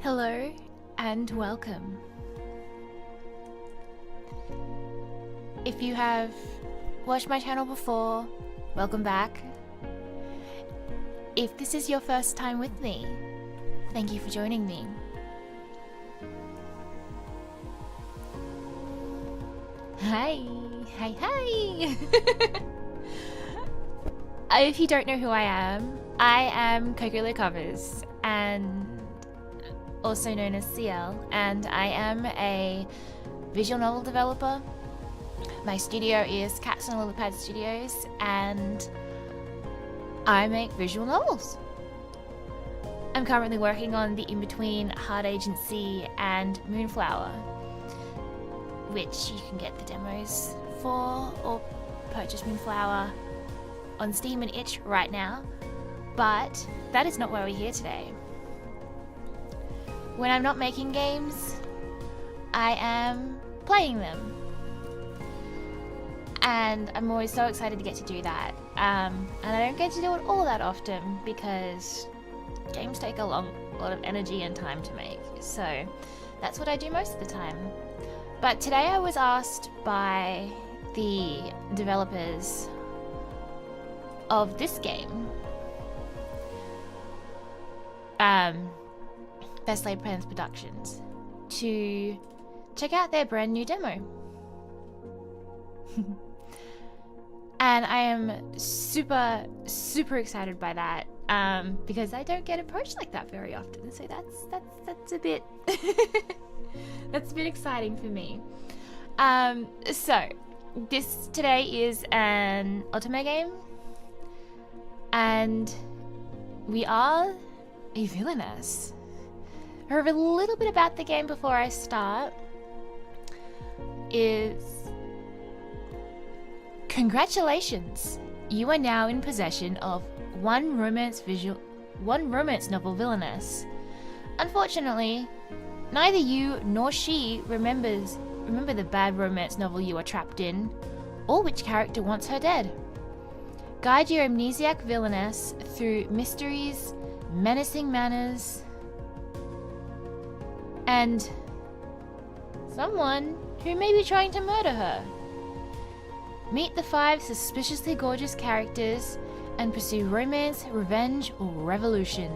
Hello and welcome. If you have watched my channel before, welcome back. If this is your first time with me, thank you for joining me. Hi. If you don't know who I am Coco Covers, and also known as CL, and I am a visual novel developer. My studio is Cats and Lillipad Studios, and I make visual novels. I'm currently working on the in-between Heart Agency and Moonflower, which you can get the demos for or purchase Moonflower on Steam and Itch right now, but that is not why we're here today. When I'm not making games, I am playing them. And I'm always so excited to get to do that. And I don't get to do it all that often because games take a lot of energy and time to make. So that's what I do most of the time. But today I was asked by the developers of this game, Best Laid Plans Productions, to check out their brand new demo. And I am super excited by that, because I don't get approached like that very often, so that's a bit that's a bit exciting for me. So this today is an Otome game, and we are a villainess. I heard a little bit about the game before I start. Is congratulations, you are now in possession of one romance novel, Villainess. Unfortunately, neither you nor she remember the bad romance novel you are trapped in, or which character wants her dead. Guide your amnesiac villainess through mysteries, menacing manors, and someone who may be trying to murder her. Meet the 5 suspiciously gorgeous characters and pursue romance, revenge, or revolution.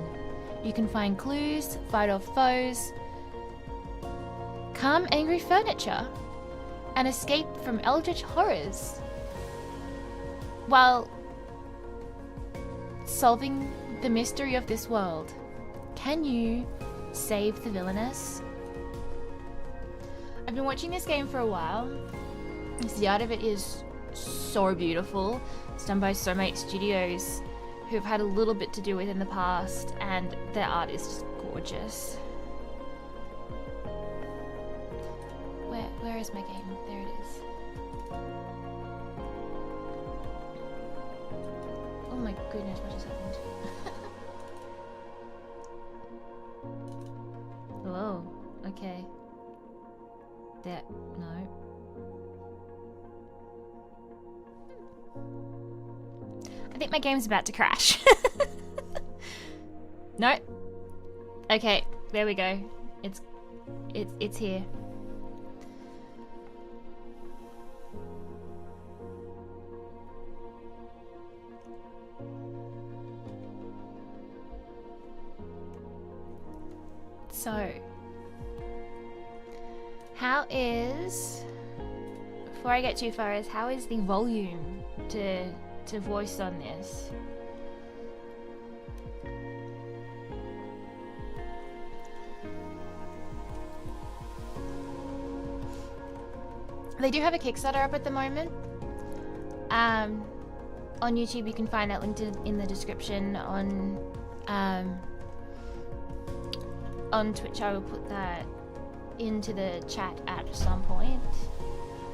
You can find clues, fight off foes, calm angry furniture, and escape from eldritch horrors, while solving the mystery of this world. Can you save the villainess? I've been watching this game for a while. The art of it is so beautiful. It's done by Somate Studios, who I've had a little bit to do with in the past, and their art is just gorgeous. Where is my game? There it is. Oh my goodness, what just happened? Whoa, okay. There, no. I think my game's about to crash. No. Okay, there we go. It's here. So, before I get too far, how is the volume to voice on this? They do have a Kickstarter up at the moment. On YouTube, you can find that linked in the description. On Twitch, I will put that into the chat at some point.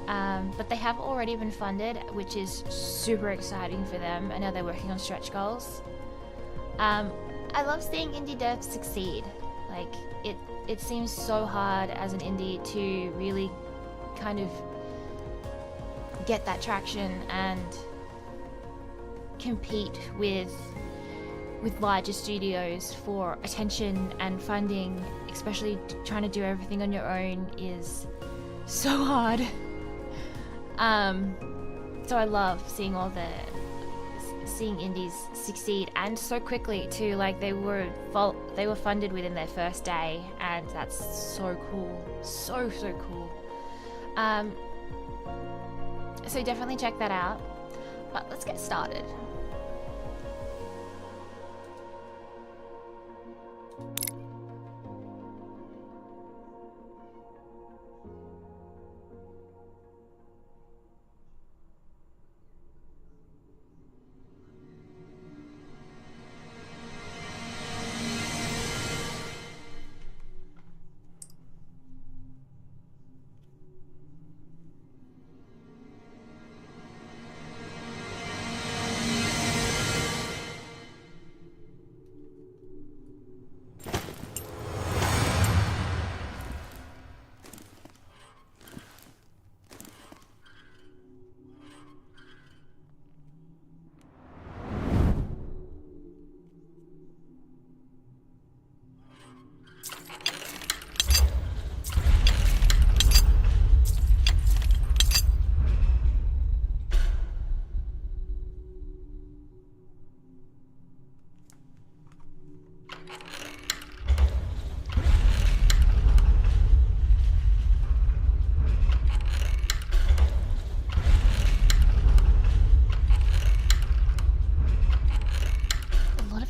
But they have already been funded, which is super exciting for them. I know they're working on stretch goals. I love seeing indie devs succeed. Like, it seems so hard as an indie to really kind of get that traction and compete with with larger studios for attention and funding, especially trying to do everything on your own, is so hard. So I love seeing indies succeed, and so quickly too. Like they were funded within their first day, and that's so cool, so cool. So definitely check that out. But let's get started.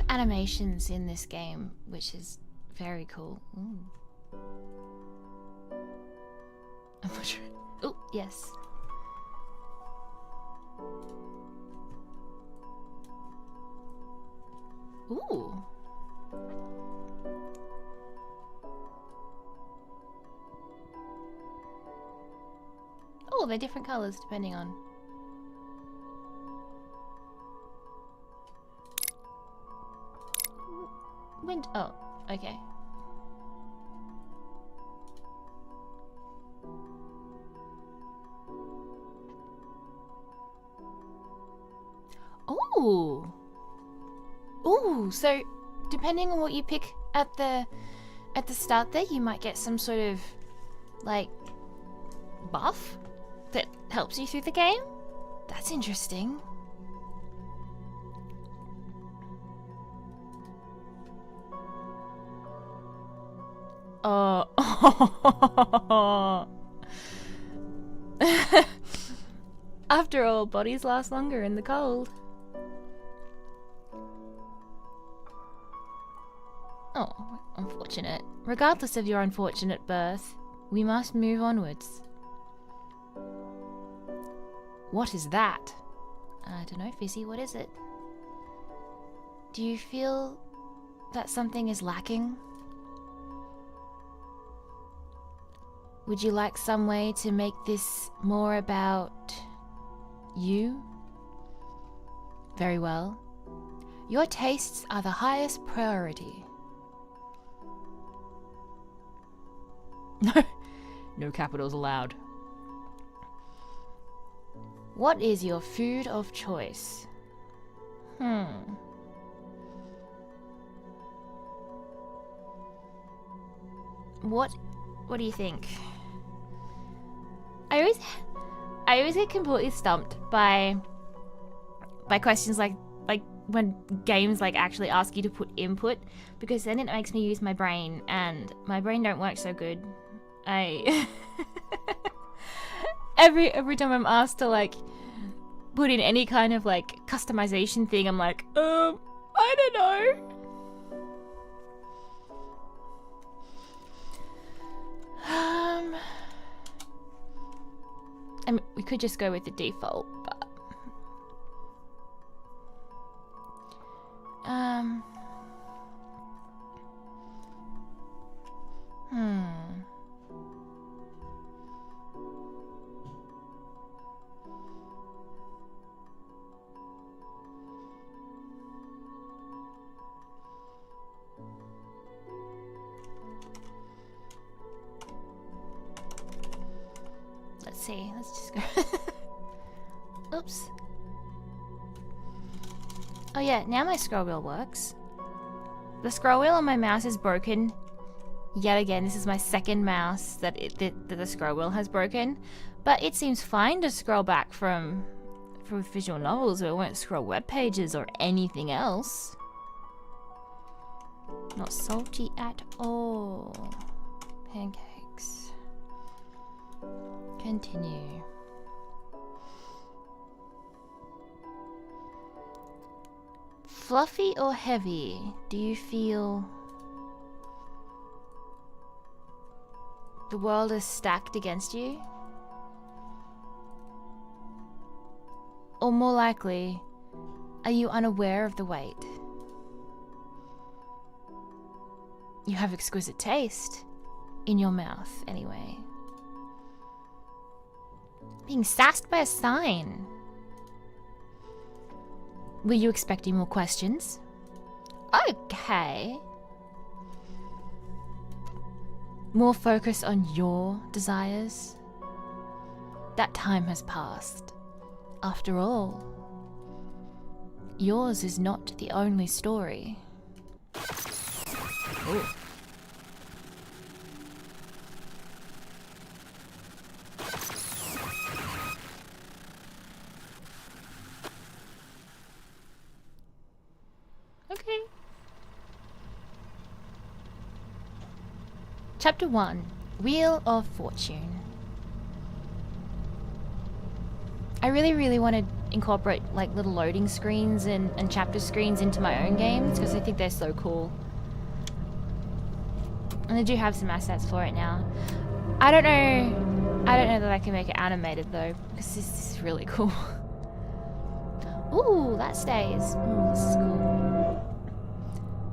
Animations in this game, which is very cool. Ooh. I'm not sure. Oh, yes. Ooh. Oh, they're different colors depending on. Oh, okay. Ooh. Ooh, so depending on what you pick at the start there, you might get some sort of like buff that helps you through the game. That's interesting. Oh. After all, bodies last longer in the cold. Oh, unfortunate. Regardless of your unfortunate birth, we must move onwards. What is that? I don't know, Fizzy, what is it? Do you feel that something is lacking? Would you like some way to make this more about you? Very well. Your tastes are the highest priority. No capitals allowed. What is your food of choice? What do you think? I always get completely stumped by questions like when games like actually ask you to put input, because then it makes me use my brain, and my brain don't work so good. Every time I'm asked to like put in any kind of like customization thing, I'm like, I don't know. I mean, we could just go with the default, but let's see. Let's just go. Oops. Oh yeah, now my scroll wheel works. The scroll wheel on my mouse is broken. Yet again, this is my second mouse that the scroll wheel has broken. But it seems fine to scroll back from visual novels, or it won't scroll web pages or anything else. Not salty at all. Pancakes. Continue. Fluffy or heavy? Do you feel the world is stacked against you? Or more likely, are you unaware of the weight? You have exquisite taste. In your mouth, anyway. Being sassed by a sign. Were you expecting more questions? Okay. More focus on your desires? That time has passed. After all, yours is not the only story. Ooh. Okay. Chapter 1, Wheel of Fortune. I really want to incorporate like little loading screens and chapter screens into my own games because I think they're so cool. And I do have some assets for it now. I don't know that I can make it animated though, because this is really cool. Ooh, that stays. Ooh, this is cool.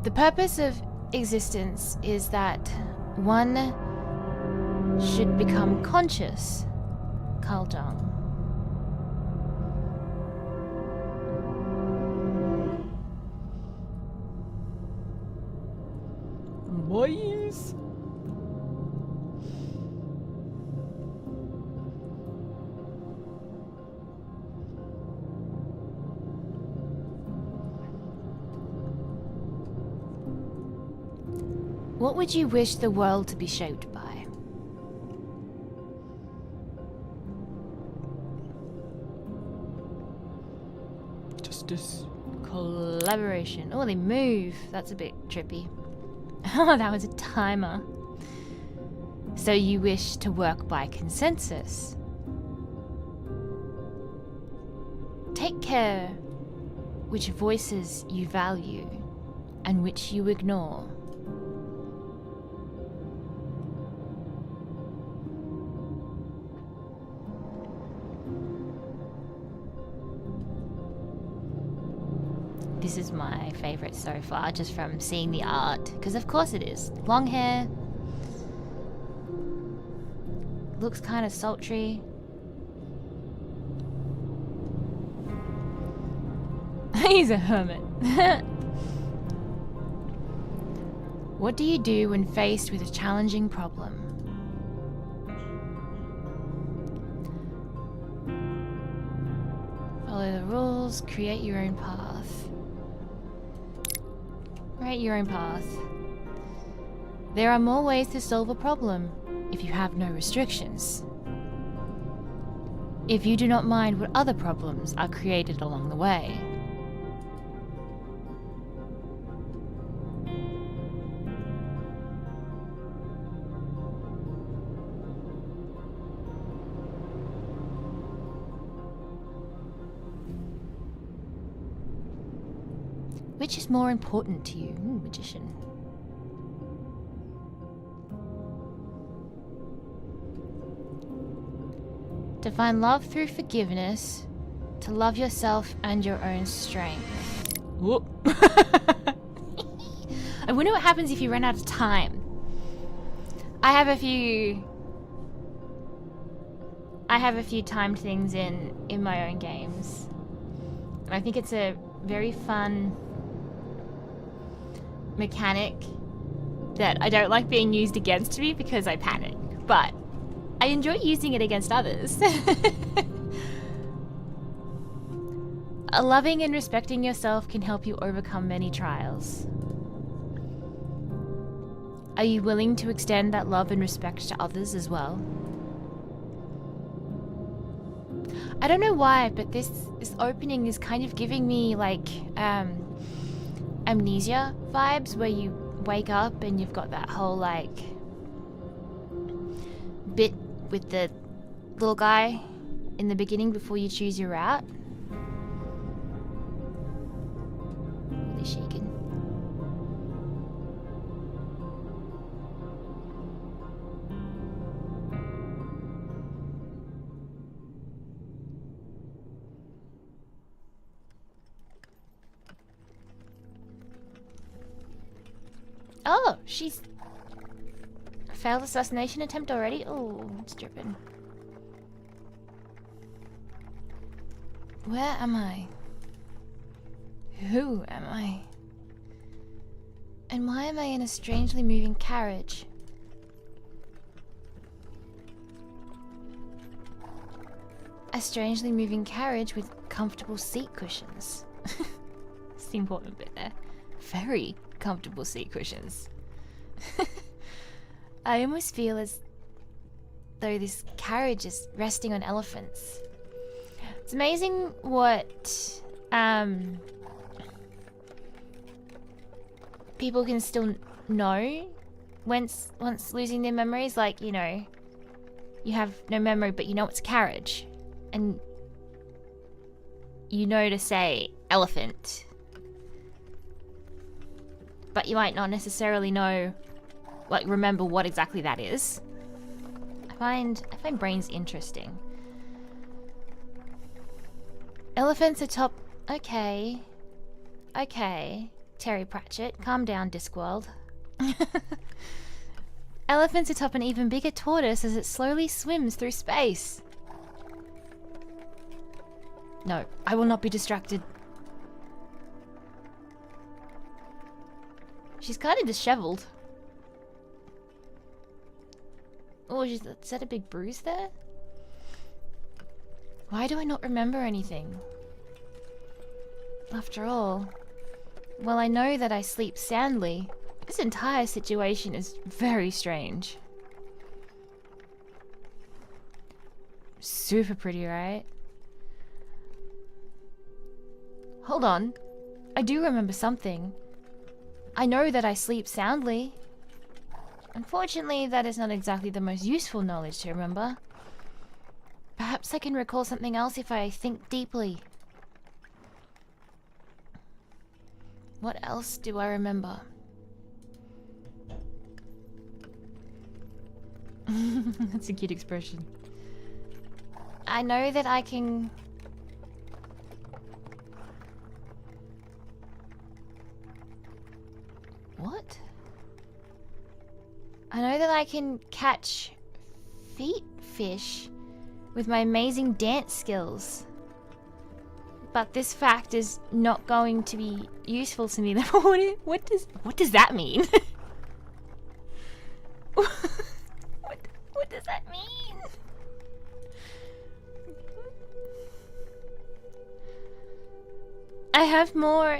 The purpose of existence is that one should become conscious. Carl Jung. Boys. What would you wish the world to be shaped by? Justice. Collaboration. Oh, they move. That's a bit trippy. Oh, that was a timer. So you wish to work by consensus. Take care which voices you value and which you ignore. This is my favourite so far, just from seeing the art, because of course it is. Long hair. Looks kind of sultry. He's a hermit. What do you do when faced with a challenging problem? Follow the rules, create your own path. Create your own path. There are more ways to solve a problem if you have no restrictions. If you do not mind what other problems are created along the way. Which is more important to you? Ooh, magician. To find love through forgiveness, to love yourself and your own strength. Whoop. I wonder what happens if you run out of time. I have a few timed things in my own games. And I think it's a very fun mechanic that I don't like being used against me because I panic, but I enjoy using it against others. Loving and respecting yourself can help you overcome many trials. Are you willing to extend that love and respect to others as well? I don't know why, but this opening is kind of giving me like amnesia vibes, where you wake up and you've got that whole like bit with the little guy in the beginning before you choose your route. Really shaken. Oh, she's failed assassination attempt already? Oh, it's dripping. Where am I? Who am I? And why am I in a strangely moving carriage? A strangely moving carriage with comfortable seat cushions. It's the important bit there. Very comfortable seat cushions. I almost feel as though this carriage is resting on elephants. It's amazing what people can still know once losing their memories. Like, you know, you have no memory, but you know it's a carriage, and you know to say elephant, but you might not necessarily know, like, remember what exactly that is. I find brains interesting. Elephants atop... Okay. Terry Pratchett, calm down, Discworld. Elephants atop an even bigger tortoise as it slowly swims through space. No, I will not be distracted. She's kind of disheveled. Oh, is that a big bruise there? Why do I not remember anything? After all, while I know that I sleep soundly, this entire situation is very strange. Super pretty, right? Hold on. I do remember something. I know that I sleep soundly. Unfortunately, that is not exactly the most useful knowledge to remember. Perhaps I can recall something else if I think deeply. What else do I remember? That's a cute expression. I know that I can... What? I know that I can catch feet fish with my amazing dance skills. But this fact is not going to be useful to me. What does that mean? What does that mean? I have more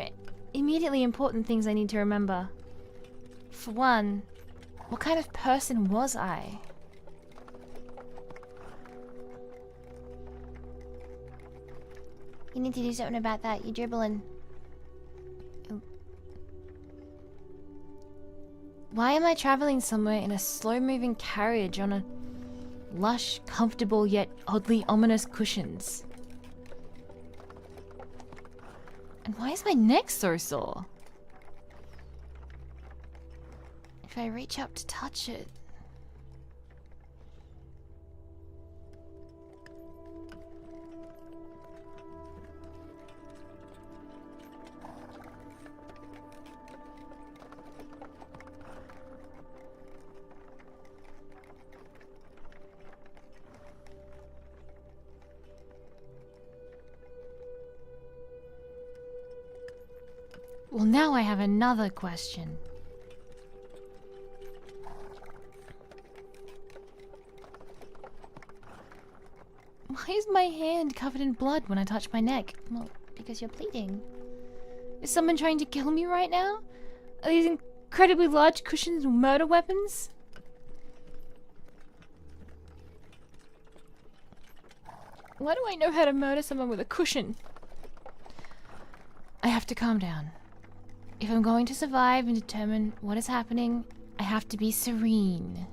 immediately important things I need to remember. For one, what kind of person was I? You need to do something about that. You're dribbling. Why am I traveling somewhere in a slow-moving carriage on a lush, comfortable, yet oddly ominous cushions? And why is my neck so sore? If I reach up to touch it... Well, now I have another question. Why is my hand covered in blood when I touch my neck? Well, because you're bleeding. Is someone trying to kill me right now? Are these incredibly large cushions with murder weapons? Why do I know how to murder someone with a cushion? I have to calm down. If I'm going to survive and determine what is happening, I have to be serene.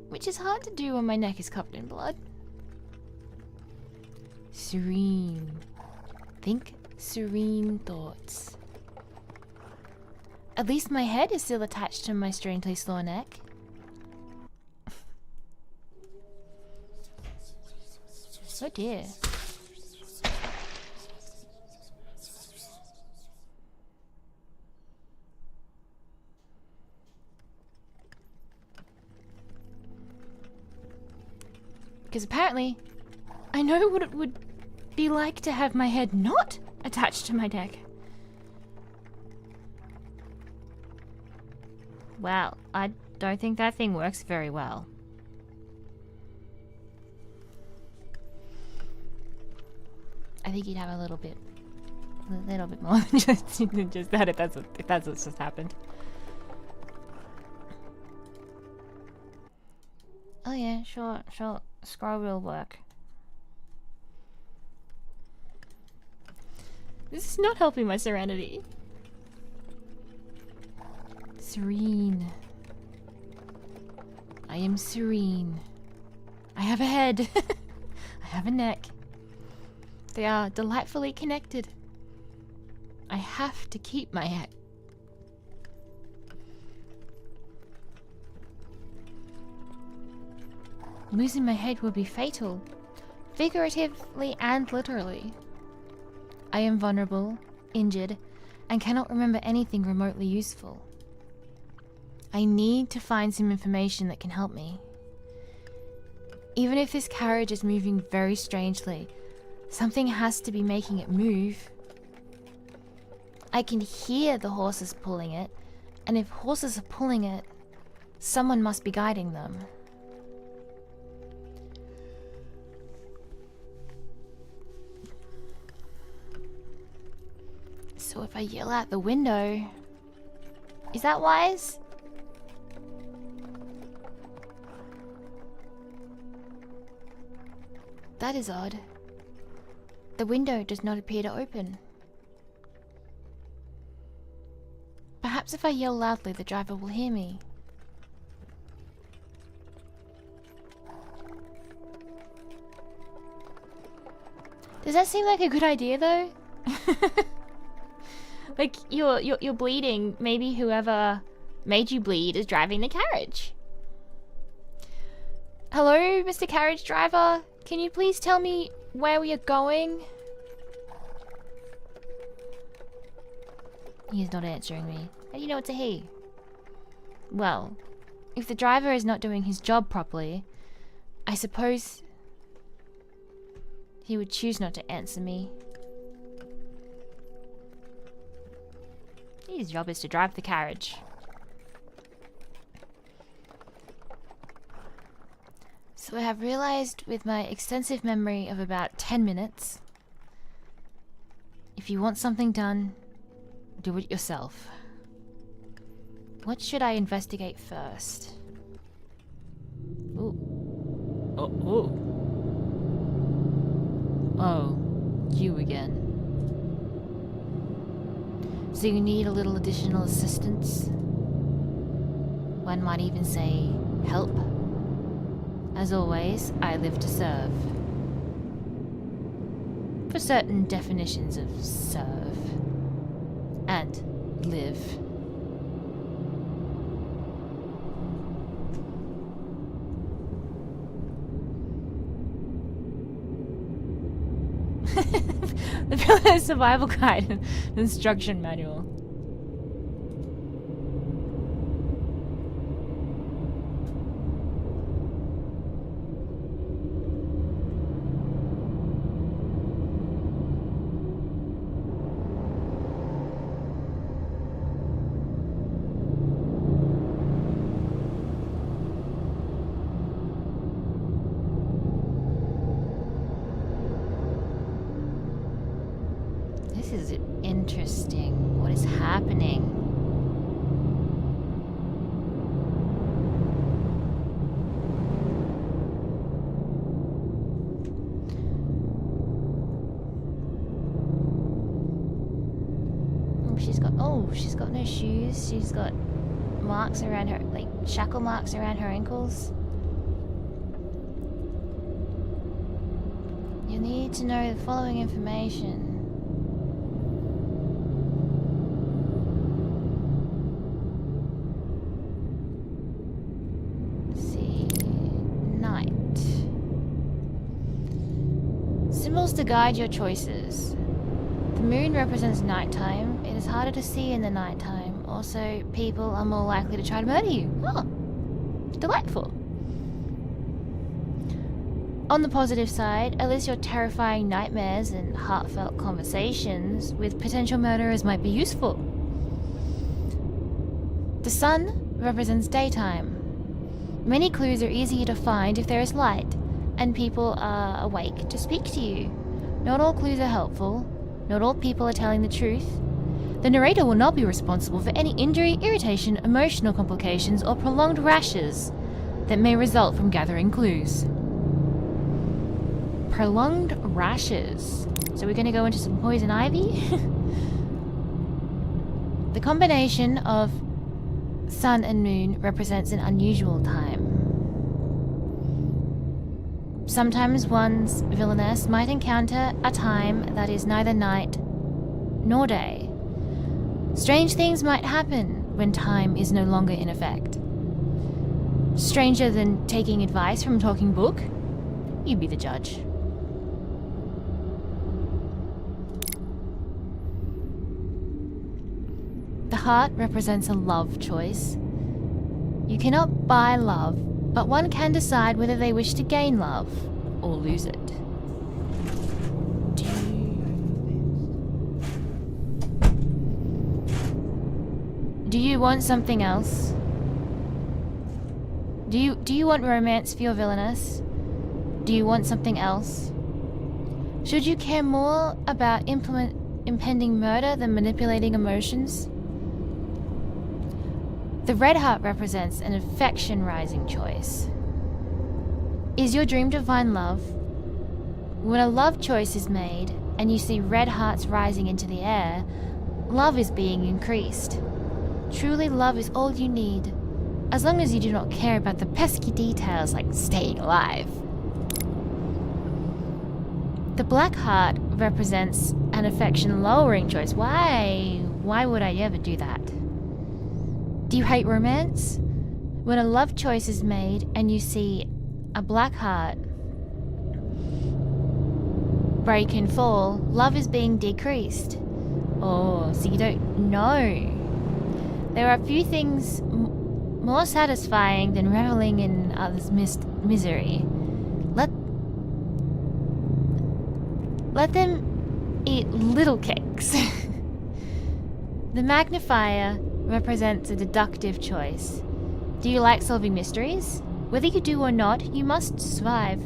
Which is hard to do when my neck is covered in blood. Serene. Think serene thoughts. At least my head is still attached to my strangely sore neck. Oh dear. Because apparently, I know what it would be like to have my head not attached to my neck. Well, I don't think that thing works very well. I think you'd have a little bit more than just that if that's what's just happened. Oh yeah, sure. Scroll will work. This is not helping my serenity. Serene. I am serene. I have a head. I have a neck. They are delightfully connected. I have to keep my head. Losing my head would be fatal, figuratively and literally. I am vulnerable, injured, and cannot remember anything remotely useful. I need to find some information that can help me. Even if this carriage is moving very strangely, something has to be making it move. I can hear the horses pulling it, and if horses are pulling it, someone must be guiding them. So if I yell out the window, is that wise? That is odd. The window does not appear to open. Perhaps if I yell loudly, the driver will hear me. Does that seem like a good idea, though? Like, you're bleeding. Maybe whoever made you bleed is driving the carriage. Hello, Mr. Carriage Driver? Can you please tell me where we are going? He's not answering me. How do you know it's a he? Well, if the driver is not doing his job properly, I suppose he would choose not to answer me. His job is to drive the carriage. So I have realized with my extensive memory of about 10 minutes, if you want something done, do it yourself. What should I investigate first? Ooh. Oh. Oh, you again. So you need a little additional assistance? One might even say help. As always, I live to serve. For certain definitions of serve. And live. The Villainess Survival Guide and Instruction Manual. This is interesting. What happening. She's got no shoes. She's got marks around her, like shackle marks around her ankles. You need to know the following information. Let's see. Night. Symbols to guide your choices. The moon represents nighttime. It is harder to see in the nighttime. Also, people are more likely to try to murder you. Oh, delightful. On the positive side, at least your terrifying nightmares and heartfelt conversations with potential murderers might be useful. The sun represents daytime. Many clues are easier to find if there is light, and people are awake to speak to you. Not all clues are helpful. Not all people are telling the truth. The narrator will not be responsible for any injury, irritation, emotional complications, or prolonged rashes that may result from gathering clues. Prolonged rashes. So we're going to go into some poison ivy? The combination of sun and moon represents an unusual time. Sometimes one's villainess might encounter a time that is neither night nor day. Strange things might happen when time is no longer in effect. Stranger than taking advice from a talking book? You be the judge. The heart represents a love choice. You cannot buy love, but one can decide whether they wish to gain love or lose it. Do you want something else? Do you want romance for your villainess? Do you want something else? Should you care more about impending murder than manipulating emotions? The red heart represents an affection-rising choice. Is your dream to find love? When a love choice is made and you see red hearts rising into the air, love is being increased. Truly, love is all you need, as long as you do not care about the pesky details like staying alive. The black heart represents an affection-lowering choice. Why would I ever do that? Do you hate romance? When a love choice is made and you see a black heart break and fall, love is being decreased. Oh, so you don't know. There are few things more satisfying than reveling in others' misery. Let them eat little cakes. The magnifier represents a deductive choice. Do you like solving mysteries? Whether you do or not, you must survive.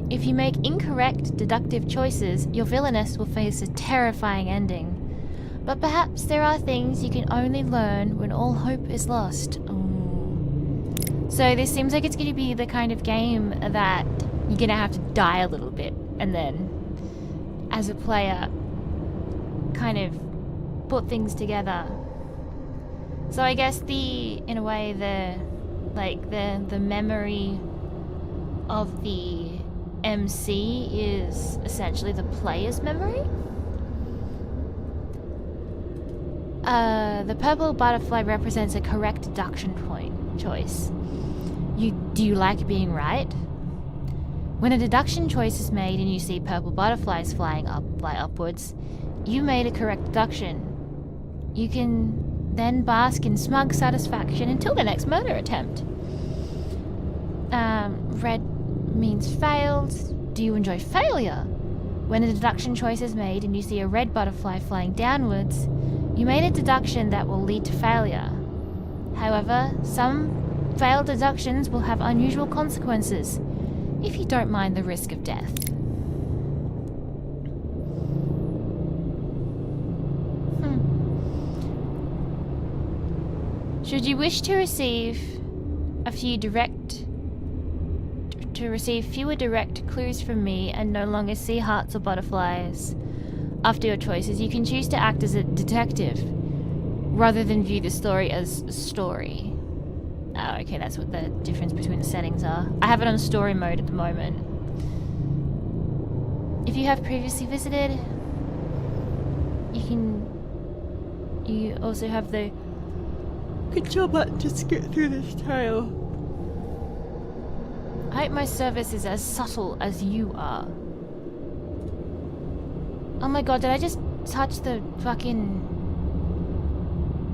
If you make incorrect deductive choices, your villainess will face a terrifying ending. But perhaps there are things you can only learn when all hope is lost. Ooh. So this seems like it's going to be the kind of game that you're going to have to die a little bit, and then, as a player, kind of put things together. So I guess in a way, the memory of the MC is essentially the player's memory. The purple butterfly represents a correct deduction point choice. Do you like being right? When a deduction choice is made and you see purple butterflies fly upwards, you made a correct deduction. You can then bask in smug satisfaction until the next murder attempt. Red means failed. Do you enjoy failure? When a deduction choice is made and you see a red butterfly flying downwards, you made a deduction that will lead to failure. However, some failed deductions will have unusual consequences, if you don't mind the risk of death. Should you wish to receive fewer direct clues from me and no longer see hearts or butterflies after your choices, you can choose to act as a detective rather than view the story as a story. Oh, okay, that's what the difference between the settings are. I have it on story mode at the moment. If you have previously visited, you also have the control button to skip through this trail. I hope my service is as subtle as you are. Oh my god, did I just touch the fucking...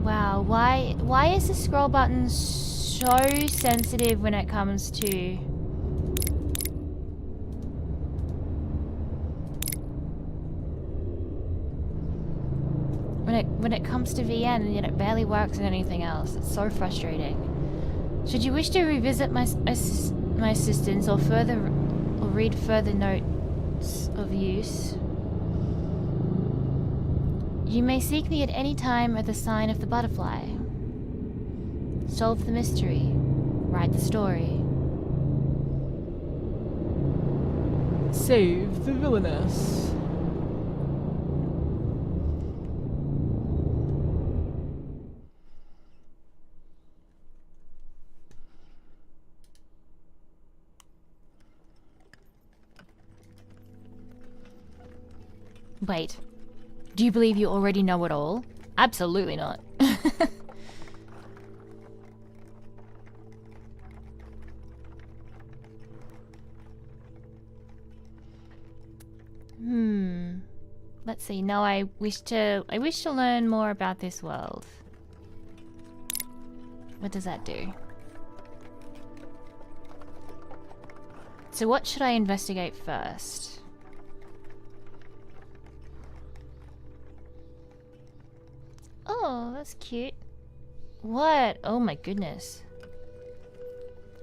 Wow, why is the scroll button so sensitive when it comes to... When it comes to VN, and yet it barely works in anything else. It's so frustrating. Should you wish to revisit my assistance or read further notes of use, you may seek me at any time at the sign of the butterfly. Solve the mystery. Write the story. Save the villainess. Wait. Do you believe you already know it all? Absolutely not. Let's see. Now I wish to learn more about this world. What does that do? So what should I investigate first? Oh, that's cute. What? Oh my goodness.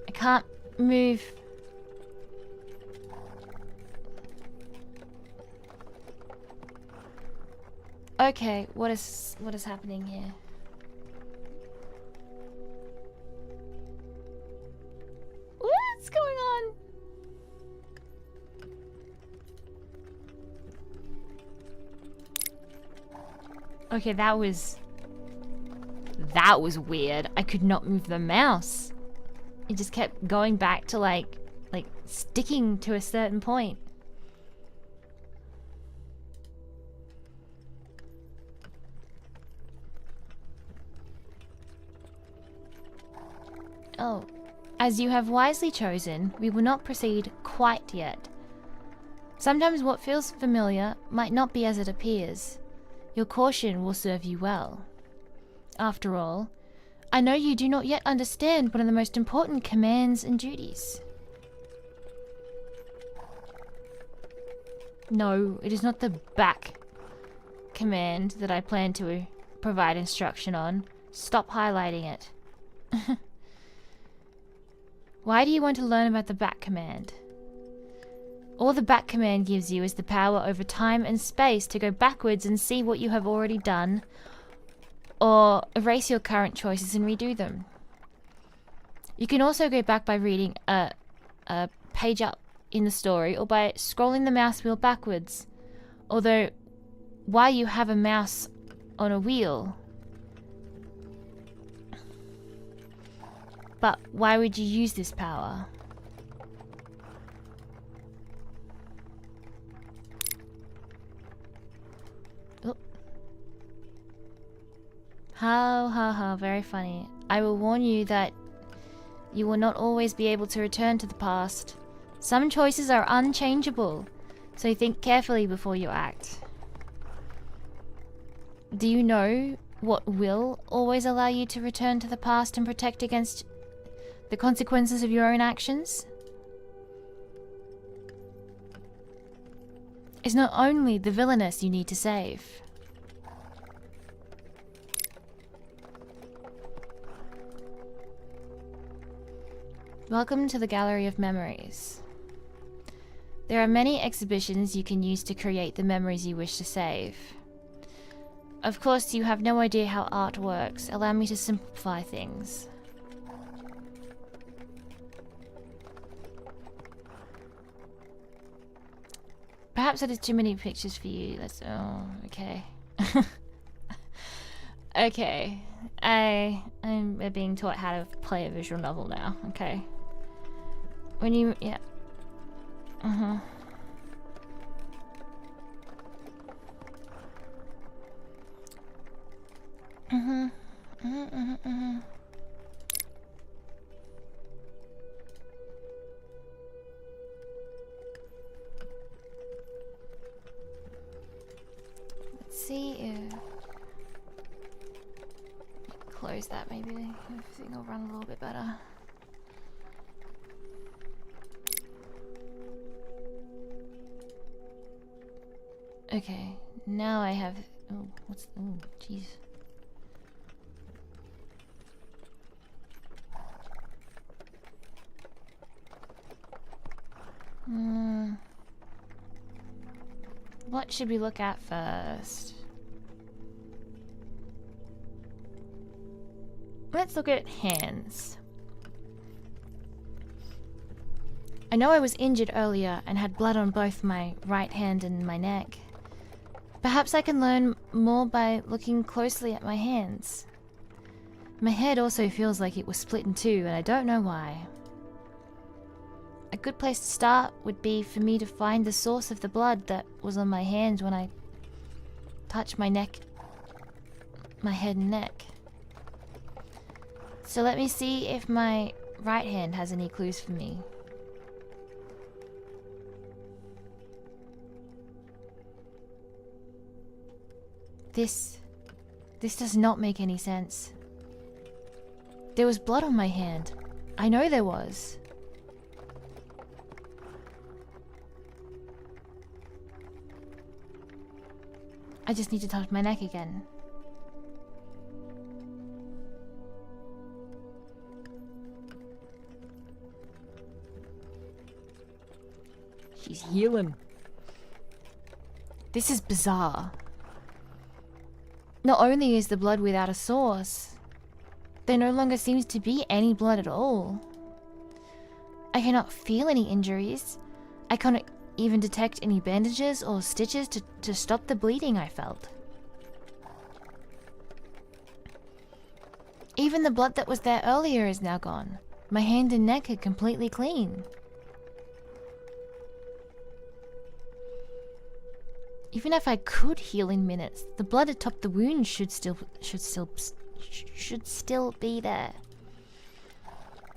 I can't move. Okay, what is happening here? What's going on? Okay, that was weird. I could not move the mouse. It just kept going back to like sticking to a certain point. Oh, as you have wisely chosen, we will not proceed quite yet. Sometimes what feels familiar might not be as it appears. Your caution will serve you well. After all, I know you do not yet understand one of the most important commands and duties. No, it is not the back command that I plan to provide instruction on. Stop highlighting it. Why do you want to learn about the back command? All the back command gives you is the power over time and space to go backwards and see what you have already done, or erase your current choices and redo them. You can also go back by reading a page up in the story, or by scrolling the mouse wheel backwards. Although, why you have a mouse on a wheel? But why would you use this power? Oh. Ha, very funny. I will warn you that you will not always be able to return to the past. Some choices are unchangeable, so think carefully before you act. Do you know what will always allow you to return to the past and protect against the consequences of your own actions? It's not only the villainess you need to save. Welcome to the Gallery of Memories. There are many exhibitions you can use to create the memories you wish to save. Of course, you have no idea how art works. Allow me to simplify things. Perhaps that is too many pictures for you. Let's... Oh, okay. Okay. I'm being taught how to play a visual novel now. Okay. When you... Yeah. Uh-huh. Let's see if... Close that, maybe everything will run a little bit better. Okay, now I have... Oh, what's... Oh, jeez. What should we look at first? Let's look at hands. I know I was injured earlier and had blood on both my right hand and my neck. Perhaps I can learn more by looking closely at my hands. My head also feels like it was split in two, and I don't know why. A good place to start would be for me to find the source of the blood that was on my hand when I touched my neck, my head and neck. So let me see if my right hand has any clues for me. This does not make any sense. There was blood on my hand. I know there was. I just need to touch my neck again. She's healing. This is bizarre. Not only is the blood without a source, there no longer seems to be any blood at all. I cannot feel any injuries. I cannot even detect any bandages or stitches to stop the bleeding I felt. Even the blood that was there earlier is now gone. My hand and neck are completely clean. Even if I could heal in minutes, the blood atop the wound should still be there.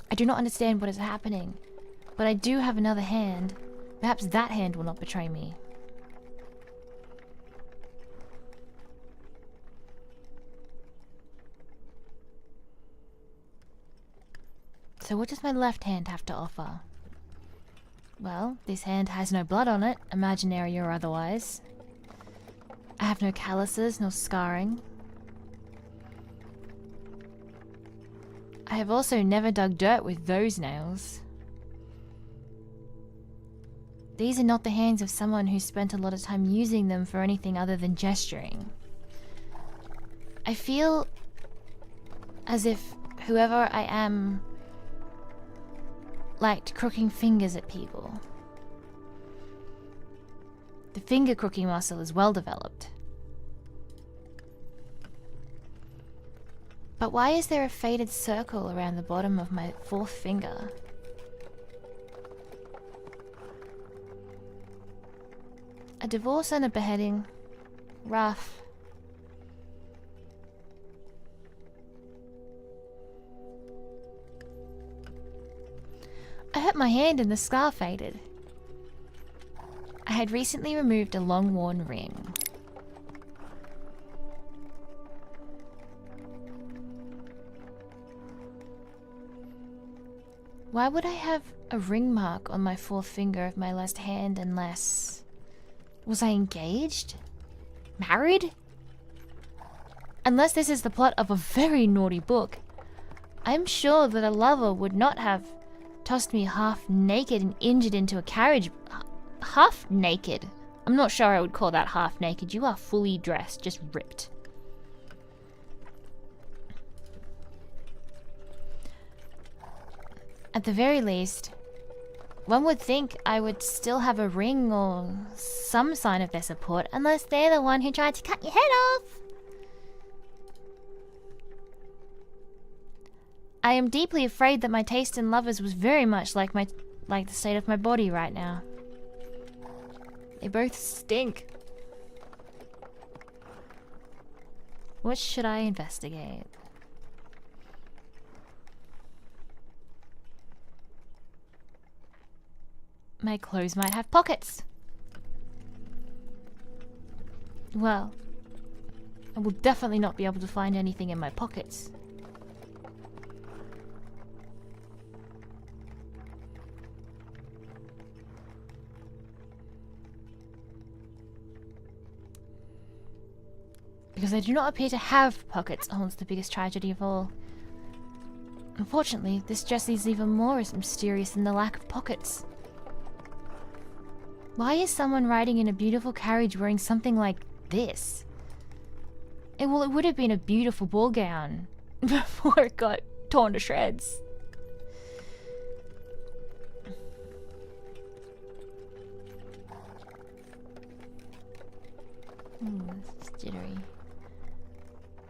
I do not understand what is happening, but I do have another hand. Perhaps that hand will not betray me. So what does my left hand have to offer? Well, this hand has no blood on it, imaginary or otherwise. I have no calluses, nor scarring. I have also never dug dirt with those nails. These are not the hands of someone who spent a lot of time using them for anything other than gesturing. I feel as if whoever I am liked crooking fingers at people. The finger crooking muscle is well developed. But why is there a faded circle around the bottom of my fourth finger? A divorce and a beheading. Rough. I hurt my hand and the scar faded. I had recently removed a long-worn ring. Why would I have a ring mark on my fourth finger of my left hand unless... Was I engaged? Married? Unless this is the plot of a very naughty book, I'm sure that a lover would not have tossed me half naked and injured into a carriage. Half naked? I'm not sure I would call that half naked. You are fully dressed, just ripped. At the very least, one would think I would still have a ring or some sign of their support, unless they're the one who tried to cut your head off. I am deeply afraid that my taste in lovers was very much like the state of my body right now. They both stink. What should I investigate? My clothes might have pockets. Well, I will definitely not be able to find anything in my pockets. Because I do not appear to have pockets. Oh, it's the biggest tragedy of all. Unfortunately, this dress is even more mysterious than the lack of pockets. Why is someone riding in a beautiful carriage wearing something like this? It would have been a beautiful ball gown before it got torn to shreds. This is jittery.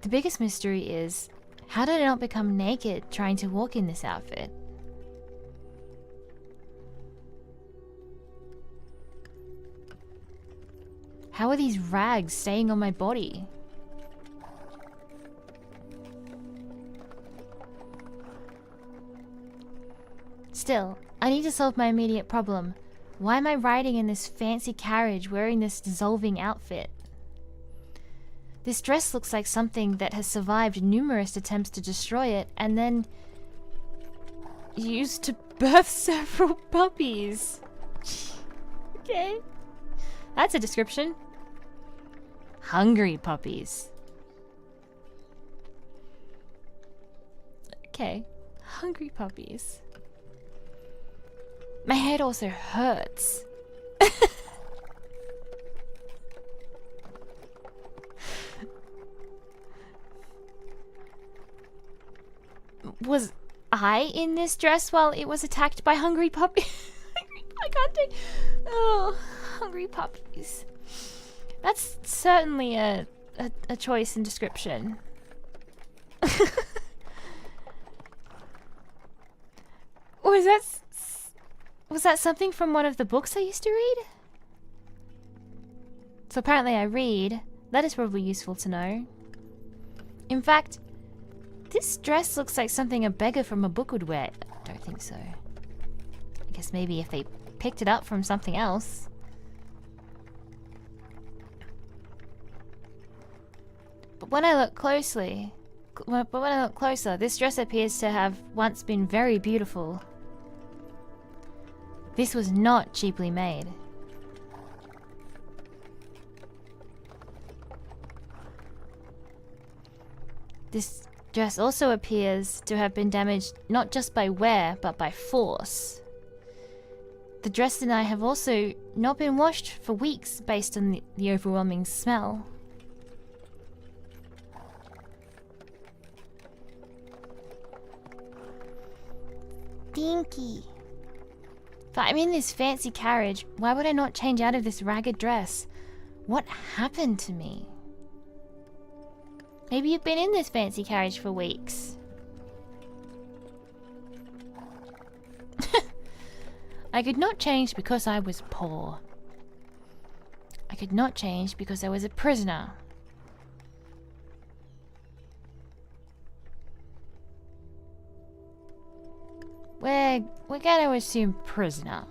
The biggest mystery is, how did I not become naked trying to walk in this outfit? How are these rags staying on my body? Still, I need to solve my immediate problem. Why am I riding in this fancy carriage wearing this dissolving outfit? This dress looks like something that has survived numerous attempts to destroy it and then used to birth several puppies. Okay. That's a description. Hungry puppies. Okay. Hungry puppies. My head also hurts. Was I in this dress while it was attacked by hungry puppies? I can't take... Oh, hungry puppies. That's certainly a choice in description. Was that something from one of the books I used to read? So apparently I read. That is probably useful to know. In fact, this dress looks like something a beggar from a book would wear. I don't think so. I guess maybe if they picked it up from something else. But when I look closer, this dress appears to have once been very beautiful. This was not cheaply made. This dress also appears to have been damaged not just by wear, but by force. The dress and I have also not been washed for weeks based on the overwhelming smell. Stinky. If I'm in this fancy carriage, why would I not change out of this ragged dress? What happened to me? Maybe you've been in this fancy carriage for weeks. I could not change because I was poor. I could not change because I was a prisoner. We're gonna assume prisoner.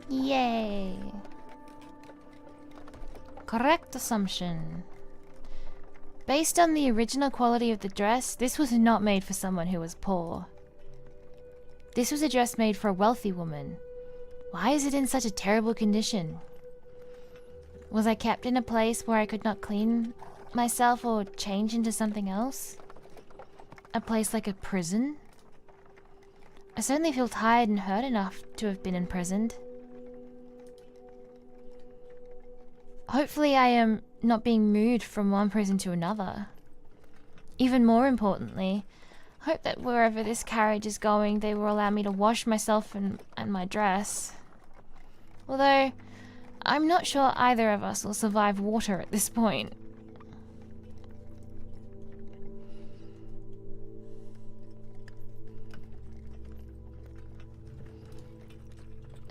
Yay. Correct assumption. Based on the original quality of the dress, this was not made for someone who was poor. This was a dress made for a wealthy woman. Why is it in such a terrible condition? Was I kept in a place where I could not clean myself or change into something else? A place like a prison? I certainly feel tired and hurt enough to have been imprisoned. Hopefully I am not being moved from one prison to another. Even more importantly, Hope that wherever this carriage is going, they will allow me to wash myself and my dress. Although, I'm not sure either of us will survive water at this point.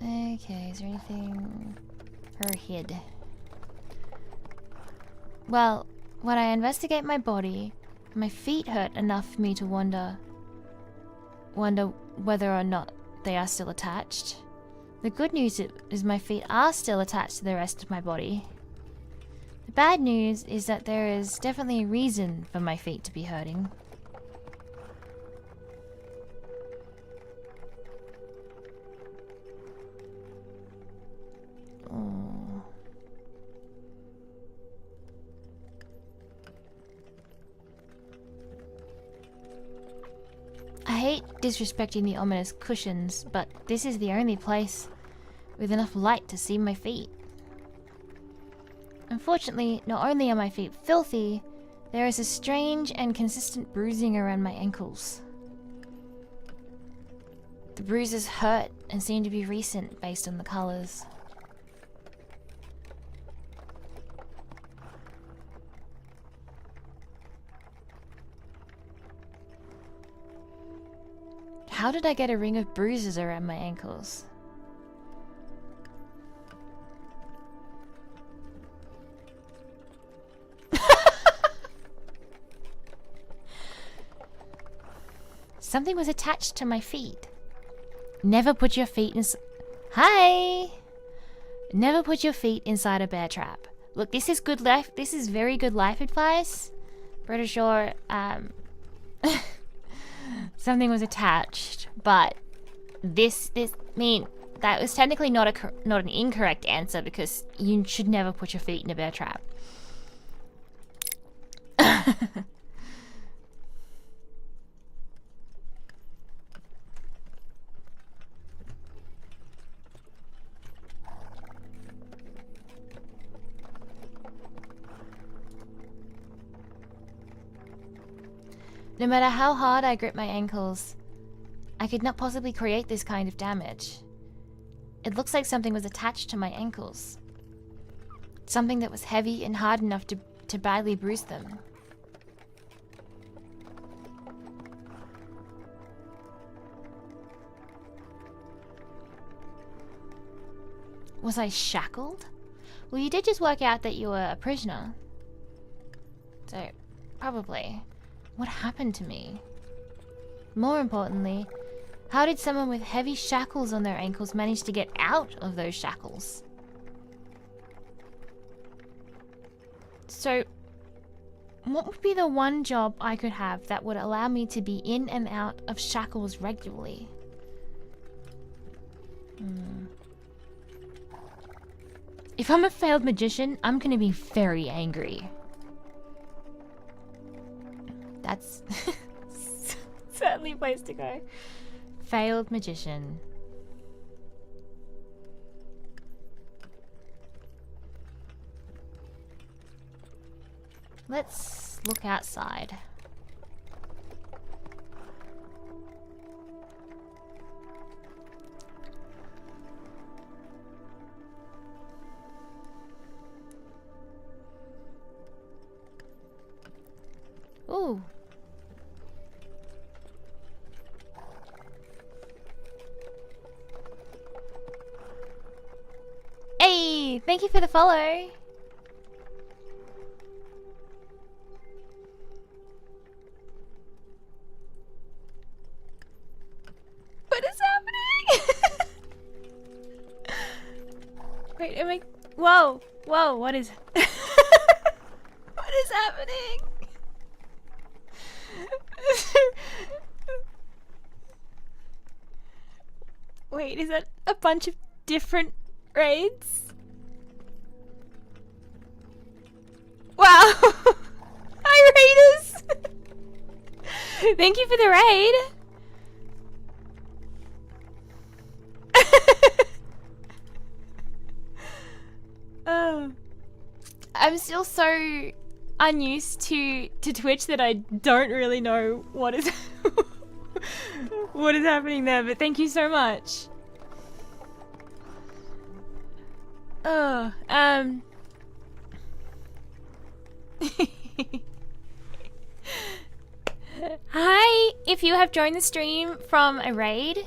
Okay, is there anything... Her head. Well, when I investigate my body, my feet hurt enough for me to wonder whether or not they are still attached. The good news is my feet are still attached to the rest of my body. The bad news is that there is definitely a reason for my feet to be hurting. Oh. I hate disrespecting the ominous cushions, but this is the only place with enough light to see my feet. Unfortunately, not only are my feet filthy, there is a strange and consistent bruising around my ankles. The bruises hurt and seem to be recent based on the colors. How did I get a ring of bruises around my ankles? Something was attached to my feet. Never put your feet in... Hi! Never put your feet inside a bear trap. Look, this is good life. This is very good life advice. Pretty sure, something was attached, but that was technically not an incorrect answer because you should never put your feet in a bear trap. No matter how hard I grip my ankles, I could not possibly create this kind of damage. It looks like something was attached to my ankles. Something that was heavy and hard enough to badly bruise them. Was I shackled? Well, you did just work out that you were a prisoner. So, probably. What happened to me? More importantly, how did someone with heavy shackles on their ankles manage to get out of those shackles? So, what would be the one job I could have that would allow me to be in and out of shackles regularly? If I'm a failed magician, I'm gonna be very angry. That's certainly a place to go. Failed magician. Let's look outside. Ooh. Hey, thank you for the follow. What is happening? Wait, am I... Whoa, whoa, what is... what is happening? Wait, is that a bunch of different raids? Wow! Hi, raiders! Thank you for the raid! Oh. I'm still so unused to Twitch that I don't really know what is what is happening there, but thank you so much. Oh, Hi, if you have joined the stream from a raid,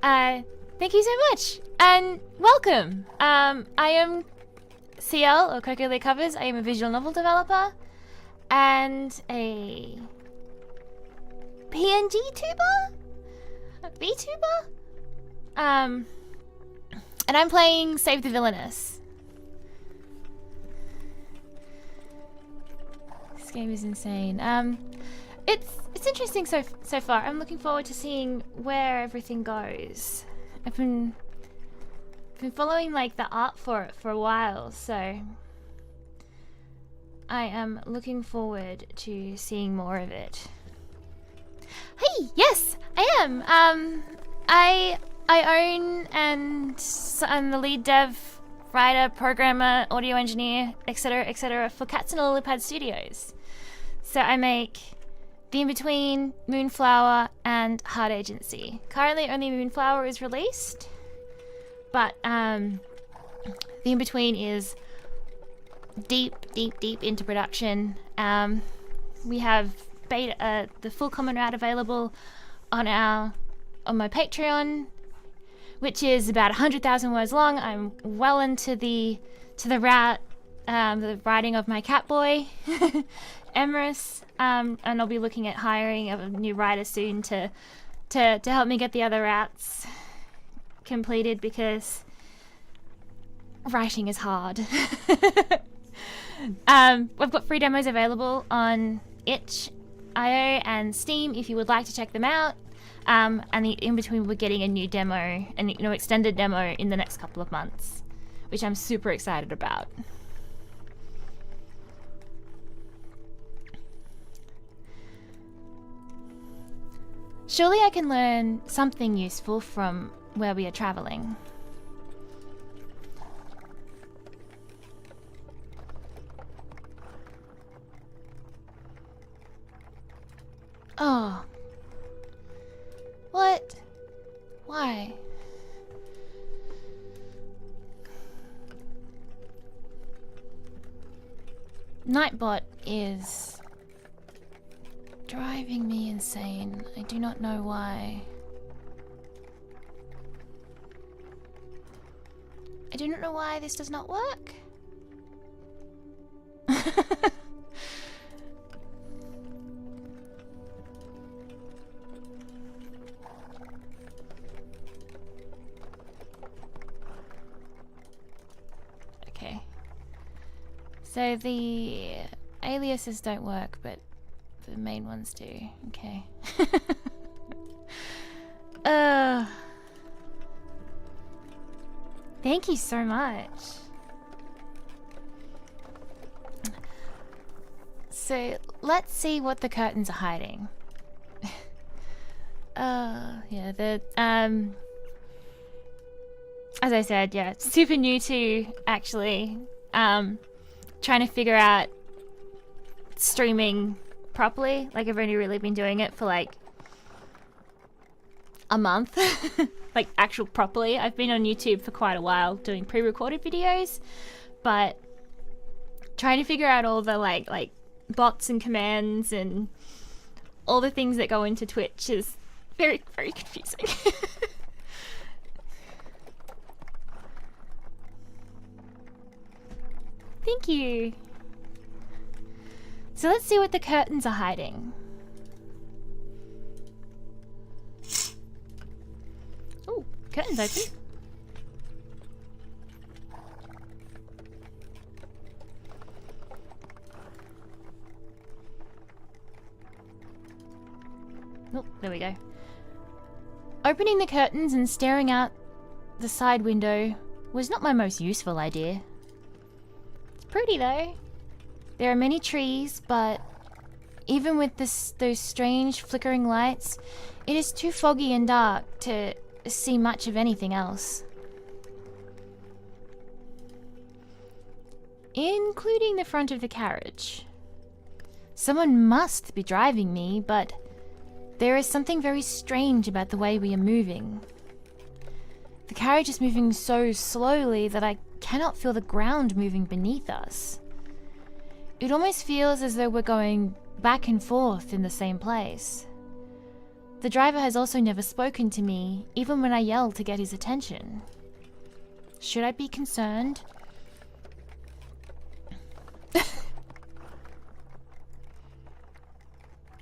thank you so much, and welcome. I am CL, or Coco Covers. I am a visual novel developer, and a PNG tuber? VTuber? And I'm playing Save the Villainess. This game is insane. It's interesting so far. I'm looking forward to seeing where everything goes. I've been following like the art for it for a while, so I am looking forward to seeing more of it. Hey, yes, I am. I own and I'm the lead dev, writer, programmer, audio engineer, etc., for Cats and Lillipad Studios. So I make The In-Between, Moonflower, and Heart Agency. Currently, only Moonflower is released, but The In-Between is deep into production. We have beta, the full common route available on my Patreon, which is about 100,000 words long. I'm well into the route, the writing of my cat boy, Emrys, and I'll be looking at hiring a new writer soon to help me get the other routes completed, because writing is hard. We've got free demos available on itch.io and Steam if you would like to check them out. And in between, we're getting a new demo, an extended demo in the next couple of months, which I'm super excited about. Surely I can learn something useful from where we are traveling. Oh. What? Why? Nightbot is driving me insane. I do not know why. I do not know why this does not work. Okay. So the aliases don't work, but the main ones do. Okay. Thank you so much. So let's see what the curtains are hiding. Yeah, as I said, yeah, super new to actually trying to figure out streaming properly. Like, I've only really been doing it for like a month. Like, actual properly. I've been on YouTube for quite a while doing pre-recorded videos, but trying to figure out all the like bots and commands and all the things that go into Twitch is very, very confusing. Thank you. So let's see what the curtains are hiding. Oh, curtains open. Oh, there we go. Opening the curtains and staring out the side window was not my most useful idea. It's pretty though. There are many trees, but even with those strange flickering lights, it is too foggy and dark to see much of anything else. Including the front of the carriage. Someone must be driving me, but there is something very strange about the way we are moving. The carriage is moving so slowly that I cannot feel the ground moving beneath us. It almost feels as though we're going back and forth in the same place. The driver has also never spoken to me, even when I yell to get his attention. Should I be concerned?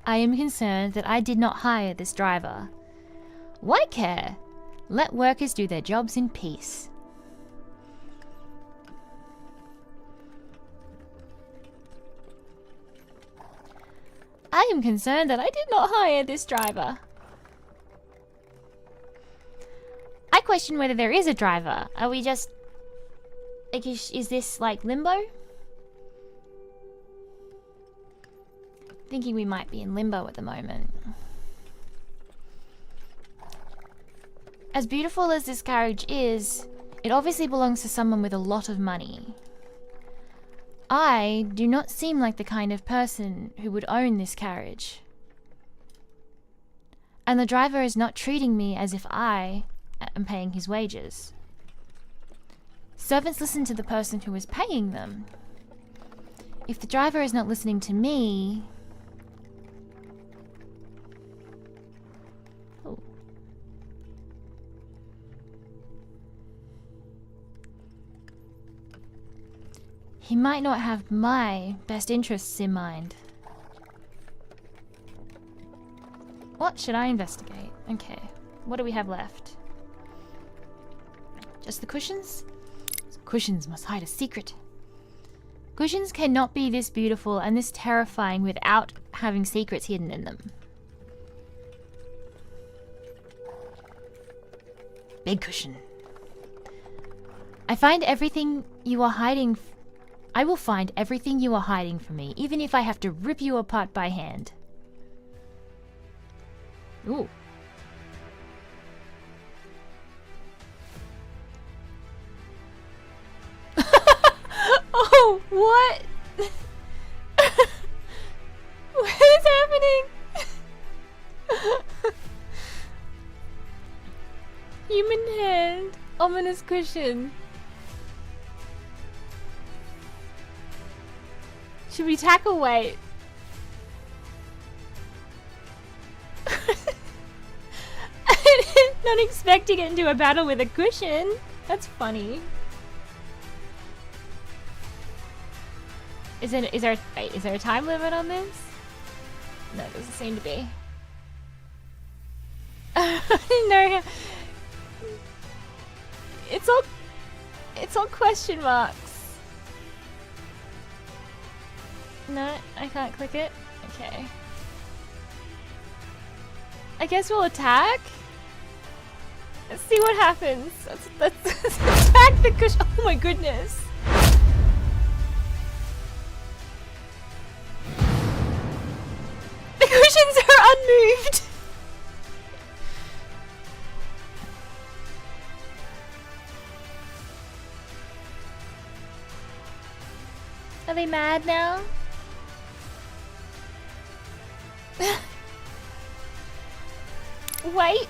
I am concerned that I did not hire this driver. Why care? Let workers do their jobs in peace. I am concerned that I did not hire this driver. I question whether there is a driver. Are we just... like, is this like limbo? Thinking we might be in limbo at the moment. As beautiful as this carriage is, it obviously belongs to someone with a lot of money. I do not seem like the kind of person who would own this carriage. And the driver is not treating me as if I am paying his wages. Servants listen to the person who is paying them. If the driver is not listening to me... Oh. He might not have my best interests in mind. What should I investigate? Okay, what do we have left? Just the cushions? Cushions must hide a secret. Cushions cannot be this beautiful and this terrifying without having secrets hidden in them. Big cushion. I find everything you are hiding. I will find everything you are hiding from me, even if I have to rip you apart by hand. Ooh. Oh, what? What is happening? Human hand, ominous cushion. Should we tackle weight? Not expect to get into a battle with a cushion. That's funny. Is there a time limit on this? No, it doesn't seem to be. No. It's all question marks. No, I can't click it. Okay. I guess we'll attack. Let's see what happens. Let's attack the cushion. Oh my goodness. The cushions are unmoved. Are they mad now? Wait.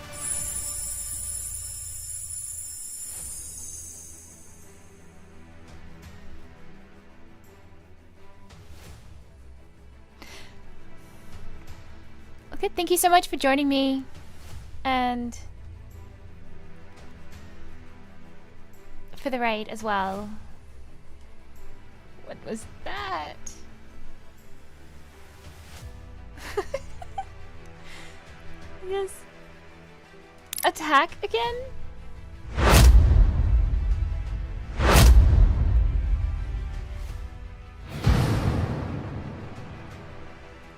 Okay, thank you so much for joining me. And for the raid as well. What was that? Yes. Attack again?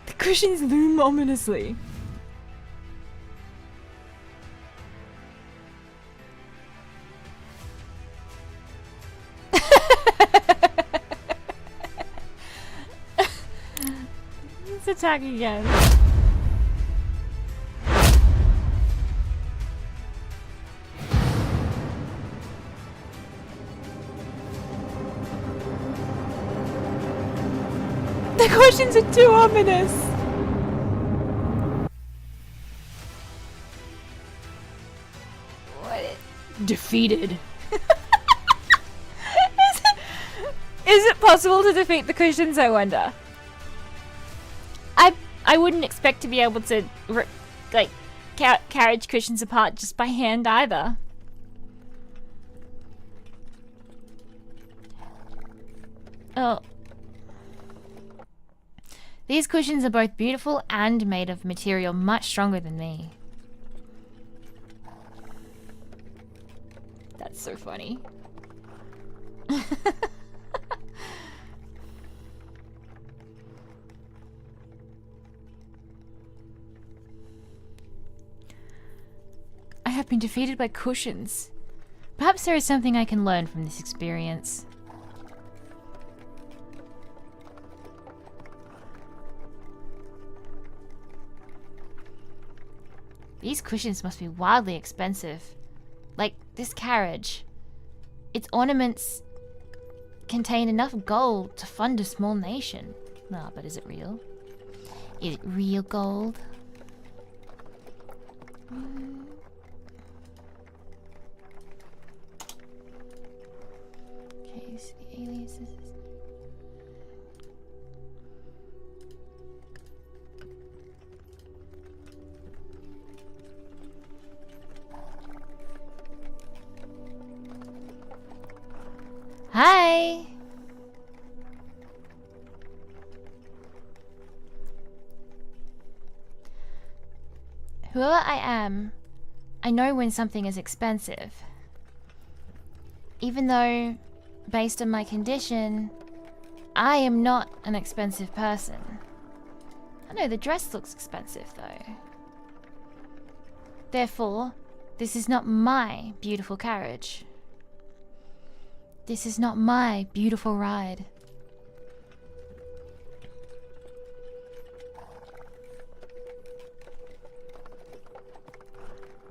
The cushions loom ominously. Let's attack again. The cushions are too ominous. What? Defeated. Is it possible to defeat the cushions, I wonder? I wouldn't expect to be able to rip, like, carriage cushions apart just by hand either. Oh. These cushions are both beautiful and made of material much stronger than me. That's so funny. I have been defeated by cushions. Perhaps there is something I can learn from this experience. These cushions must be wildly expensive. Like this carriage. Its ornaments contain enough gold to fund a small nation. No, but is it real? Is it real gold? Okay, so the aliases. Hi! Whoever I am, I know when something is expensive. Even though, based on my condition, I am not an expensive person. I know the dress looks expensive though. Therefore, this is not my beautiful carriage. This is not my beautiful ride.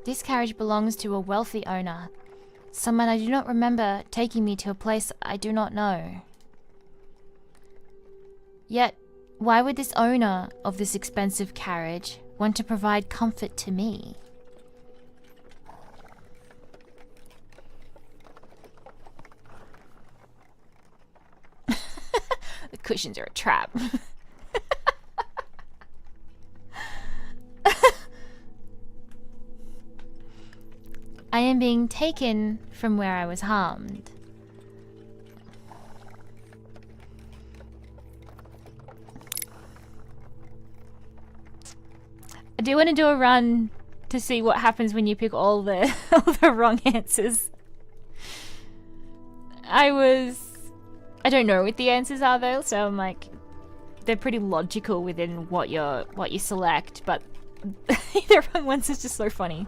This carriage belongs to a wealthy owner, someone I do not remember taking me to a place I do not know. Yet, why would this owner of this expensive carriage want to provide comfort to me? The cushions are a trap. I am being taken from where I was harmed. I do want to do a run to see what happens when you pick all the wrong answers. I don't know what the answers are though, so I'm like, they're pretty logical within what you select, but the wrong ones is just so funny.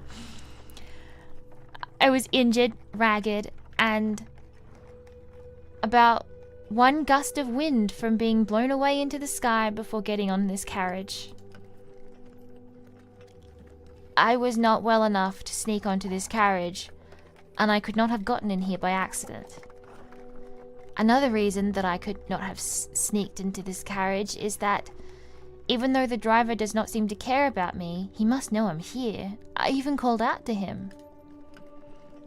I was injured, ragged, and about one gust of wind from being blown away into the sky before getting on this carriage. I was not well enough to sneak onto this carriage, and I could not have gotten in here by accident. Another reason that I could not have sneaked into this carriage is that even though the driver does not seem to care about me, he must know I'm here. I even called out to him.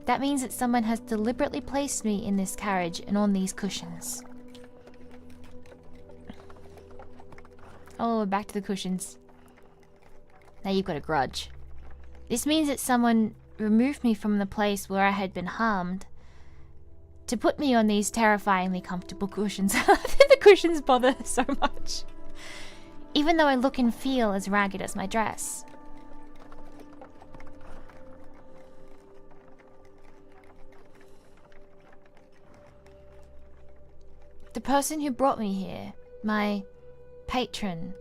That means that someone has deliberately placed me in this carriage and on these cushions. Oh, we're back to the cushions. Now you've got a grudge. This means that someone removed me from the place where I had been harmed to put me on these terrifyingly comfortable cushions. I think the cushions bother so much. Even though I look and feel as ragged as my dress. The person who brought me here, my patron,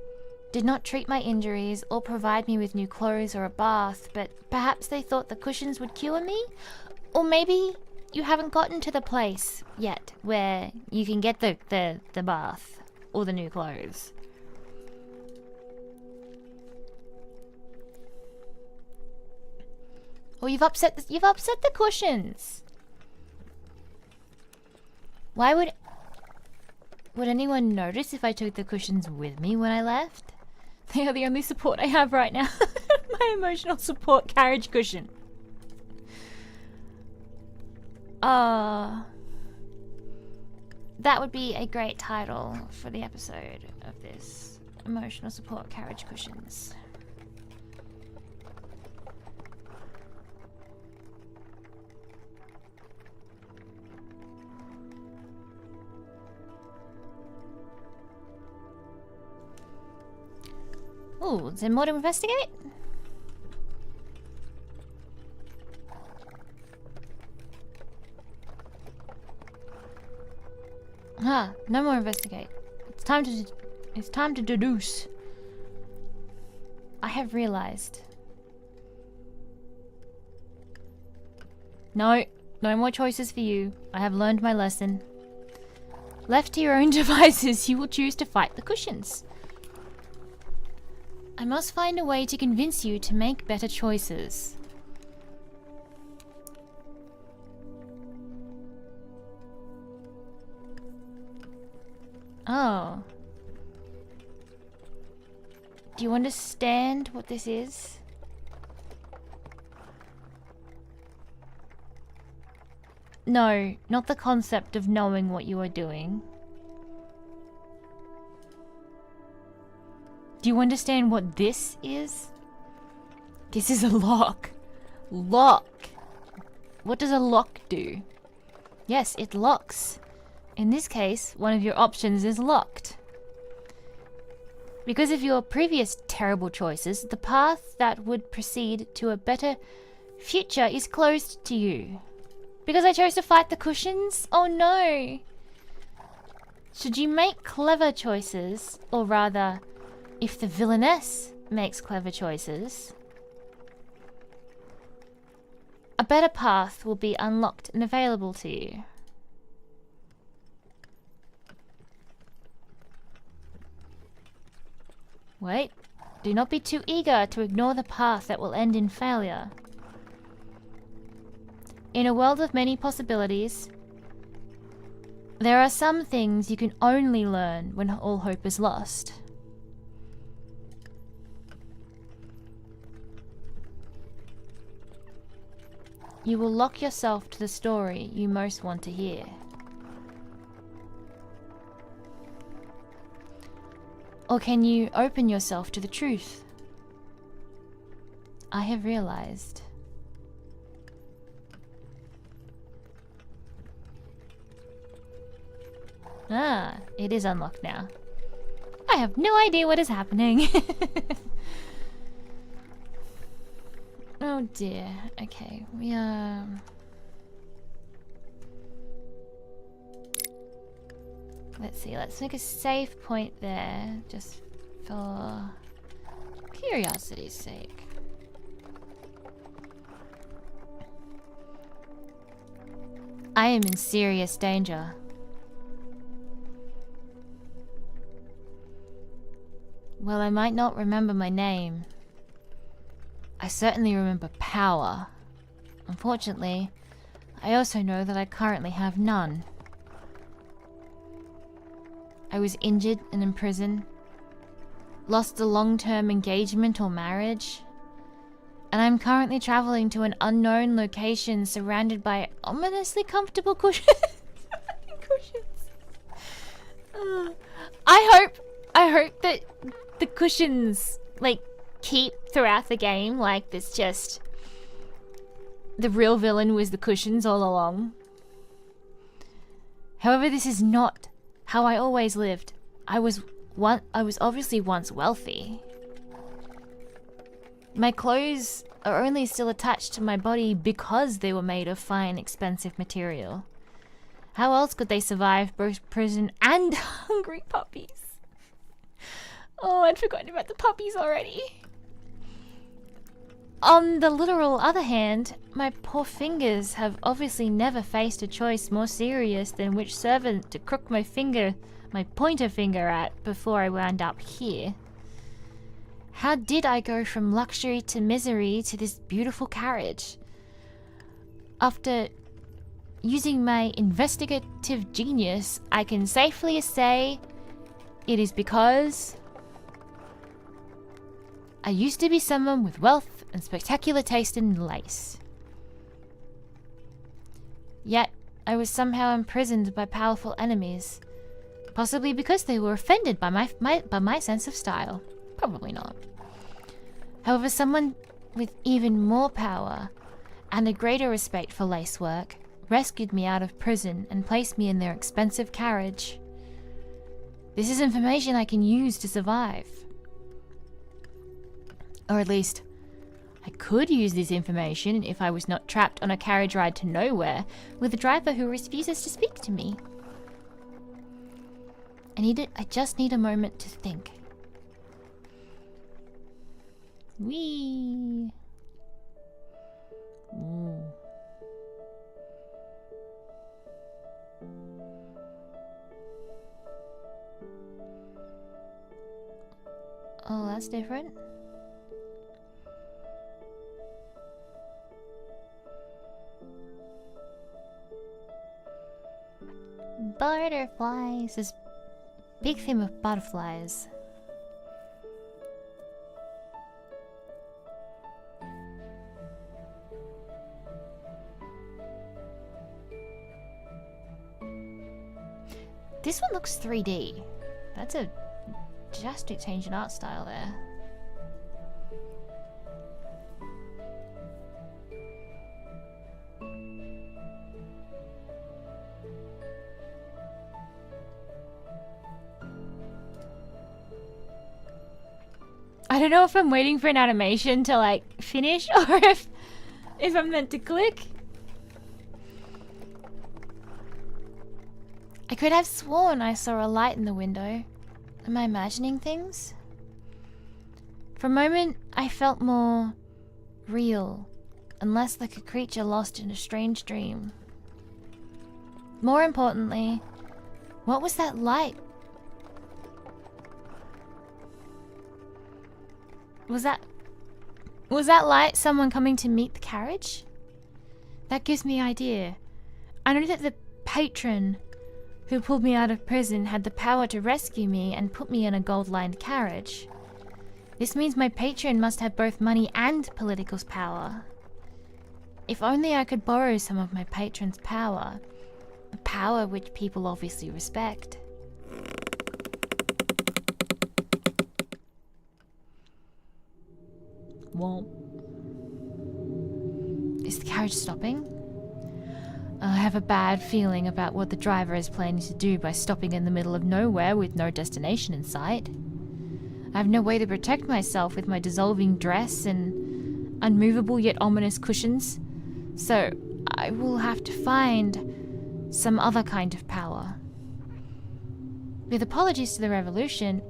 did not treat my injuries or provide me with new clothes or a bath, but perhaps they thought the cushions would cure me? Or maybe you haven't gotten to the place yet where you can get the bath or the new clothes. Or you've upset the cushions. Why Would anyone notice if I took the cushions with me when I left? They are the only support I have right now. My emotional support carriage cushion. That would be a great title for the episode of this. Emotional support carriage cushions. Ooh, is there more to investigate? Ah, no more investigate. It's time to deduce. I have realized. No more choices for you. I have learned my lesson. Left to your own devices, you will choose to fight the cushions. I must find a way to convince you to make better choices. Oh. Do you understand what this is? No, not the concept of knowing what you are doing. Do you understand what this is? This is a lock. Lock. What does a lock do? Yes, it locks. In this case, one of your options is locked. Because of your previous terrible choices, the path that would proceed to a better future is closed to you. Because I chose to fight the cushions? Oh no! Should you make clever choices, or rather, if the villainess makes clever choices, a better path will be unlocked and available to you. Wait, do not be too eager to ignore the path that will end in failure. In a world of many possibilities, there are some things you can only learn when all hope is lost. You will lock yourself to the story you most want to hear. Or can you open yourself to the truth? I have realized. Ah, it is unlocked now. I have no idea what is happening. Oh dear. Okay, we are... Let's see, let's make a save point there, just for curiosity's sake. I am in serious danger. Well, I might not remember my name. I certainly remember power. Unfortunately, I also know that I currently have none. I was injured and in prison, lost a long-term engagement or marriage, and I'm currently traveling to an unknown location surrounded by ominously comfortable cushions. I hope that the cushions, like, keep throughout the game, like it's just the real villain was the cushions all along. However, this is not how I always lived. I was obviously once wealthy. My clothes are only still attached to my body because they were made of fine, expensive material. How else could they survive both prison and hungry puppies? Oh, I'd forgotten about the puppies already. On the literal other hand, my poor fingers have obviously never faced a choice more serious than which servant to crook my pointer finger at before I wound up here. How did I go from luxury to misery to this beautiful carriage? After using my investigative genius, I can safely say it is because I used to be someone with wealth and spectacular taste in lace. Yet, I was somehow imprisoned by powerful enemies. Possibly because they were offended by my sense of style. Probably not. However, someone with even more power and a greater respect for lacework rescued me out of prison and placed me in their expensive carriage. This is information I can use to survive. Or at least, I could use this information if I was not trapped on a carriage ride to nowhere with a driver who refuses to speak to me. I just need a moment to think. Whee! Ooh. Oh, that's different. Butterflies. This big theme of butterflies. This one looks 3D. That's a drastic change in art style there. I don't know if I'm waiting for an animation to like finish or if I'm meant to click. I could have sworn I saw a light in the window. Am I imagining things? For a moment, I felt more real and less like a creature lost in a strange dream. More importantly, what was that light? Was that light someone coming to meet the carriage? That gives me an idea. I know that the patron who pulled me out of prison had the power to rescue me and put me in a gold-lined carriage. This means my patron must have both money and political power. If only I could borrow some of my patron's power. A power which people obviously respect. Womp. Is the carriage stopping? I have a bad feeling about what the driver is planning to do by stopping in the middle of nowhere with no destination in sight. I have no way to protect myself with my dissolving dress and unmovable yet ominous cushions, so I will have to find some other kind of power. With apologies to the revolution,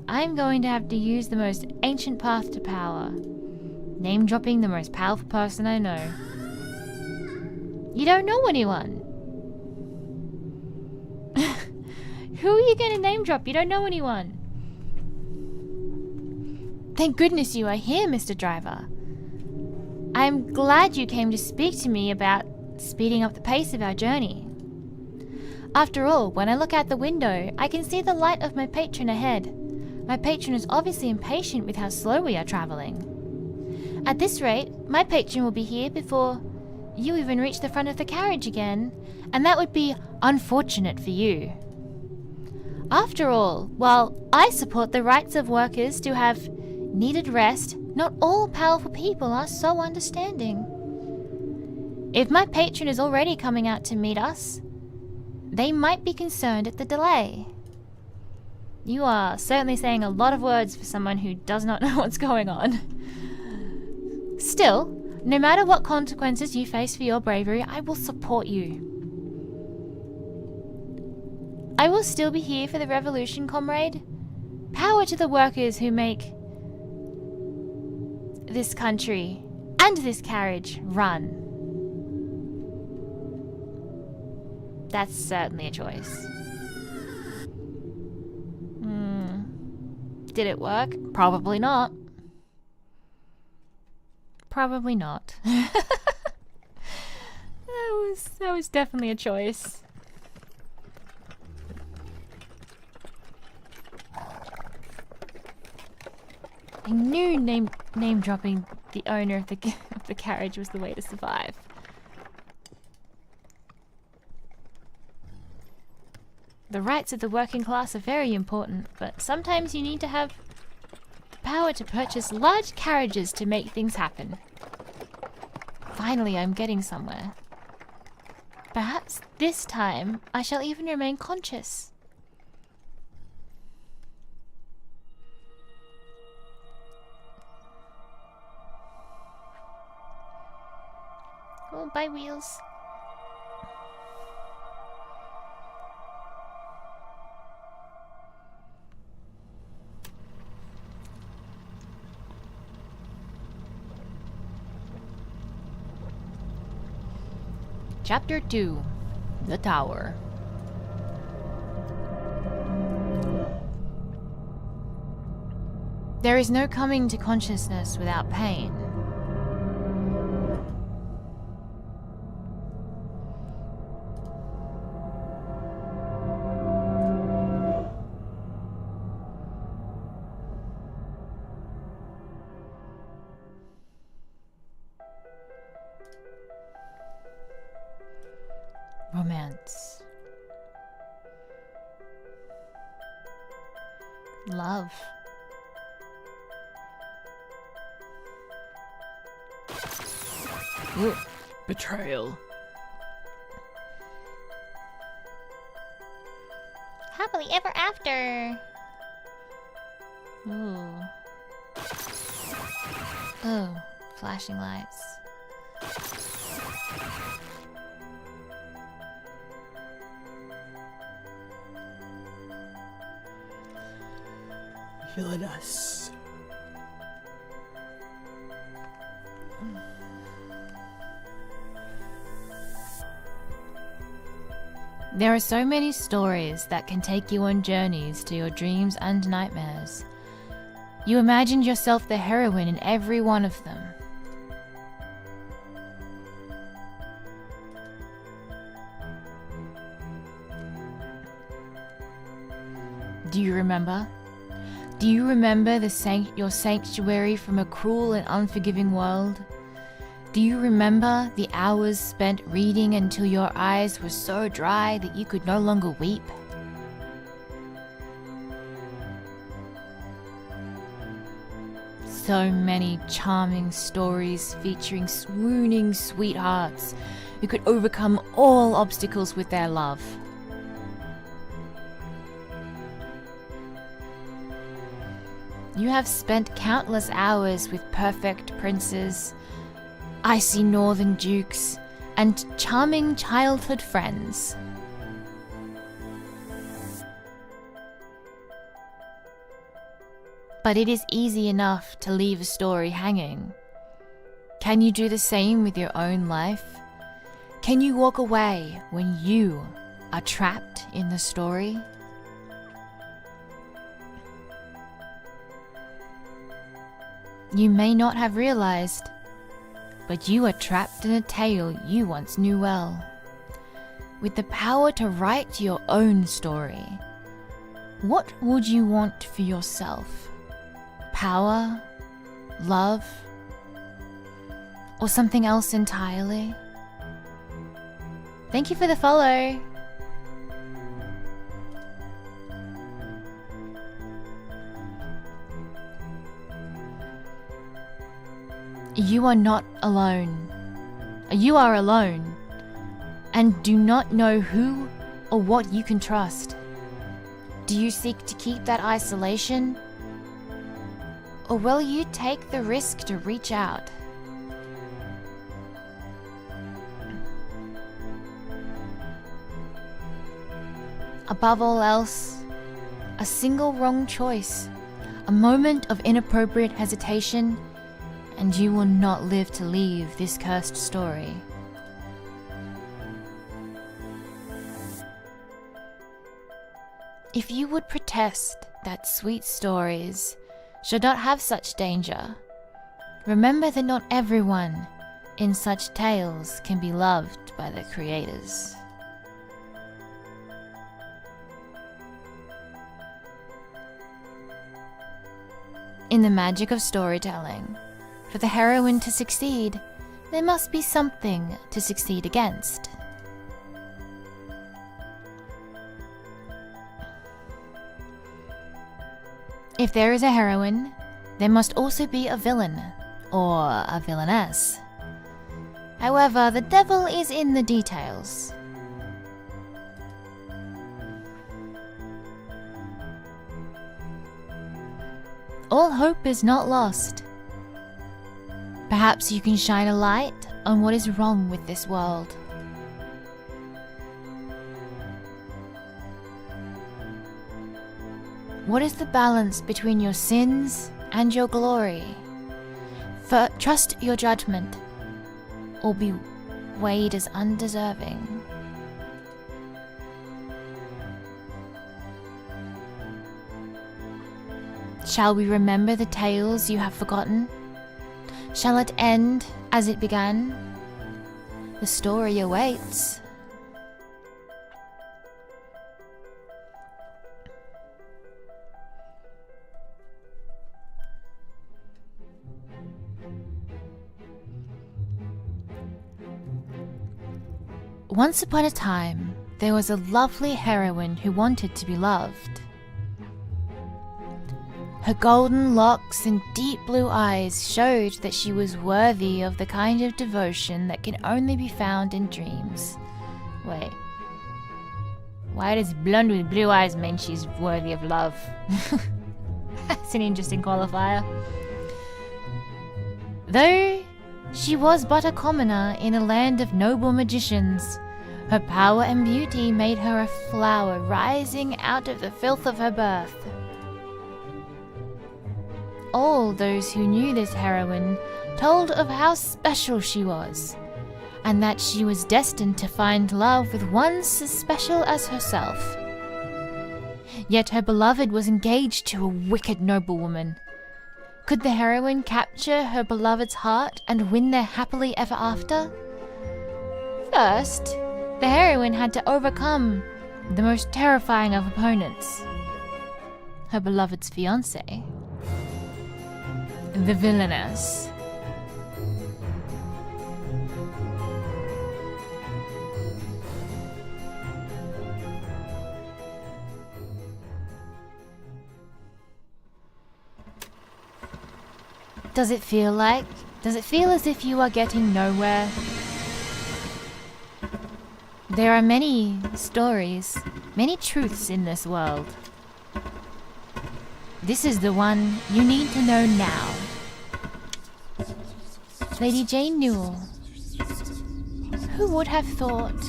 I'm going to have to use the most ancient path to power. Name-dropping the most powerful person I know. You don't know anyone. Who are you going to name-drop? You don't know anyone. Thank goodness you are here, Mr. Driver. I'm glad you came to speak to me about speeding up the pace of our journey. After all, when I look out the window, I can see the light of my patron ahead. My patron is obviously impatient with how slow we are traveling. At this rate, my patron will be here before you even reach the front of the carriage again, and that would be unfortunate for you. After all, while I support the rights of workers to have needed rest, not all powerful people are so understanding. If my patron is already coming out to meet us, they might be concerned at the delay. You are certainly saying a lot of words for someone who does not know what's going on. Still, no matter what consequences you face for your bravery, I will support you. I will still be here for the revolution, comrade. Power to the workers who make this country and this carriage run. That's certainly a choice. Did it work? Probably not. Probably not. That was definitely a choice. I knew name dropping the owner of the carriage was the way to survive. The rights of the working class are very important, but sometimes you need to have the power to purchase large carriages to make things happen. Finally, I'm getting somewhere. Perhaps this time I shall even remain conscious. Oh, bye, wheels. Chapter 2: The Tower. There is no coming to consciousness without pain. Romance. Love. Ooh. Betrayal. Happily ever after. Ooh. Oh, flashing lights. Villainess. There are so many stories that can take you on journeys to your dreams and nightmares. You imagined yourself the heroine in every one of them. Do you remember? Do you remember your sanctuary from a cruel and unforgiving world? Do you remember the hours spent reading until your eyes were so dry that you could no longer weep? So many charming stories featuring swooning sweethearts who could overcome all obstacles with their love. You have spent countless hours with perfect princes, icy northern dukes, and charming childhood friends. But it is easy enough to leave a story hanging. Can you do the same with your own life? Can you walk away when you are trapped in the story? You may not have realized, but you are trapped in a tale you once knew well. With the power to write your own story, what would you want for yourself? Power? Love? Or something else entirely? Thank you for the follow. You are not alone. You are alone, and do not know who or what you can trust. Do you seek to keep that isolation? Or will you take the risk to reach out? Above all else, a single wrong choice, a moment of inappropriate hesitation, and you will not live to leave this cursed story. If you would protest that sweet stories should not have such danger, Remember that not everyone in such tales can be loved by their creators. In the magic of storytelling, for the heroine to succeed, there must be something to succeed against. If there is a heroine, there must also be a villain, or a villainess. However, the devil is in the details. All hope is not lost. Perhaps you can shine a light on what is wrong with this world. What is the balance between your sins and your glory? Trust your judgment, or be weighed as undeserving. Shall we remember the tales you have forgotten? Shall it end as it began? The story awaits. Once upon a time, there was a lovely heroine who wanted to be loved. Her golden locks and deep blue eyes showed that she was worthy of the kind of devotion that can only be found in dreams. Wait. Why does blonde with blue eyes mean she's worthy of love? That's an interesting qualifier. Though she was but a commoner in a land of noble magicians, her power and beauty made her a flower rising out of the filth of her birth. All those who knew this heroine told of how special she was, and that she was destined to find love with one as special as herself. Yet her beloved was engaged to a wicked noblewoman. Could the heroine capture her beloved's heart and win their happily ever after? First, the heroine had to overcome the most terrifying of opponents, her beloved's fiancé. The Villainess. Does it feel as if you are getting nowhere? There are many stories, many truths in this world. This is the one you need to know now. Lady Jane Newell. Who would have thought?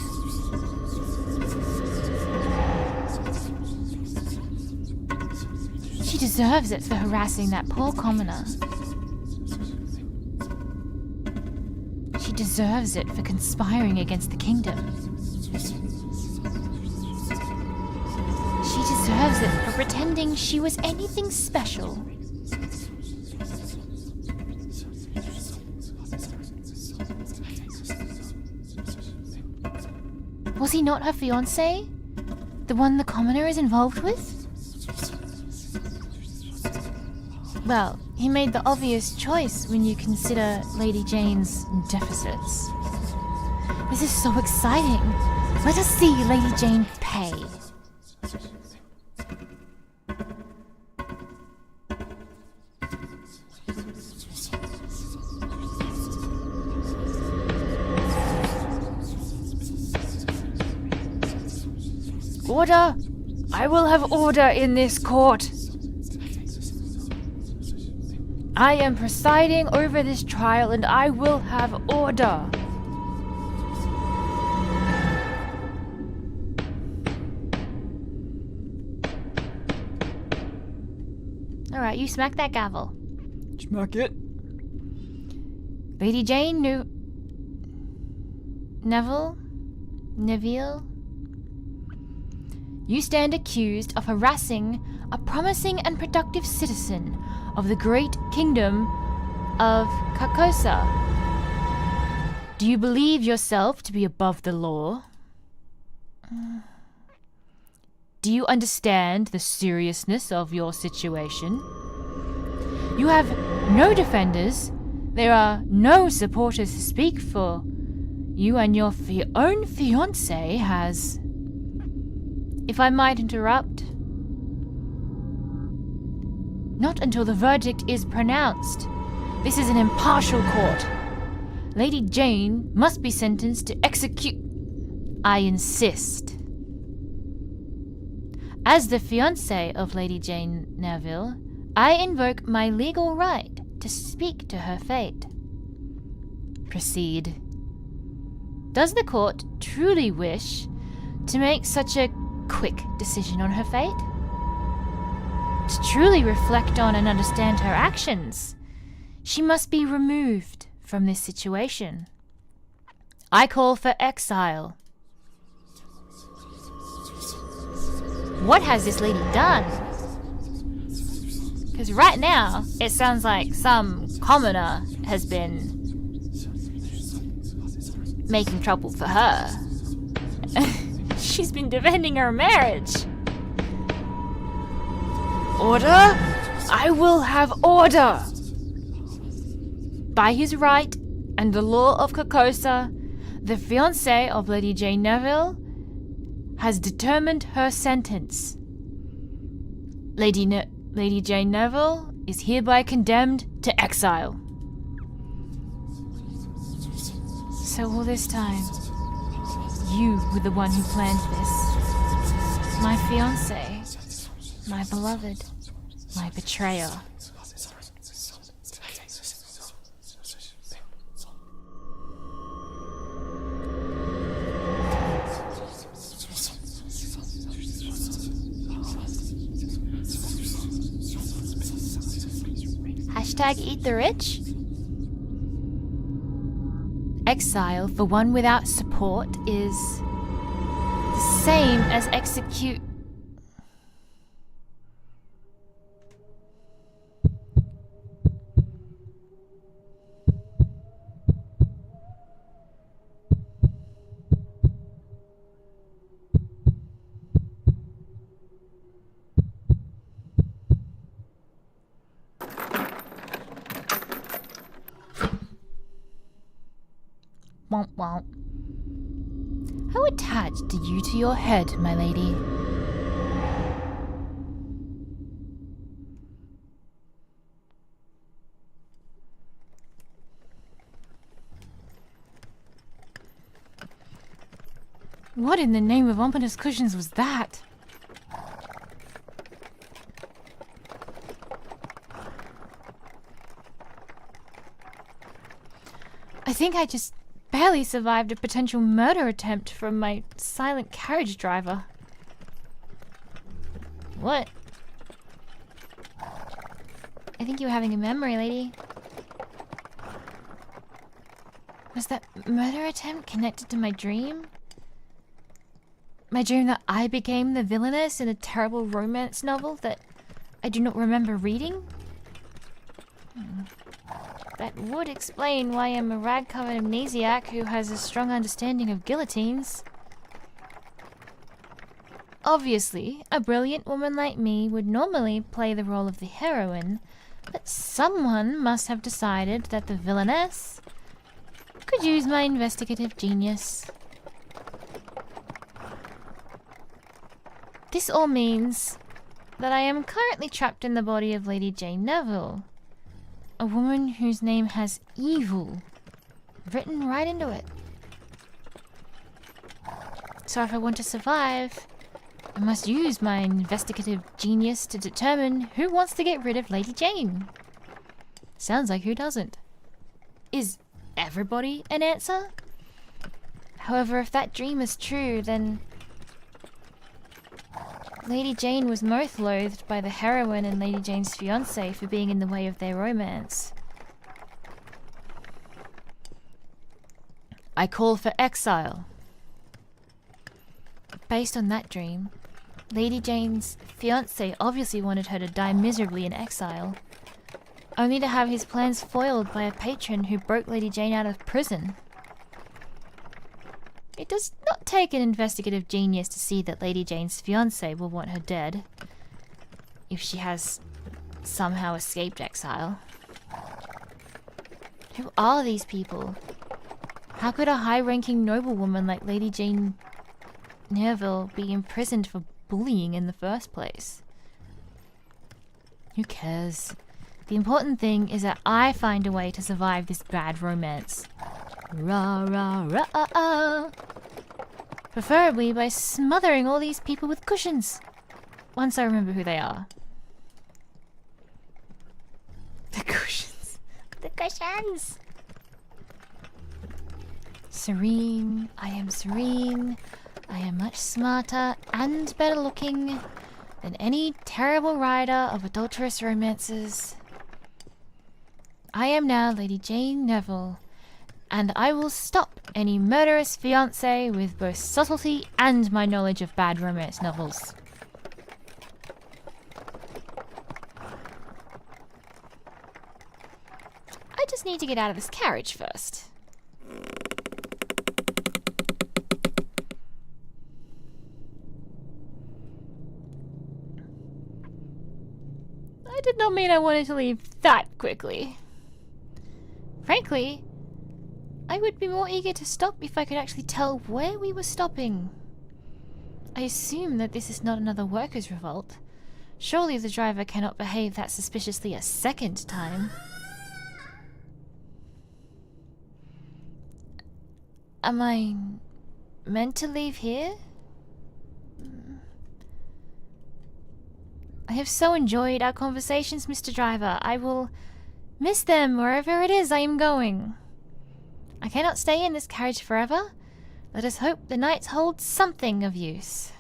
She deserves it for harassing that poor commoner. She deserves it for conspiring against the kingdom. She deserves it for pretending she was anything special. Was he not her fiancé? The one the commoner is involved with? Well, he made the obvious choice when you consider Lady Jane's deficits. This is so exciting. Let us see Lady Jane pay. Order! I will have order in this court. I am presiding over this trial and I will have order. Alright, you smack that gavel. Smack it. Lady Jane Neville? You stand accused of harassing a promising and productive citizen of the great kingdom of Carcosa. Do you believe yourself to be above the law? Do you understand the seriousness of your situation? You have no defenders. There are no supporters to speak for. You and your own fiancé has... If I might interrupt... Not until the verdict is pronounced. This is an impartial court. Lady Jane must be sentenced to execute... I insist. As the fiancé of Lady Jane Neville, I invoke my legal right to speak to her fate. Proceed. Does the court truly wish to make such a quick decision on her fate? To truly reflect on and understand her actions, she must be removed from this situation. I call for exile. What has this lady done? Because right now, it sounds like some commoner has been making trouble for her. She's been defending her marriage. Order? I will have order! By his right and the law of Carcosa, the fiancé of Lady Jane Neville has determined her sentence. Lady Jane Neville is hereby condemned to exile. So all this time, you were the one who planned this. My fiancé, my beloved, my betrayer. Hashtag eat the rich? Exile for one without support is the same as execute. Womp womp. How attached are you to your head, my lady? What in the name of ominous cushions was that? I think I just barely survived a potential murder attempt from my silent carriage driver. What? I think you were having a memory, lady. Was that murder attempt connected to my dream? My dream that I became the villainess in a terrible romance novel that I do not remember reading? That would explain why I'm a rag-covered amnesiac who has a strong understanding of guillotines. Obviously, a brilliant woman like me would normally play the role of the heroine, but someone must have decided that the villainess could use my investigative genius. This all means that I am currently trapped in the body of Lady Jane Neville, a woman whose name has evil written right into it. So if I want to survive, I must use my investigative genius to determine who wants to get rid of Lady Jane. Sounds like who doesn't. Is everybody an answer? However, if that dream is true, then Lady Jane was most loathed by the heroine and Lady Jane's fiancé for being in the way of their romance. I call for exile. Based on that dream, Lady Jane's fiancé obviously wanted her to die miserably in exile. only to have his plans foiled by a patron who broke Lady Jane out of prison. It does not take an investigative genius to see that Lady Jane's fiancé will want her dead, if she has somehow escaped exile. Who are these people? How could a high-ranking noblewoman like Lady Jane Neville be imprisoned for bullying in the first place? Who cares? The important thing is that I find a way to survive this bad romance. Rah rah rah. Preferably by smothering all these people with cushions. Once I remember who they are. The cushions. The cushions. Serene. I am serene. I am much smarter and better looking than any terrible writer of adulterous romances. I am now Lady Jane Neville, and I will stop any murderous fiancé with both subtlety and my knowledge of bad romance novels. I just need to get out of this carriage first. I did not mean I wanted to leave that quickly. Frankly, I would be more eager to stop if I could actually tell where we were stopping. I assume that this is not another workers' revolt. Surely the driver cannot behave that suspiciously a second time. Am I meant to leave here? I have so enjoyed our conversations, Mr. Driver. I will miss them wherever it is I am going. I cannot stay in this carriage forever. Let us hope the nights hold something of use.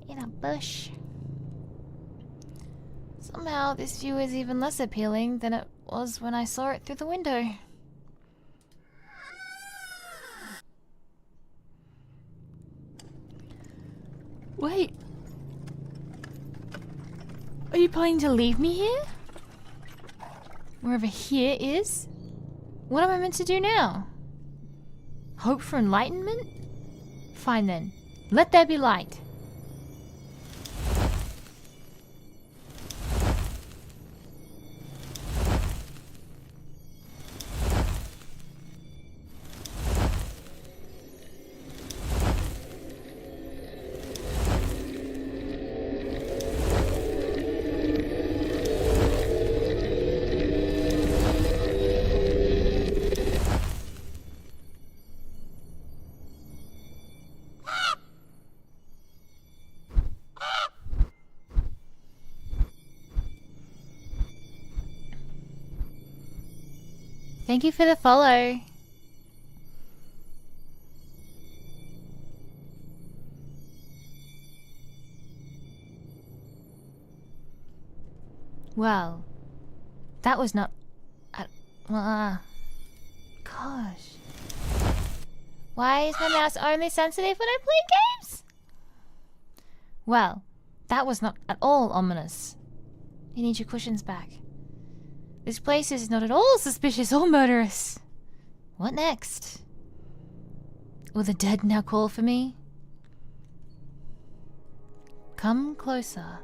In a bush. Somehow this view is even less appealing than it was when I saw it through the window. Wait. Are you planning to leave me here? Wherever here is? What am I meant to do now? Hope for enlightenment? Fine then. Let there be light. Thank you for the follow. Well, that was not... gosh. Why is my mouse only sensitive when I play games? Well, that was not at all ominous. You need your cushions back. This place is not at all suspicious or murderous. What next? Will the dead now call for me? Come closer.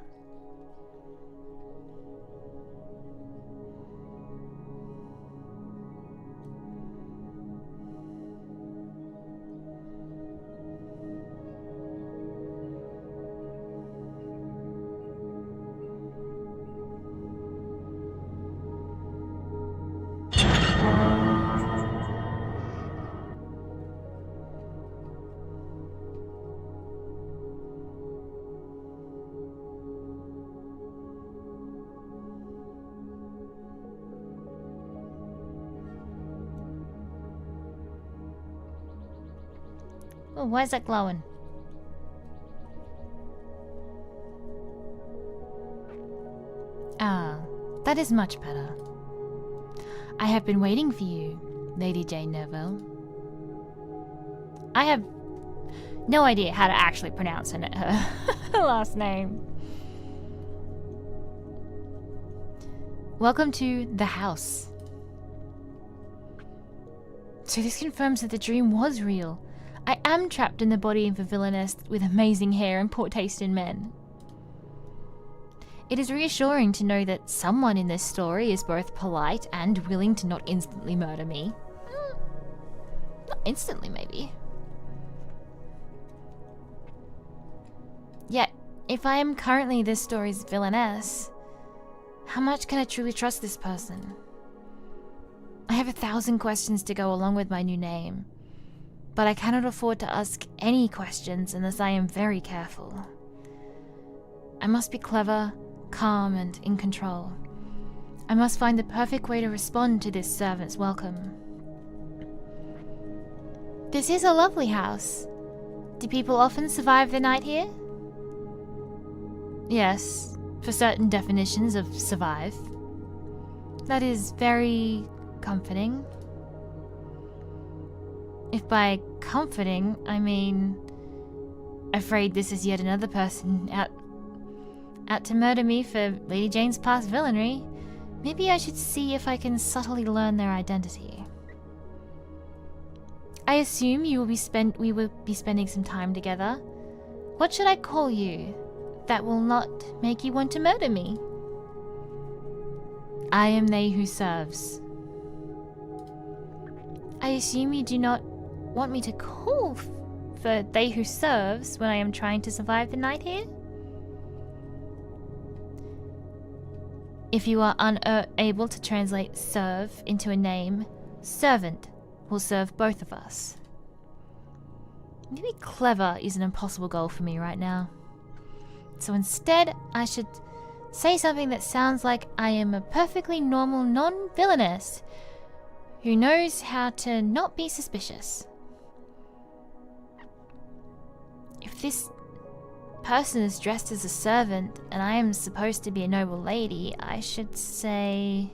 Oh, why is that glowing? Ah, that is much better. I have been waiting for you, Lady Jane Neville. I have no idea how to actually pronounce her last name. Welcome to the house. So this confirms that the dream was real. I am trapped in the body of a villainess with amazing hair and poor taste in men. It is reassuring to know that someone in this story is both polite and willing to not instantly murder me. Not instantly, maybe. Yet, if I am currently this story's villainess, how much can I truly trust this person? I have 1,000 questions to go along with my new name, but I cannot afford to ask any questions unless I am very careful. I must be clever, calm, and in control. I must find the perfect way to respond to this servant's welcome. This is a lovely house. Do people often survive the night here? Yes, for certain definitions of survive. That is very comforting. If by comforting, I mean afraid this is yet another person out to murder me for Lady Jane's past villainy, maybe I should see if I can subtly learn their identity. I assume we will be spending some time together. What should I call you that will not make you want to murder me? I am they who serves. I assume you do not want me to call for they who serves when I am trying to survive the night here? If you are unable to translate serve into a name, servant will serve both of us. Maybe clever is an impossible goal for me right now. So instead, I should say something that sounds like I am a perfectly normal non-villainess who knows how to not be suspicious. If this person is dressed as a servant and I am supposed to be a noble lady, I should say...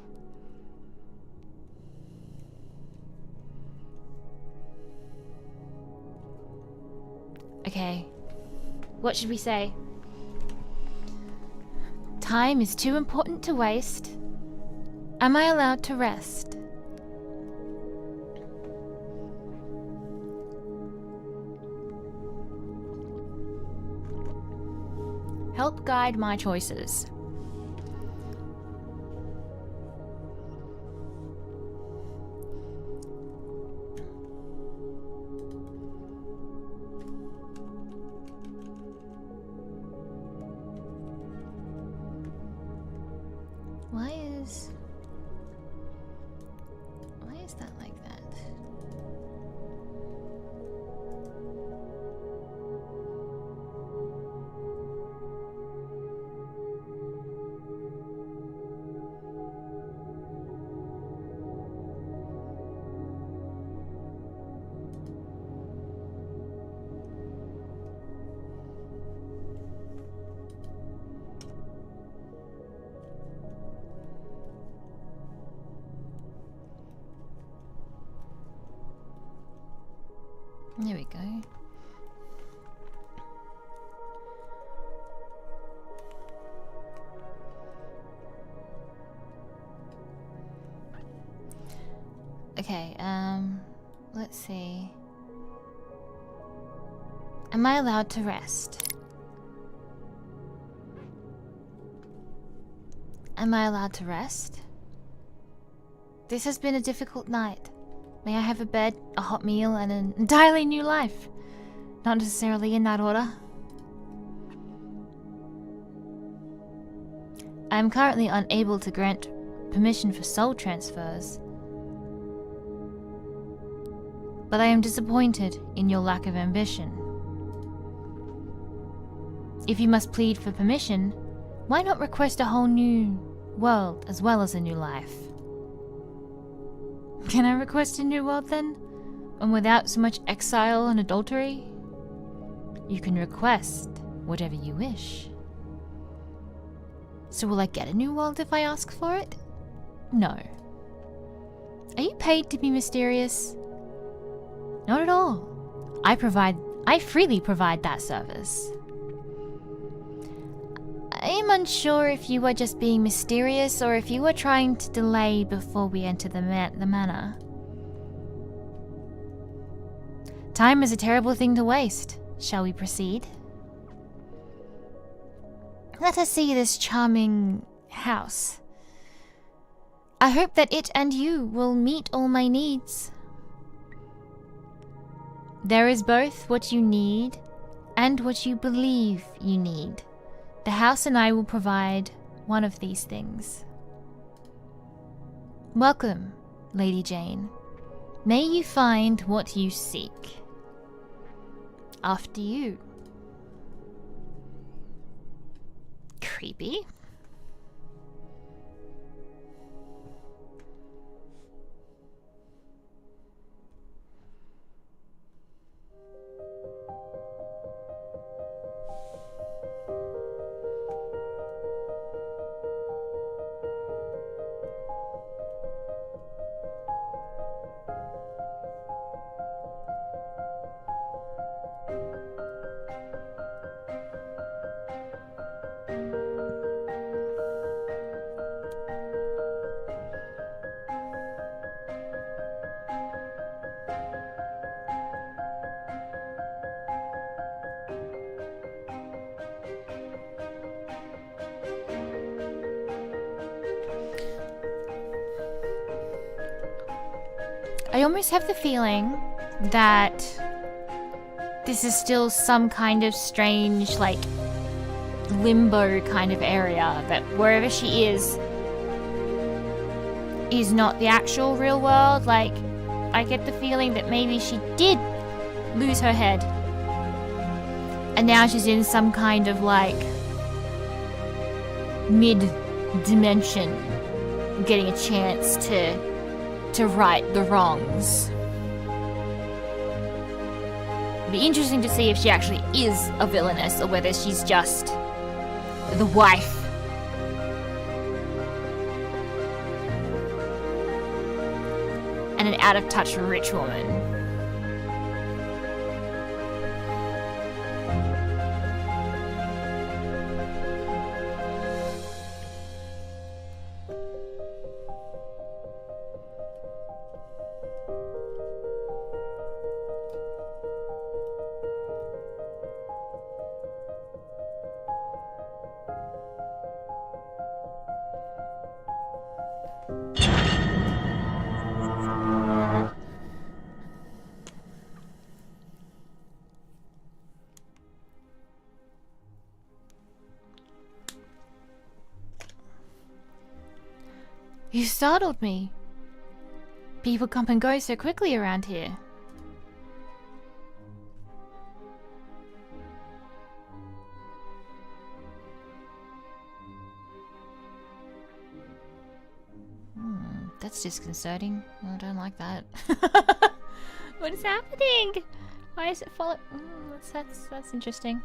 Okay, what should we say? Time is too important to waste. Am I allowed to rest? Help guide my choices. Why is that like that? There we go. Okay, let's see. Am I allowed to rest? Am I allowed to rest? This has been a difficult night. May I have a bed, a hot meal, and an entirely new life? Not necessarily in that order. I am currently unable to grant permission for soul transfers. But I am disappointed in your lack of ambition. If you must plead for permission, why not request a whole new world as well as a new life? Can I request a new world then? And without so much exile and adultery? you can request whatever you wish. So will I get a new world if I ask for it? No. Are you paid to be mysterious? Not at all. I freely provide that service. I am unsure if you were just being mysterious or if you were trying to delay before we enter the manor. Time is a terrible thing to waste. Shall we proceed? Let us see this charming house. I hope that it and you will meet all my needs. There is both what you need and what you believe you need. The house and I will provide one of these things. Welcome, Lady Jane. May you find what you seek. After you. Creepy. I almost have the feeling that this is still some kind of strange, like, limbo kind of area, that wherever she is not the actual real world. Like, I get the feeling that maybe she did lose her head and now she's in some kind of, like, mid-dimension, getting a chance to right the wrongs. It'd be interesting to see if she actually is a villainess or whether she's just the wife. And an out-of-touch rich woman. You startled me. People come and go so quickly around here. That's disconcerting. I don't like that. What is happening? Why is it falling? That's interesting.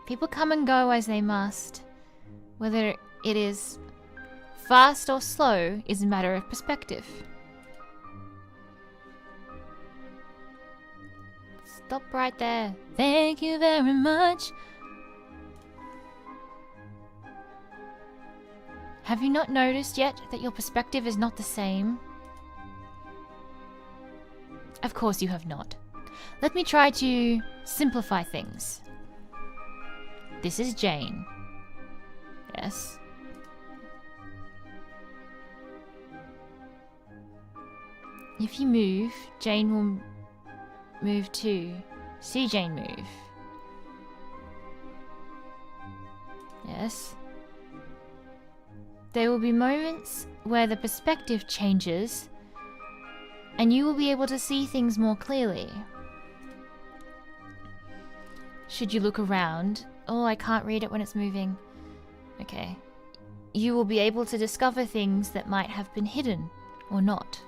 People come and go as they must. Whether it is fast or slow is a matter of perspective. Stop right there. Thank you very much. Have you not noticed yet that your perspective is not the same? Of course you have not. Let me try to simplify things. This is Jane. Yes. If you move, Jane will move too. See Jane move. Yes. There will be moments where the perspective changes and you will be able to see things more clearly. Should you look around... Oh, I can't read it when it's moving. Okay. You will be able to discover things that might have been hidden or not.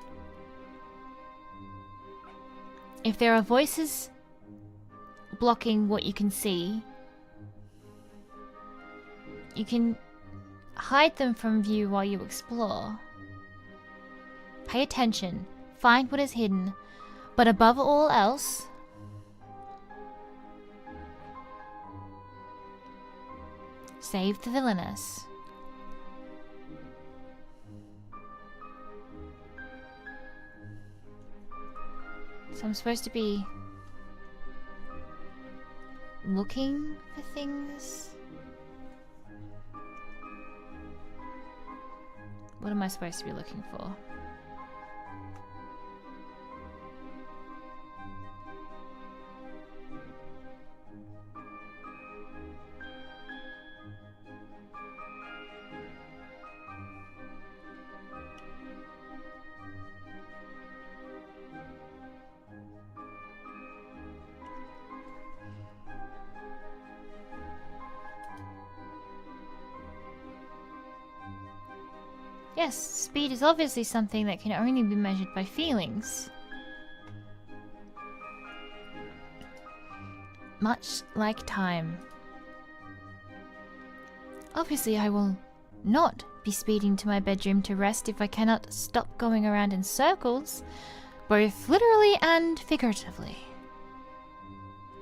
If there are voices blocking what you can see, you can hide them from view while you explore. Pay attention, find what is hidden, but above all else, save the villainess. So I'm supposed to be looking for things? What am I supposed to be looking for? Yes, speed is obviously something that can only be measured by feelings. Much like time. Obviously, I will not be speeding to my bedroom to rest if I cannot stop going around in circles, both literally and figuratively.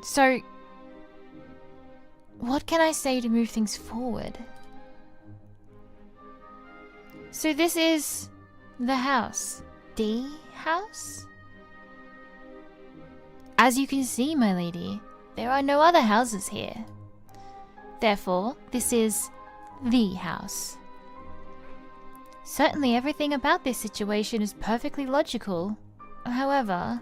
So, what can I say to move things forward? So this is the house. The house? As you can see, my lady, there are no other houses here. Therefore, this is the house. Certainly everything about this situation is perfectly logical. However,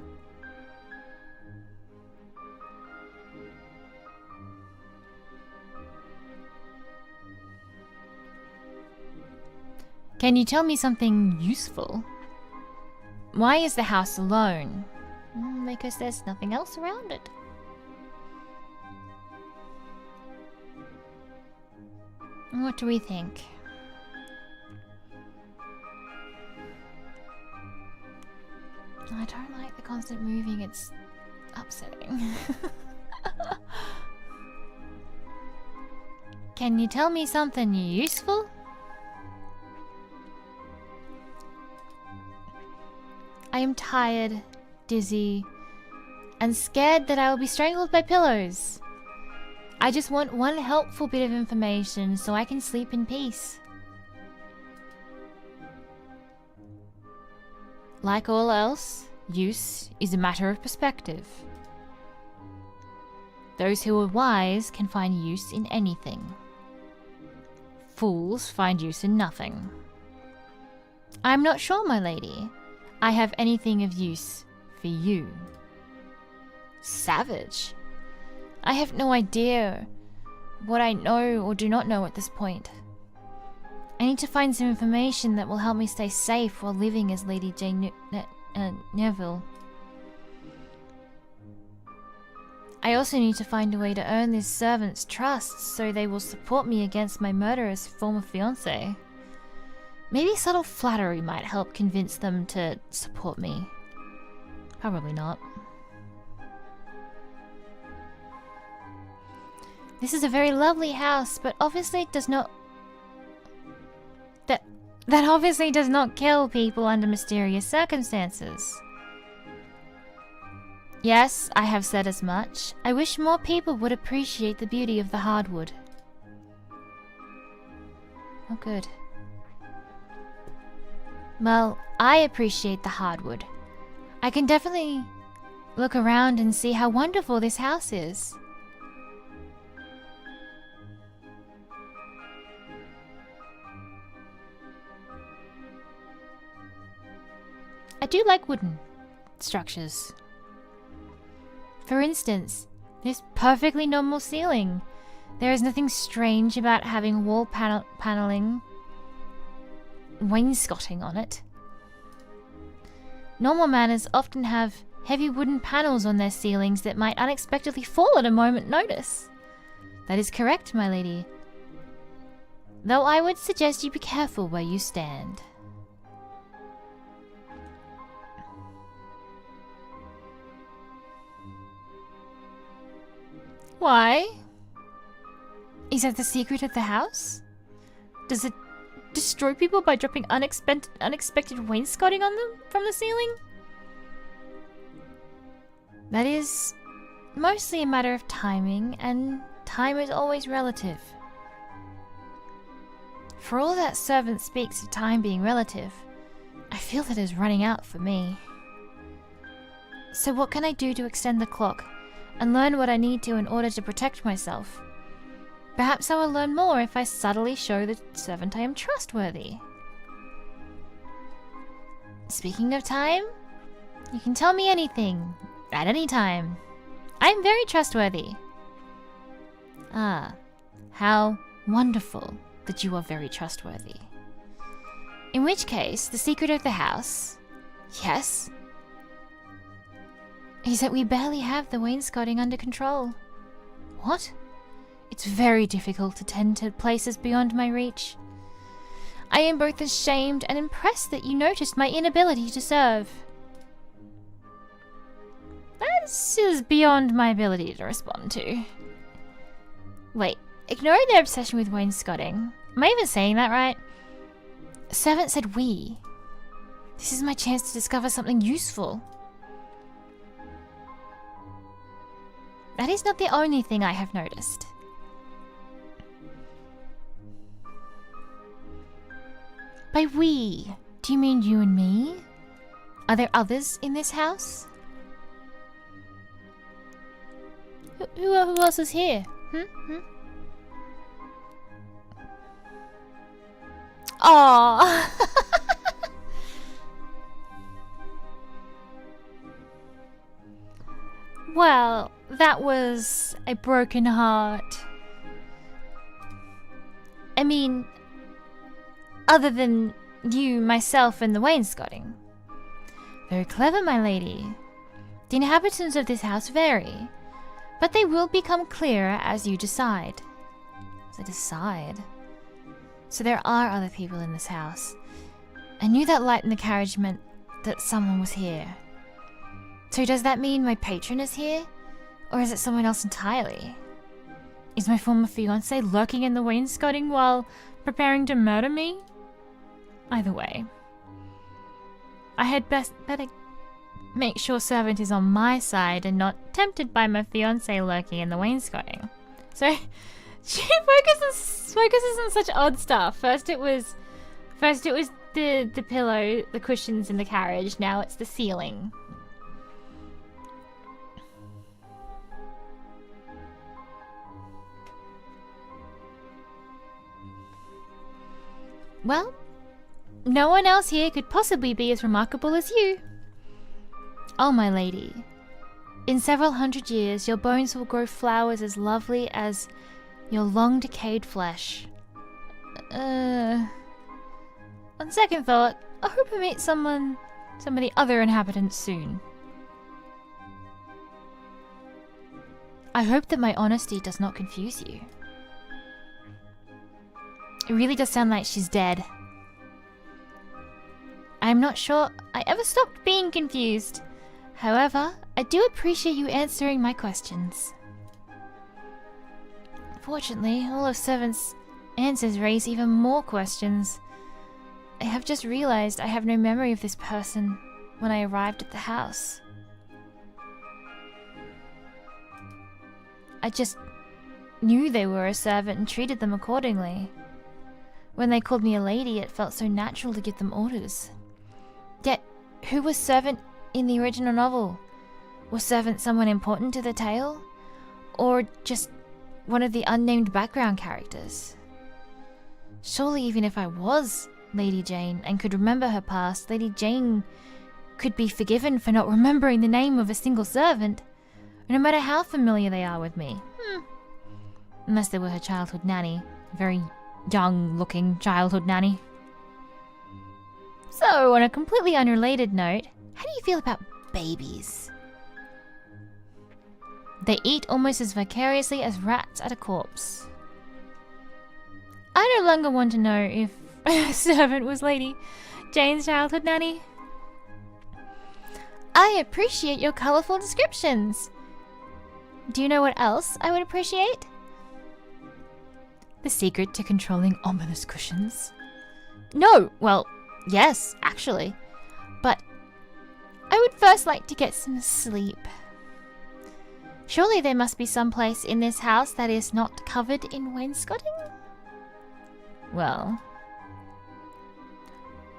can you tell me something useful? Why is the house alone? Because there's nothing else around it. What do we think? I don't like the constant moving, it's upsetting. Can you tell me something useful? I am tired, dizzy, and scared that I will be strangled by pillows. I just want one helpful bit of information so I can sleep in peace. Like all else, use is a matter of perspective. Those who are wise can find use in anything. Fools find use in nothing. I am not sure, my lady, I have anything of use for you. Savage. I have no idea what I know or do not know at this point. I need to find some information that will help me stay safe while living as Lady Jane Neville. I also need to find a way to earn this servant's trust so they will support me against my murderous former fiancé. Maybe subtle flattery might help convince them to support me. Probably not. This is a very lovely house, but obviously does not... That obviously does not kill people under mysterious circumstances. Yes, I have said as much. I wish more people would appreciate the beauty of the hardwood. Oh, good. Well, I appreciate the hardwood. I can definitely look around and see how wonderful this house is. I do like wooden structures. For instance, this perfectly normal ceiling. There is nothing strange about having wall paneling wainscoting on it. Normal manors often have heavy wooden panels on their ceilings that might unexpectedly fall at a moment's notice. That is correct, my lady. though I would suggest you be careful where you stand. Why? Is that the secret of the house? Does it destroy people by dropping unexpected wainscoting on them from the ceiling? That is mostly a matter of timing, and time is always relative. For all that servant speaks of time being relative, I feel that it is running out for me. So what can I do to extend the clock and learn what I need to in order to protect myself? Perhaps I will learn more if I subtly show the servant I am trustworthy. Speaking of time, you can tell me anything, at any time. I'm very trustworthy. Ah, how wonderful that you are very trustworthy. In which case, the secret of the house, yes, is that we barely have the wainscoting under control. What? It's very difficult to tend to places beyond my reach. I am both ashamed and impressed that you noticed my inability to serve. This is beyond my ability to respond to. Wait, ignoring their obsession with wainscoting, am I even saying that right? Servant said we. This is my chance to discover something useful. That is not the only thing I have noticed. By we, do you mean you and me? Are there others in this house? Who else is here? Aww. Well, that was a broken heart. I mean, other than you, myself, and the wainscoting. Very clever, my lady. The inhabitants of this house vary, but they will become clearer as you decide. As I decide? So there are other people in this house. I knew that light in the carriage meant that someone was here. So does that mean my patron is here? Or is it someone else entirely? Is my former fiancé lurking in the wainscoting while preparing to murder me? Either way, I had better make sure servant is on my side and not tempted by my fiancé lurking in the wainscoting. So she focuses on such odd stuff. First it was the pillow, the cushions in the carriage. Now it's the ceiling. Well, no one else here could possibly be as remarkable as you. Oh, my lady, in several hundred years your bones will grow flowers as lovely as your long decayed flesh. On second thought, I hope I meet some of the other inhabitants soon. I hope that my honesty does not confuse you. It really does sound like she's dead. I'm not sure I ever stopped being confused. However, I do appreciate you answering my questions. Fortunately, all of Servant's answers raise even more questions. I have just realized I have no memory of this person when I arrived at the house. I just knew they were a servant and treated them accordingly. When they called me a lady, it felt so natural to give them orders. Yet, who was servant in the original novel? Was servant someone important to the tale? Or just one of the unnamed background characters? Surely even if I was Lady Jane and could remember her past, Lady Jane could be forgiven for not remembering the name of a single servant, no matter how familiar they are with me. Unless they were her childhood nanny, a very young-looking childhood nanny. So, on a completely unrelated note, how do you feel about babies? They eat almost as vicariously as rats at a corpse. I no longer want to know if a servant was Lady Jane's childhood nanny. I appreciate your colourful descriptions. Do you know what else I would appreciate? The secret to controlling ominous cushions. No, well, yes, actually. But I would first like to get some sleep. Surely there must be some place in this house that is not covered in wainscoting? Well...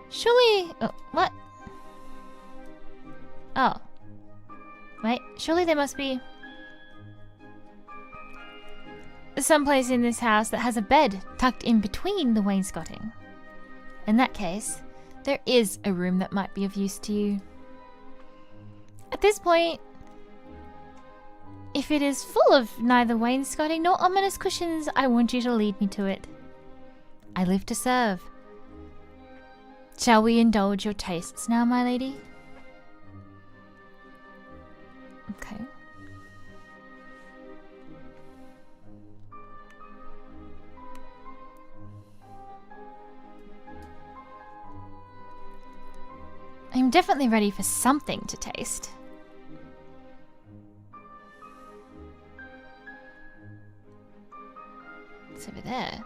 surely... oh, what? Oh. Wait, surely there must be... some place in this house that has a bed tucked in between the wainscoting. In that case, there is a room that might be of use to you. At this point, if it is full of neither wainscoting nor ominous cushions, I want you to lead me to it. I live to serve. Shall we indulge your tastes now, my lady? Okay. I'm definitely ready for something to taste. It's over there.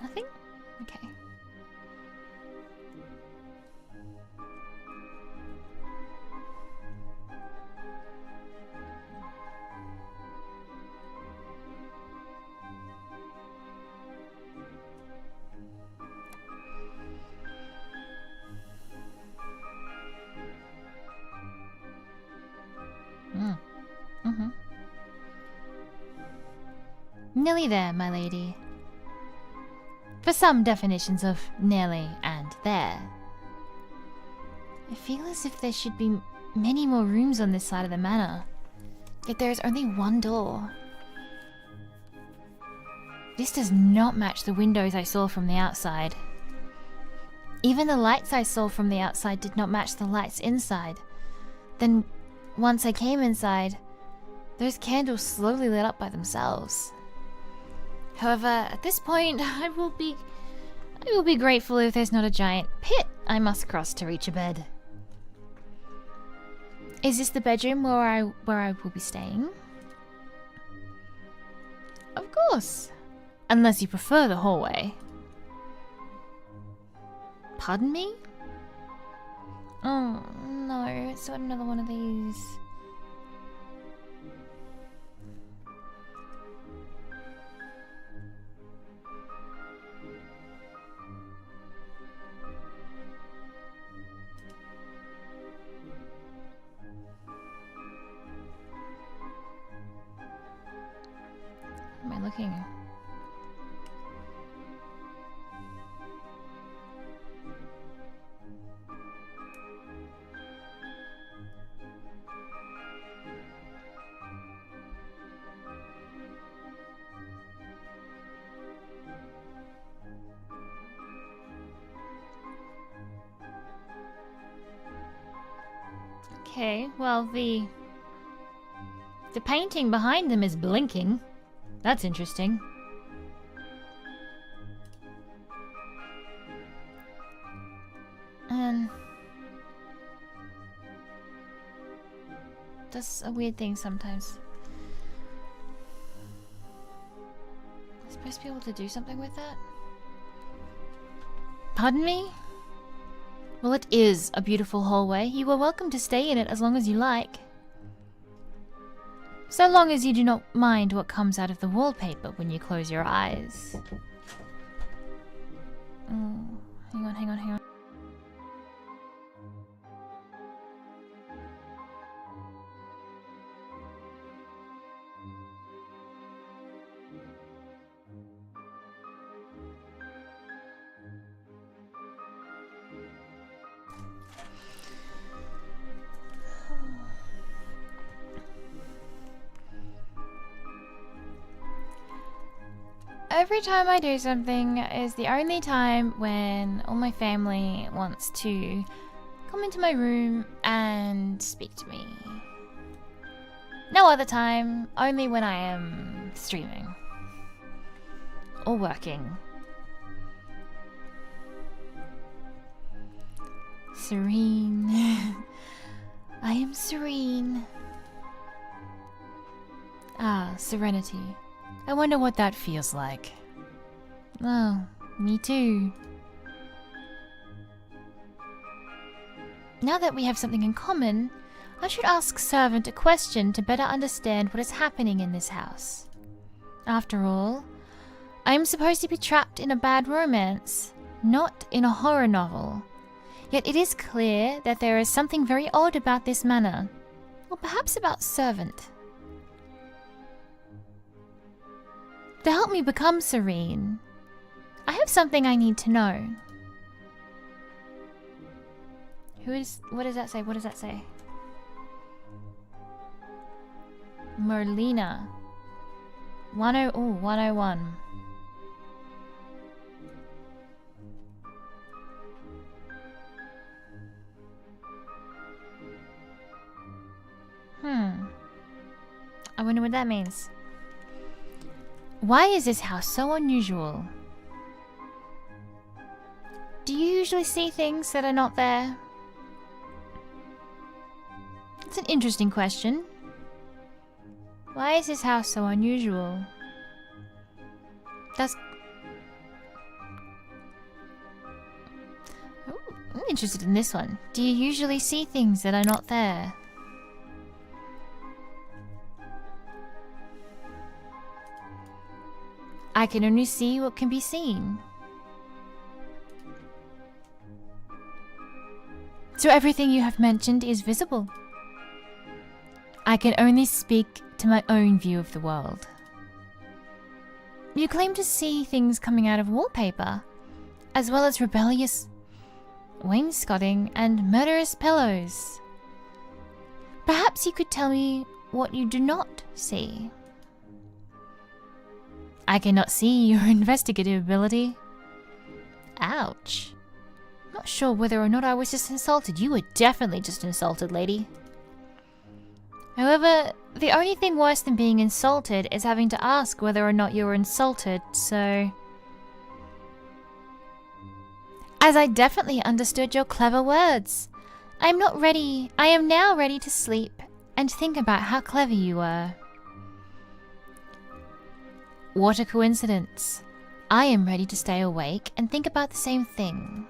Nothing? Okay. Nearly there, my lady. For some definitions of nearly and there. I feel as if there should be many more rooms on this side of the manor, yet there is only one door. This does not match the windows I saw from the outside. Even the lights I saw from the outside did not match the lights inside. Then, once I came inside, those candles slowly lit up by themselves. However, at this point, I will be grateful if there's not a giant pit I must cross to reach a bed. Is this the bedroom where I will be staying? Of course. Unless you prefer the hallway. Pardon me? Oh, no, it's another one of these. Am I looking? Okay, well, the painting behind them is blinking. That's interesting. And that's a weird thing sometimes. I'm supposed to be able to do something with that? Pardon me? Well, it is a beautiful hallway. You are welcome to stay in it as long as you like. So long as you do not mind what comes out of the wallpaper when you close your eyes. Oh, hang on. Every time I do something is the only time when all my family wants to come into my room and speak to me. No other time, only when I am streaming. or working. Serene. I am serene. Ah, serenity. I wonder what that feels like. Oh, me too. Now that we have something in common, I should ask Servant a question to better understand what is happening in this house. After all, I am supposed to be trapped in a bad romance, not in a horror novel. Yet it is clear that there is something very odd about this manor, or perhaps about Servant. To help me become serene, I have something I need to know. What does that say? What does that say? Merlina. 101. I wonder what that means. Why is this house so unusual? Do you usually see things that are not there? It's an interesting question. Why is this house so unusual? I'm interested in this one. Do you usually see things that are not there? I can only see what can be seen. So everything you have mentioned is visible. I can only speak to my own view of the world. You claim to see things coming out of wallpaper, as well as rebellious wainscoting and murderous pillows. Perhaps you could tell me what you do not see. I cannot see your investigative ability. Ouch. Not sure whether or not I was just insulted. You were definitely just insulted, lady. However, the only thing worse than being insulted is having to ask whether or not you were insulted, so... As I definitely understood your clever words. I am now ready to sleep and think about how clever you were. What a coincidence. I am ready to stay awake and think about the same thing.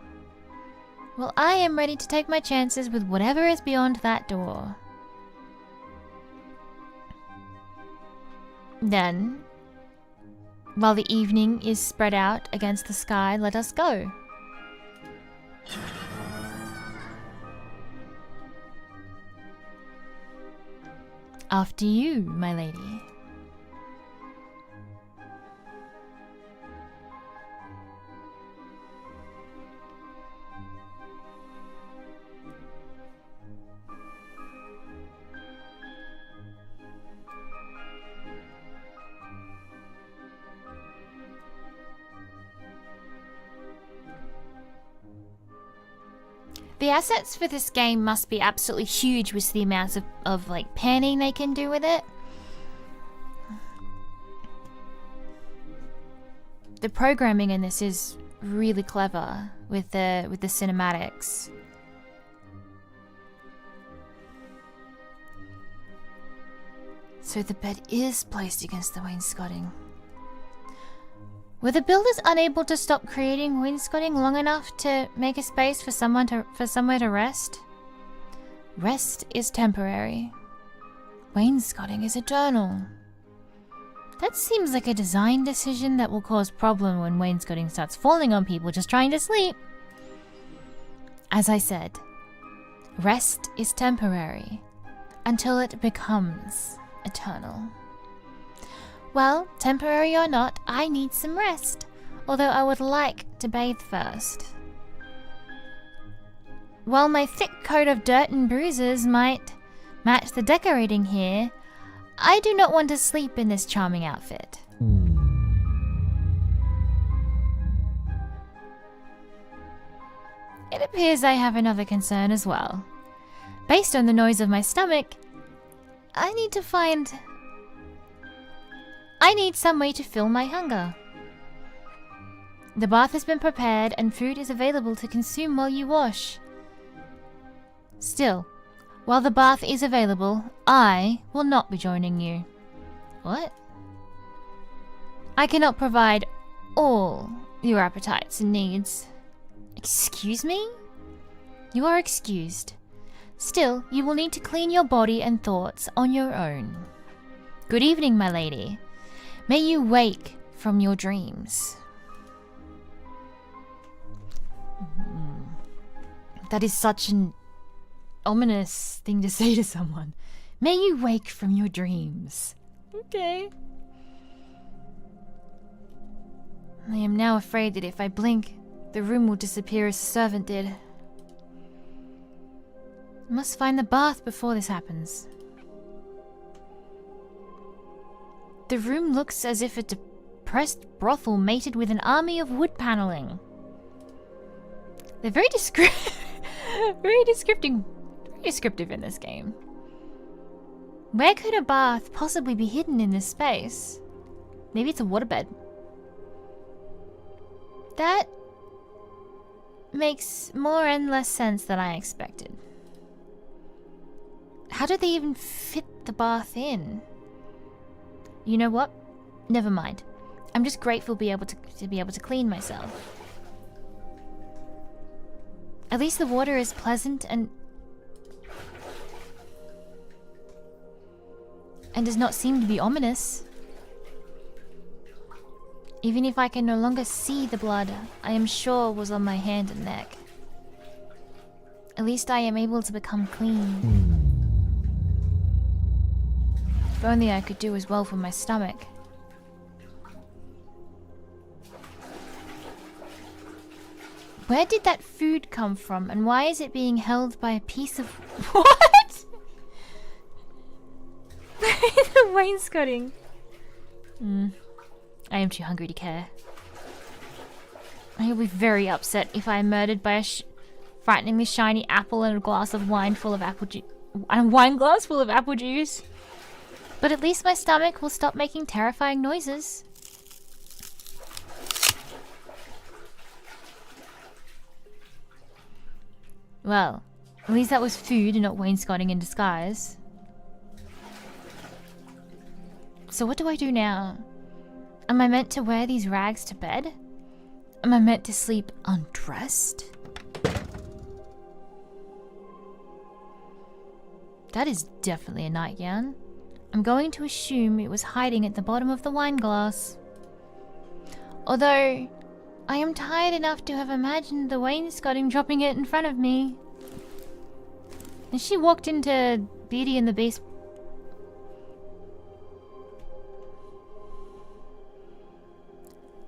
Well, I am ready to take my chances with whatever is beyond that door. Then, while the evening is spread out against the sky, let us go. After you, my lady. The assets for this game must be absolutely huge with the amounts of like panning they can do with it. The programming in this is really clever with the cinematics. So the bed is placed against the wainscoting. Were the builders unable to stop creating wainscoting long enough to make a space for somewhere to rest? Rest is temporary. Wainscoting is eternal. That seems like a design decision that will cause problem when wainscoting starts falling on people just trying to sleep. As I said, rest is temporary until it becomes eternal. Well, temporary or not, I need some rest, although I would like to bathe first. While my thick coat of dirt and bruises might match the decorating here, I do not want to sleep in this charming outfit. It appears I have another concern as well. Based on the noise of my stomach, I need some way to fill my hunger. The bath has been prepared and food is available to consume while you wash. Still, while the bath is available, I will not be joining you. What? I cannot provide all your appetites and needs. Excuse me? You are excused. Still, you will need to clean your body and thoughts on your own. Good evening, my lady. May you wake from your dreams. That is such an ominous thing to say to someone. May you wake from your dreams. Okay. I am now afraid that if I blink, the room will disappear as the servant did. I must find the bath before this happens. The room looks as if a depressed brothel mated with an army of wood paneling. They're very very descriptive in this game. Where could a bath possibly be hidden in this space? Maybe it's a waterbed. That makes more and less sense than I expected. How did they even fit the bath in? You know what? Never mind. I'm just grateful to be able to clean myself. At least the water is pleasant and does not seem to be ominous. Even if I can no longer see the blood I am sure was on my hand and neck. At least I am able to become clean. If only I could do as well for my stomach. Where did that food come from, and why is it being held by a piece of... What? The wainscoting. I am too hungry to care. I will be very upset if I am murdered by a frighteningly shiny apple and a glass of wine full of apple juice. A wine glass full of apple juice. But at least my stomach will stop making terrifying noises. Well, at least that was food and not wainscoting in disguise. So what do I do now? Am I meant to wear these rags to bed? Am I meant to sleep undressed? That is definitely a nightgown. I'm going to assume it was hiding at the bottom of the wine glass. Although, I am tired enough to have imagined the wainscoting dropping it in front of me. And she walked into Beauty and the Beast.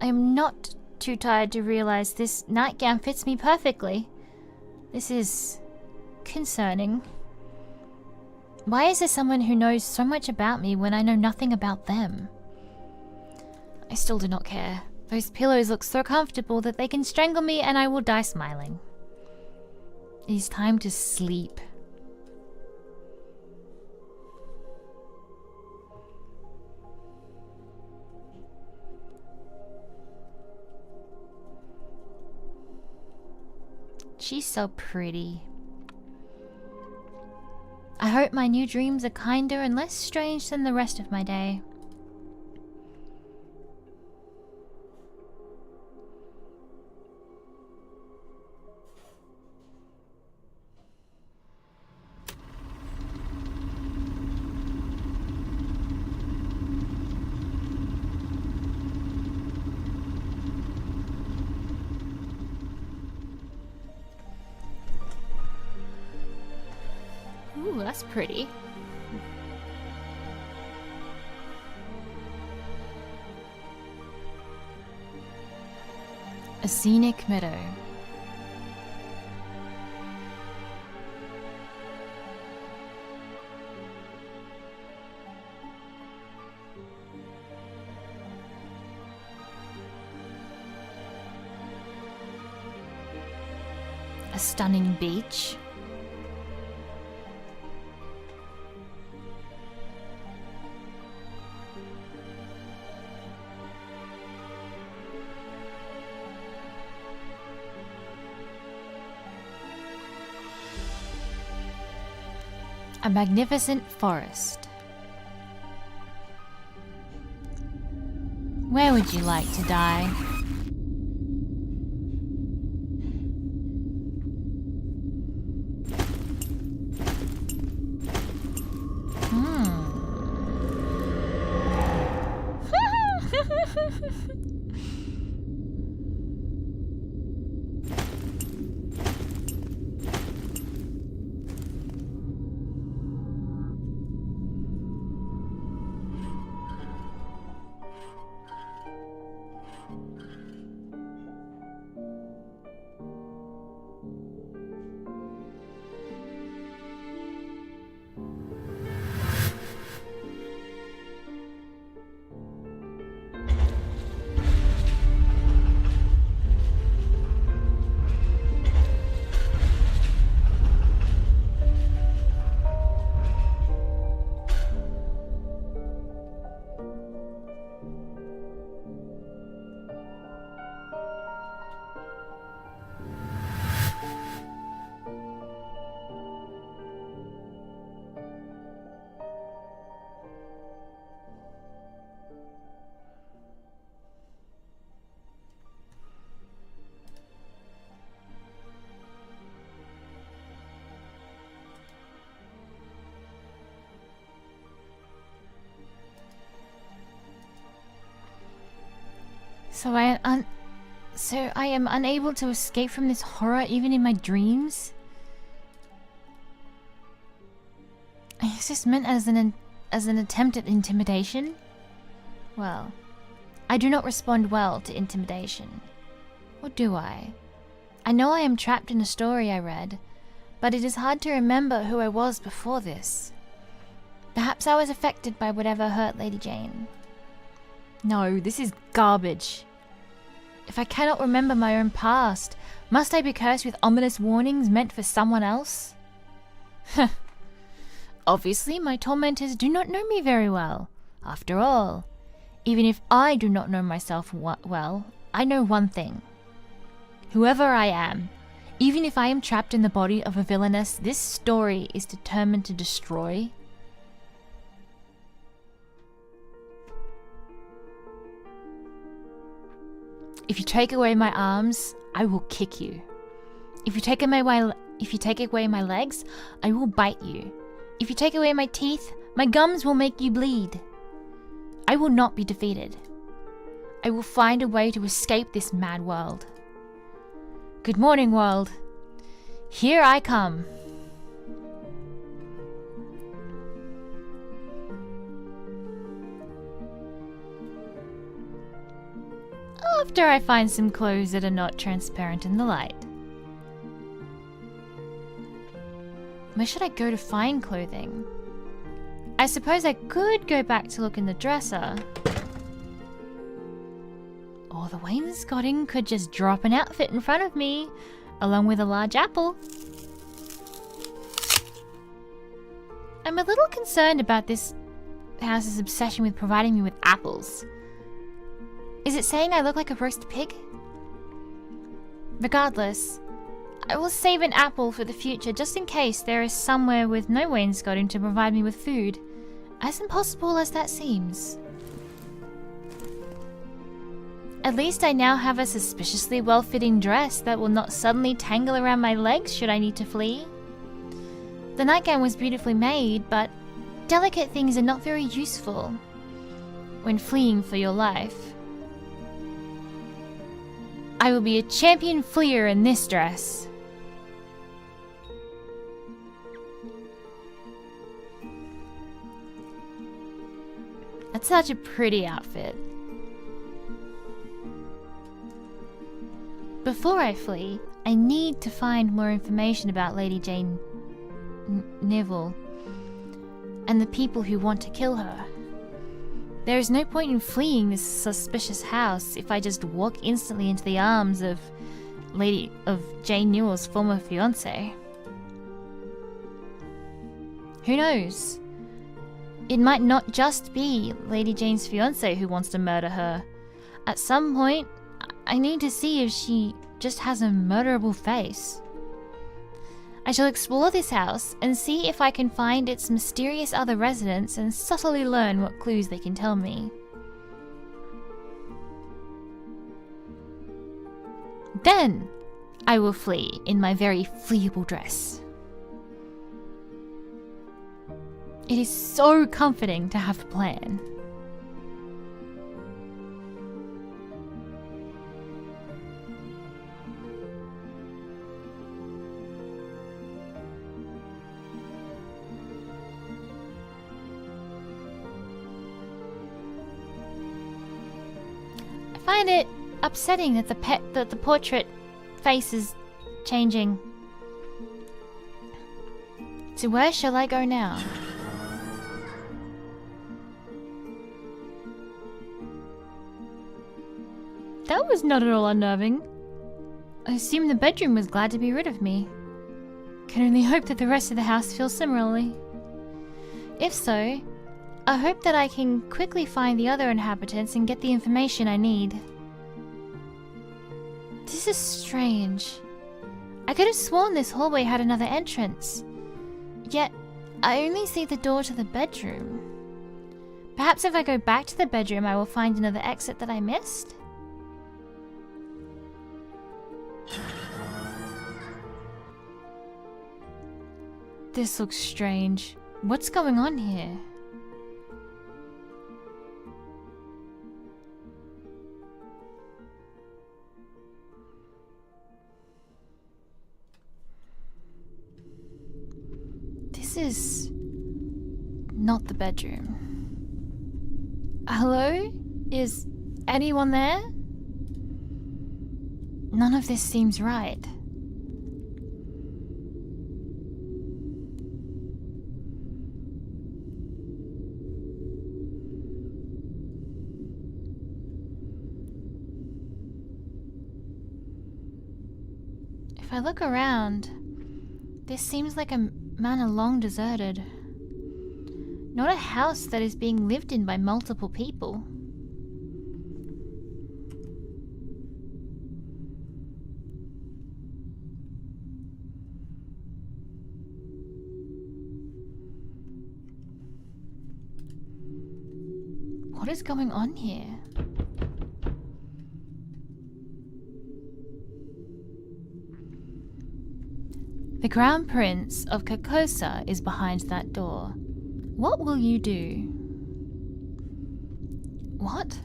I am not too tired to realize this nightgown fits me perfectly. This is concerning. Why is there someone who knows so much about me when I know nothing about them? I still do not care. Those pillows look so comfortable that they can strangle me and I will die smiling. It is time to sleep. She's so pretty. I hope my new dreams are kinder and less strange than the rest of my day. Ooh, that's pretty. A scenic meadow. A stunning beach. A magnificent forest. Where would you like to die? So I am unable to escape from this horror even in my dreams? Is this meant as an attempt at intimidation? Well, I do not respond well to intimidation. Or do I? I know I am trapped in a story I read, but it is hard to remember who I was before this. Perhaps I was affected by whatever hurt Lady Jane. No, this is garbage. If I cannot remember my own past, must I be cursed with ominous warnings meant for someone else? Obviously, my tormentors do not know me very well. After all, even if I do not know myself well, I know one thing. Whoever I am, even if I am trapped in the body of a villainess this story is determined to destroy. If you take away my arms, I will kick you. If you take away my legs, I will bite you. If you take away my teeth, my gums will make you bleed. I will not be defeated. I will find a way to escape this mad world. Good morning, world. Here I come. After I find some clothes that are not transparent in the light. Where should I go to find clothing? I suppose I could go back to look in the dresser. Or the wainscoting could just drop an outfit in front of me, along with a large apple. I'm a little concerned about this house's obsession with providing me with apples. Is it saying I look like a roast pig? Regardless, I will save an apple for the future just in case there is somewhere with no wainscoting to provide me with food, as impossible as that seems. At least I now have a suspiciously well-fitting dress that will not suddenly tangle around my legs should I need to flee. The nightgown was beautifully made, but delicate things are not very useful when fleeing for your life. I will be a champion fleer in this dress. That's such a pretty outfit. Before I flee, I need to find more information about Lady Jane Neville and the people who want to kill her. There is no point in fleeing this suspicious house if I just walk instantly into the arms of Jane Newell's former fiancé. Who knows? It might not just be Lady Jane's fiancé who wants to murder her. At some point, I need to see if she just has a murderable face. I shall explore this house and see if I can find its mysterious other residents and subtly learn what clues they can tell me. Then, I will flee in my very fleeable dress. It is so comforting to have a plan. I find it upsetting that the portrait face is changing. So where shall I go now? That was not at all unnerving. I assume the bedroom was glad to be rid of me. Can only hope that the rest of the house feels similarly. If so, I hope that I can quickly find the other inhabitants and get the information I need. This is strange. I could have sworn this hallway had another entrance. Yet, I only see the door to the bedroom. Perhaps if I go back to the bedroom, I will find another exit that I missed? This looks strange. What's going on here? This is not the bedroom. Hello? Is anyone there? None of this seems right. If I look around, this seems like a manor long deserted. Not a house that is being lived in by multiple people. What is going on here? The Crown Prince of Carcosa is behind that door. What will you do? What?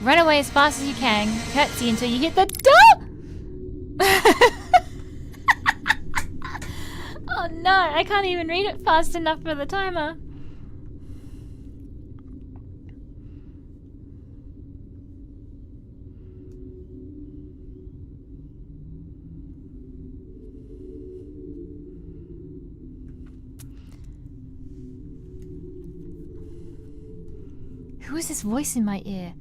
Run away as fast as you can. Curtsy until you hit the door! Oh no, I can't even read it fast enough for the timer. Who is this voice in my ear?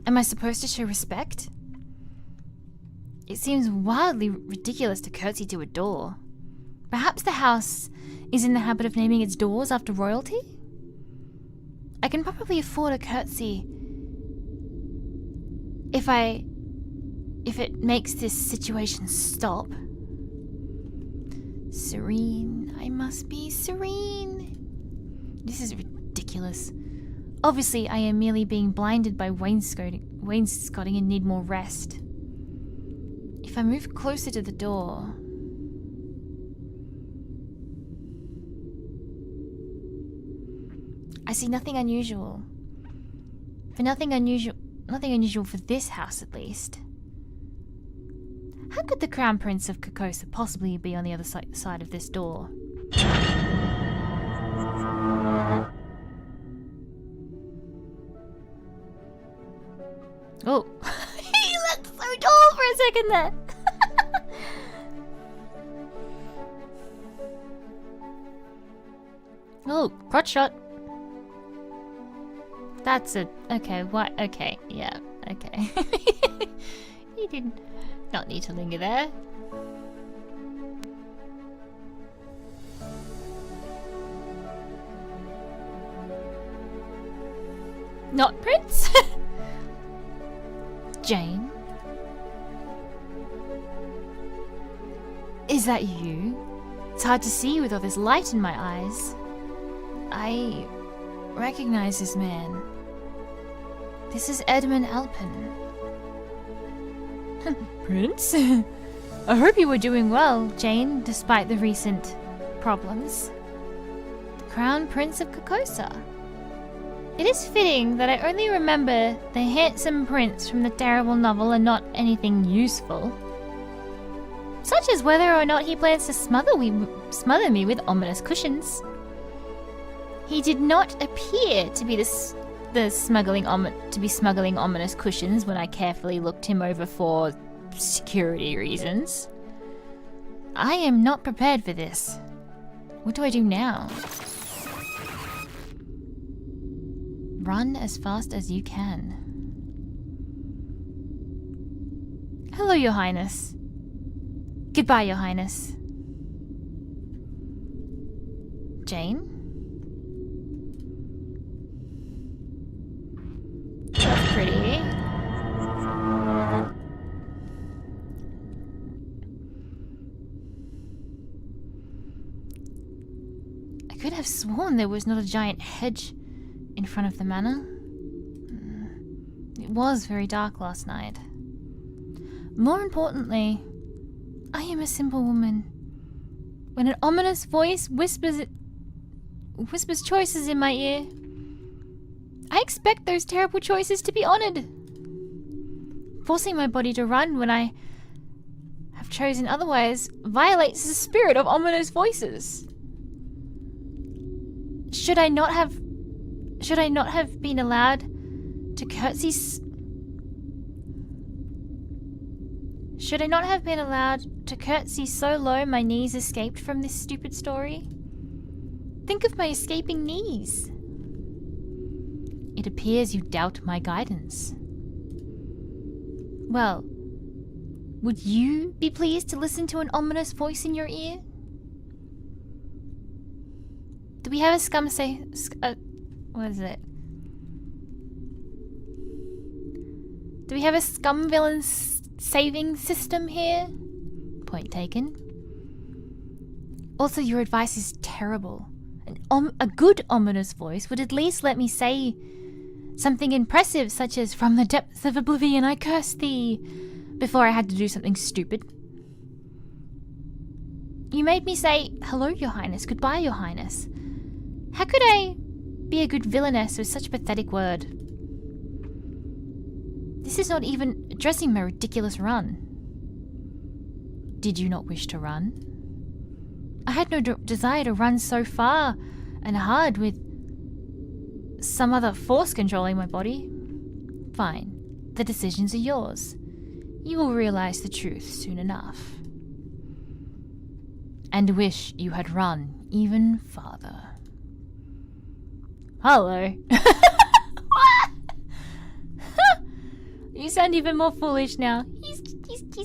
Am I supposed to show respect? It seems wildly ridiculous to curtsy to a door. Perhaps the house is in the habit of naming its doors after royalty? I can probably afford a curtsy if it makes this situation stop. Serene. I must be serene. This is ridiculous. Obviously, I am merely being blinded by wainscoting and need more rest. If I move closer to the door... I see nothing unusual. Nothing unusual for this house, at least. How could the Crown Prince of Carcosa possibly be on the other side of this door? Oh, he looked so tall for a second there. Oh, crotch shot. That's a... Okay, what? Okay, yeah, okay. You did not need to linger there. Not Prince? Jane? Is that you? It's hard to see with all this light in my eyes. I recognize this man. This is Edmund Alpin. Prince? I hope you were doing well, Jane, despite the recent problems. The Crown Prince of Carcosa. It is fitting that I only remember the handsome prince from the terrible novel and not anything useful. Such as whether or not he plans to smother me with ominous cushions. He did not appear to be smuggling ominous cushions when I carefully looked him over for security reasons. I am not prepared for this. What do I do now? Run as fast as you can. Hello, Your Highness. Goodbye, Your Highness. Jane? That's pretty. I could have sworn there was not a giant hedge in front of the manor. It was very dark last night. More importantly, I am a simple woman. When an ominous voice whispers choices in my ear, I expect those terrible choices to be honored. Forcing my body to run when I have chosen otherwise violates the spirit of ominous voices. Should I not have been allowed to curtsy? Should I not have been allowed to curtsy so low my knees escaped from this stupid story? Think of my escaping knees. It appears you doubt my guidance. Well, would you be pleased to listen to an ominous voice in your ear? Do we have a what is it? Do we have a scum villain saving system here? Point taken. Also, your advice is terrible. A good ominous voice would at least let me say something impressive, such as, "From the depths of oblivion I curse thee," before I had to do something stupid. You made me say, "Hello, Your Highness, goodbye, Your Highness." How could I be a good villainess with such a pathetic word? This is not even addressing my ridiculous run. Did you not wish to run? I had no desire to run so far and hard with some other force controlling my body. Fine. The decisions are yours. You will realize the truth soon enough. And wish you had run even farther. Hello. You sound even more foolish now. He's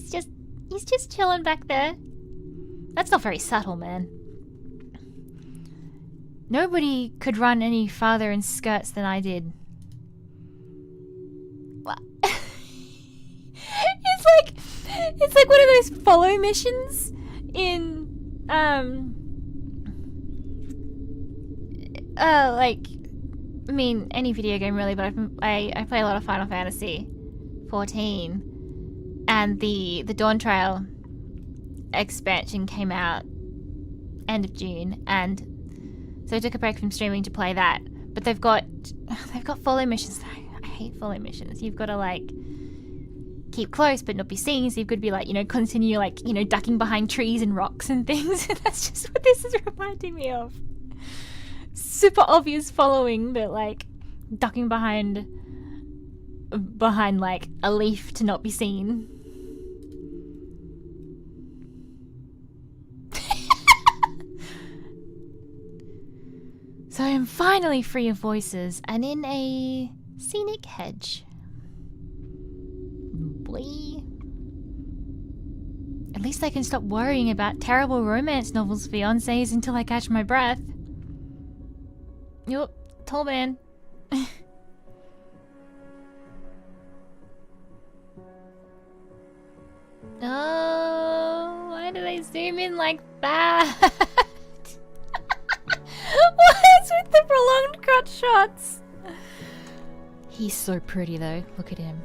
just chilling back there. That's not very subtle, man. Nobody could run any farther in skirts than I did. What? It's like one of those follow missions in any video game really, but I play a lot of Final Fantasy 14, and the Dawn Trail expansion came out end of June, and so I took a break from streaming to play that. But they've got follow missions. I hate follow missions. You've got to keep close but not be seen, so you've got to be continue ducking behind trees and rocks and things. That's just what this is reminding me of. Super obvious following, but ducking behind a leaf to not be seen. So I'm finally free of voices and in a scenic hedge. Boy. At least I can stop worrying about terrible romance novels fiancés until I catch my breath. Yup, tall man. zoom in like that? What's with the prolonged cut shots? He's so pretty though. Look at him.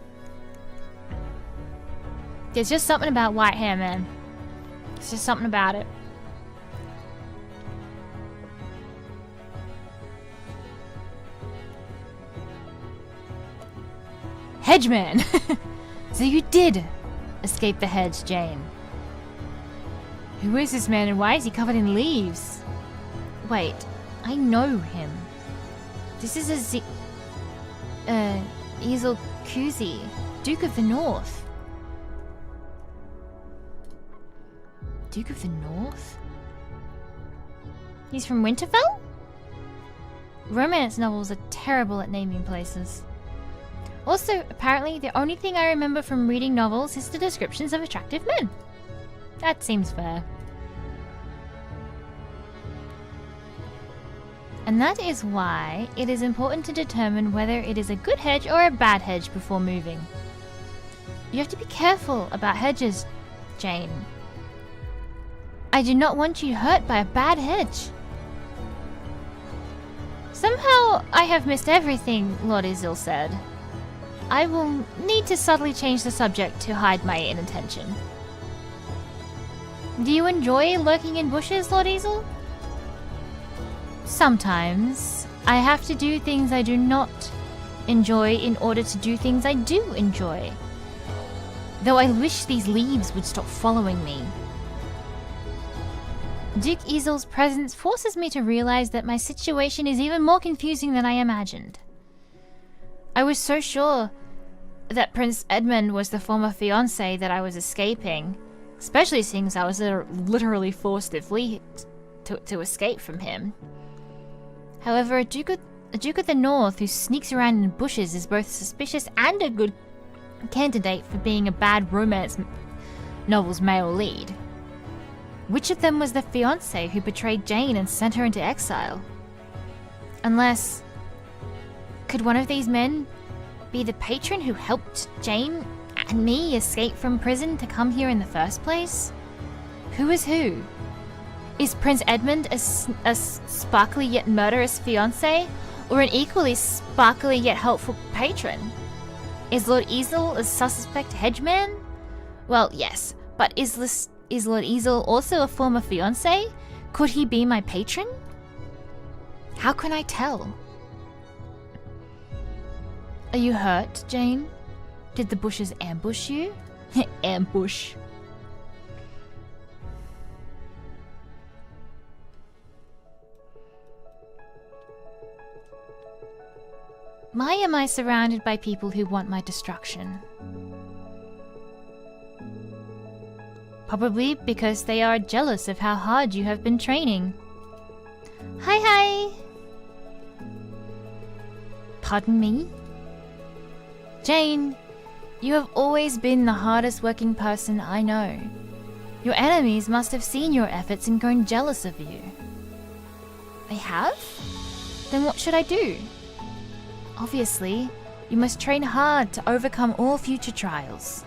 There's just something about white hair, man. There's just something about it. Hedgeman! So you did escape the hedge, Jane. Who is this man and why is he covered in leaves? Wait, I know him. This is Isekai'd, Duke of the North. Duke of the North? He's from Winterfell? Romance novels are terrible at naming places. Also, apparently, the only thing I remember from reading novels is the descriptions of attractive men. That seems fair. And that is why it is important to determine whether it is a good hedge or a bad hedge before moving. You have to be careful about hedges, Jane. I do not want you hurt by a bad hedge. Somehow I have missed everything Lord Isil said. I will need to subtly change the subject to hide my inattention. Do you enjoy lurking in bushes, Lord Isil? Sometimes I have to do things I do not enjoy in order to do things I do enjoy. Though I wish these leaves would stop following me. Duke Isil's presence forces me to realize that my situation is even more confusing than I imagined. I was so sure that Prince Edmund was the former fiancé that I was escaping, especially since I was literally forced to flee to escape from him. However, a Duke of the North who sneaks around in bushes is both suspicious and a good candidate for being a bad romance novel's male lead. Which of them was the fiancé who betrayed Jane and sent her into exile? Unless... could one of these men be the patron who helped Jane and me escape from prison to come here in the first place? Who is who? Is Prince Edmund a sparkly yet murderous fiancé, or an equally sparkly yet helpful patron? Is Lord Isil a suspect hedgeman? Well, yes, but is Lord Isil also a former fiancé? Could he be my patron? How can I tell? Are you hurt, Jane? Did the bushes ambush you? Ambush. Why am I surrounded by people who want my destruction? Probably because they are jealous of how hard you have been training. Hi. Pardon me? Jane, you have always been the hardest working person I know. Your enemies must have seen your efforts and grown jealous of you. They have? Then what should I do? Obviously, you must train hard to overcome all future trials.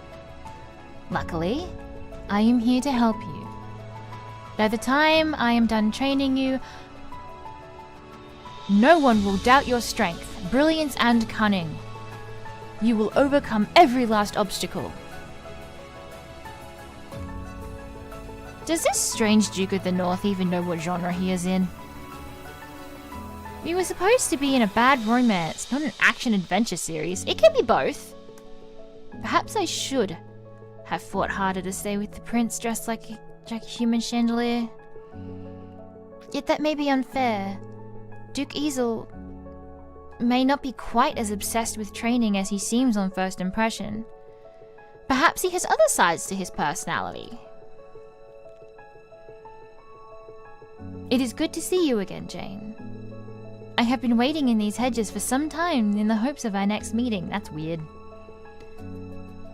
Luckily, I am here to help you. By the time I am done training you, no one will doubt your strength, brilliance, and cunning. You will overcome every last obstacle. Does this strange Duke of the North even know what genre he is in? We were supposed to be in a bad romance, not an action-adventure series. It can be both. Perhaps I should have fought harder to stay with the prince dressed like a human chandelier. Yet that may be unfair. Duke Isil may not be quite as obsessed with training as he seems on first impression. Perhaps he has other sides to his personality. It is good to see you again, Jane. I have been waiting in these hedges for some time in the hopes of our next meeting. That's weird.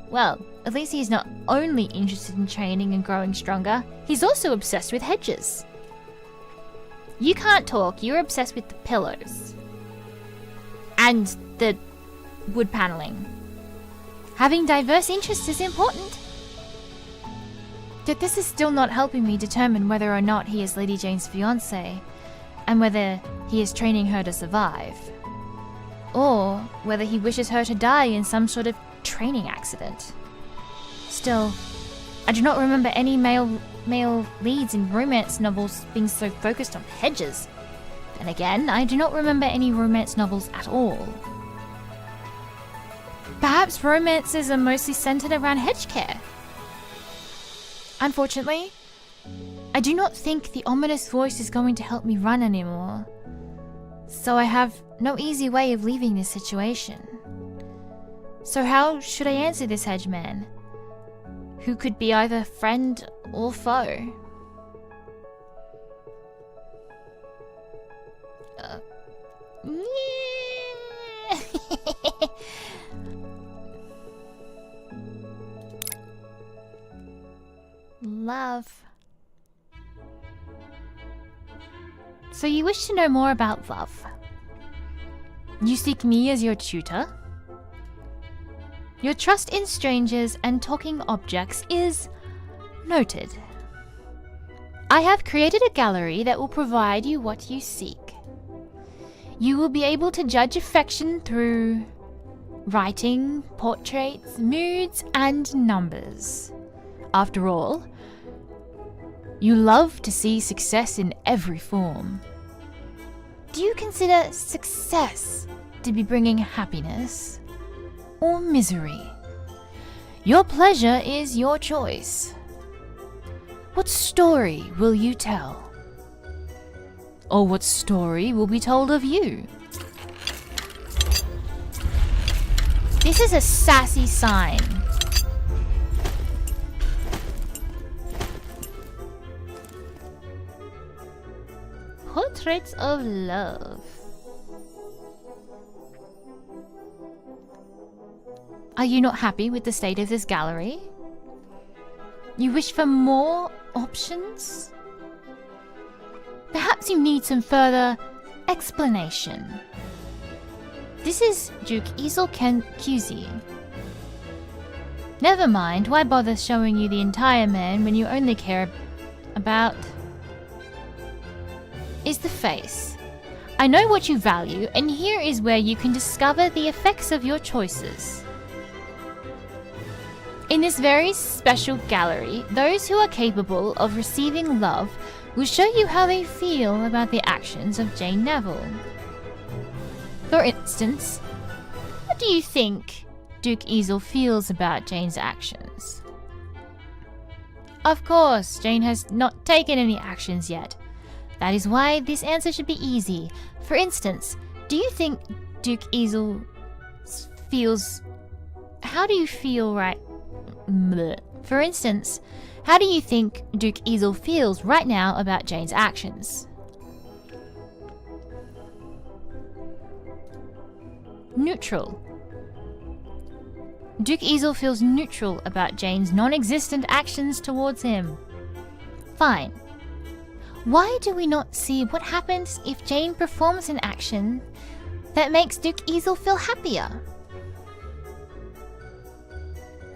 Well, at least he's not only interested in training and growing stronger, he's also obsessed with hedges. You can't talk, you're obsessed with the pillows. And the wood paneling. Having diverse interests is important. Yet this is still not helping me determine whether or not he is Lady Jane's fiancé, and whether he is training her to survive. Or whether he wishes her to die in some sort of training accident. Still, I do not remember any male leads in romance novels being so focused on hedges. And again, I do not remember any romance novels at all. Perhaps romances are mostly centered around hedge care. Unfortunately, I do not think the ominous voice is going to help me run anymore. So I have no easy way of leaving this situation. So how should I answer this hedgeman, who could be either friend or foe? Love. So you wish to know more about love. You seek me as your tutor. Your trust in strangers and talking objects is noted. I have created a gallery that will provide you what you seek. You will be able to judge affection through writing, portraits, moods, and numbers. After all, you love to see success in every form. Do you consider success to be bringing happiness or misery? Your pleasure is your choice. What story will you tell? Or what story will be told of you? This is a sassy sign. Portraits of love. Are you not happy with the state of this gallery? You wish for more options? Perhaps you need some further explanation. This is Duke Ezel Cusi. Never mind, why bother showing you the entire man when you only care about is the face. I know what you value, and here is where you can discover the effects of your choices. In this very special gallery, those who are capable of receiving love will show you how they feel about the actions of Jane Neville. For instance, what do you think Duke Ezel feels about Jane's actions? Of course, Jane has not taken any actions yet. That is why this answer should be easy. For instance, do you think Duke Ezel feels... How do you feel right... Bleh. For instance, how do you think Duke Ezel feels right now about Jane's actions? Neutral. Duke Ezel feels neutral about Jane's non-existent actions towards him. Fine. Why do we not see what happens if Jane performs an action that makes Duke Ezel feel happier?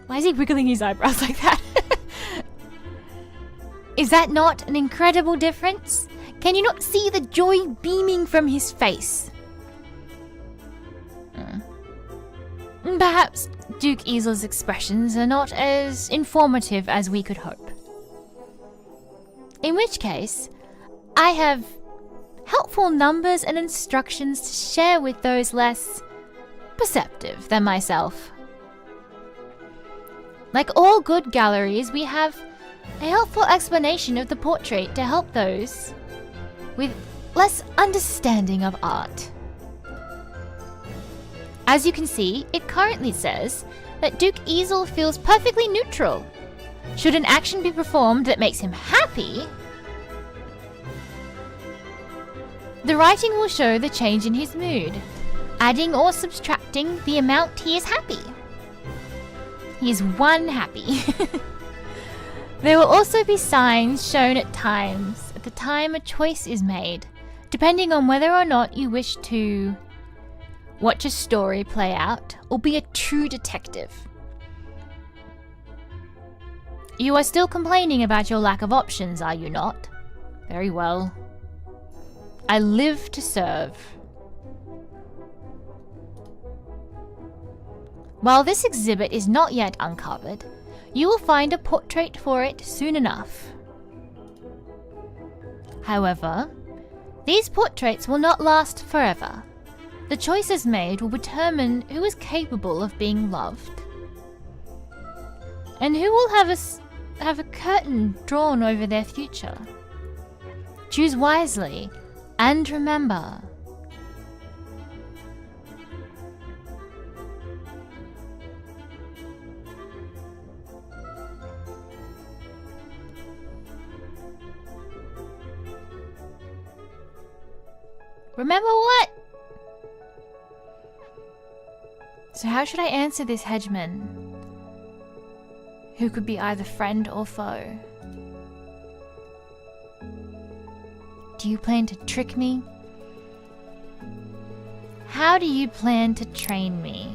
Why is he wiggling his eyebrows like that? Is that not an incredible difference? Can you not see the joy beaming from his face? Perhaps Duke Ezel's expressions are not as informative as we could hope. In which case, I have helpful numbers and instructions to share with those less perceptive than myself. Like all good galleries, we have a helpful explanation of the portrait to help those with less understanding of art. As you can see, it currently says that Duke Ezel feels perfectly neutral. Should an action be performed that makes him happy, the writing will show the change in his mood, adding or subtracting the amount he is happy. He is one happy. There will also be signs shown at the time a choice is made, depending on whether or not you wish to watch a story play out or be a true detective. You are still complaining about your lack of options, are you not? Very well. I live to serve. While this exhibit is not yet uncovered, you will find a portrait for it soon enough. However, these portraits will not last forever. The choices made will determine who is capable of being loved, and who will have a curtain drawn over their future. Choose wisely, and remember, remember what? So how should I answer this hedgeman, who could be either friend or foe? Do you plan to trick me? How do you plan to train me?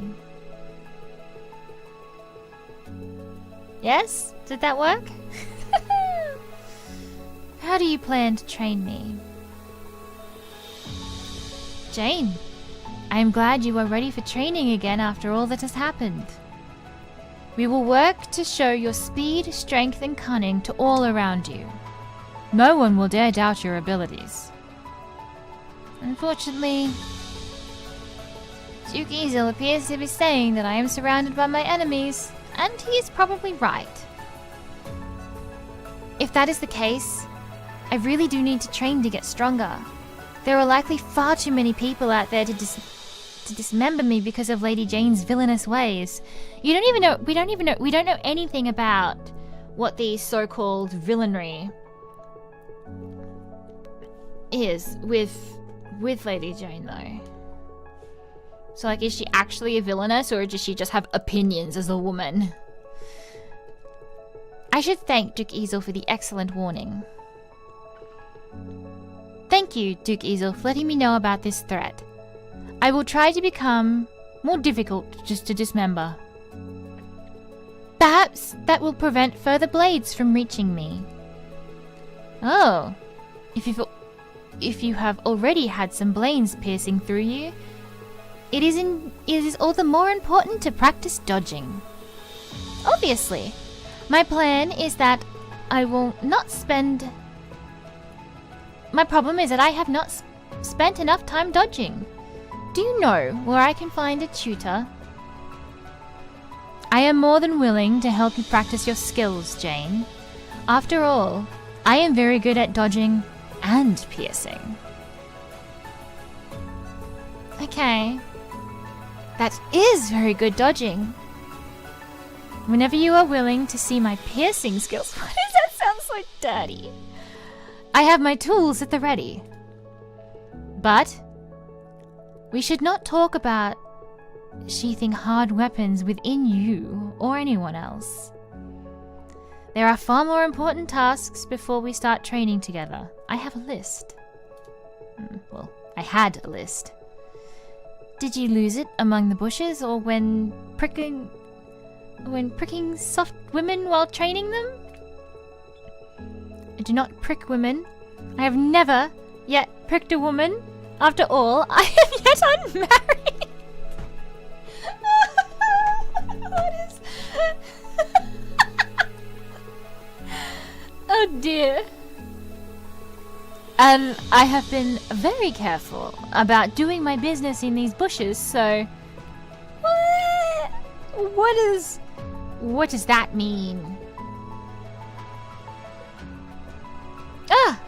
Yes? Did that work? How do you plan to train me? Jane, I am glad you are ready for training again after all that has happened. We will work to show your speed, strength, and cunning to all around you. No one will dare doubt your abilities. Unfortunately, Duke Ezel appears to be saying that I am surrounded by my enemies, and he is probably right. If that is the case, I really do need to train to get stronger. There are likely far too many people out there to dismember me because of Lady Jane's villainous ways. We don't know anything about what the so-called villainy is with Lady Jane, though. So, like, is she actually a villainess, or does she just have opinions as a woman? I should thank Duke Ezel for the excellent warning. Thank you, Duke Ezel, for letting me know about this threat. I will try to become more difficult just to dismember. Perhaps that will prevent further blades from reaching me. Oh, if you have already had some blades piercing through you, it is all the more important to practice dodging. Obviously, my plan is that I will not spend... My problem is that I have not spent enough time dodging. Do you know where I can find a tutor? I am more than willing to help you practice your skills, Jane. After all, I am very good at dodging and piercing. Okay. That is very good dodging. Whenever you are willing to see my piercing skills... Why does that sound so dirty? I have my tools at the ready. But we should not talk about sheathing hard weapons within you or anyone else. There are far more important tasks before we start training together. I have a list. Well, I had a list. Did you lose it among the bushes or when pricking soft women while training them? I do not prick women. I have never yet pricked a woman. After all, I am yet unmarried. What is... Oh dear. I have been very careful about doing my business in these bushes, so... What does that mean? Ah!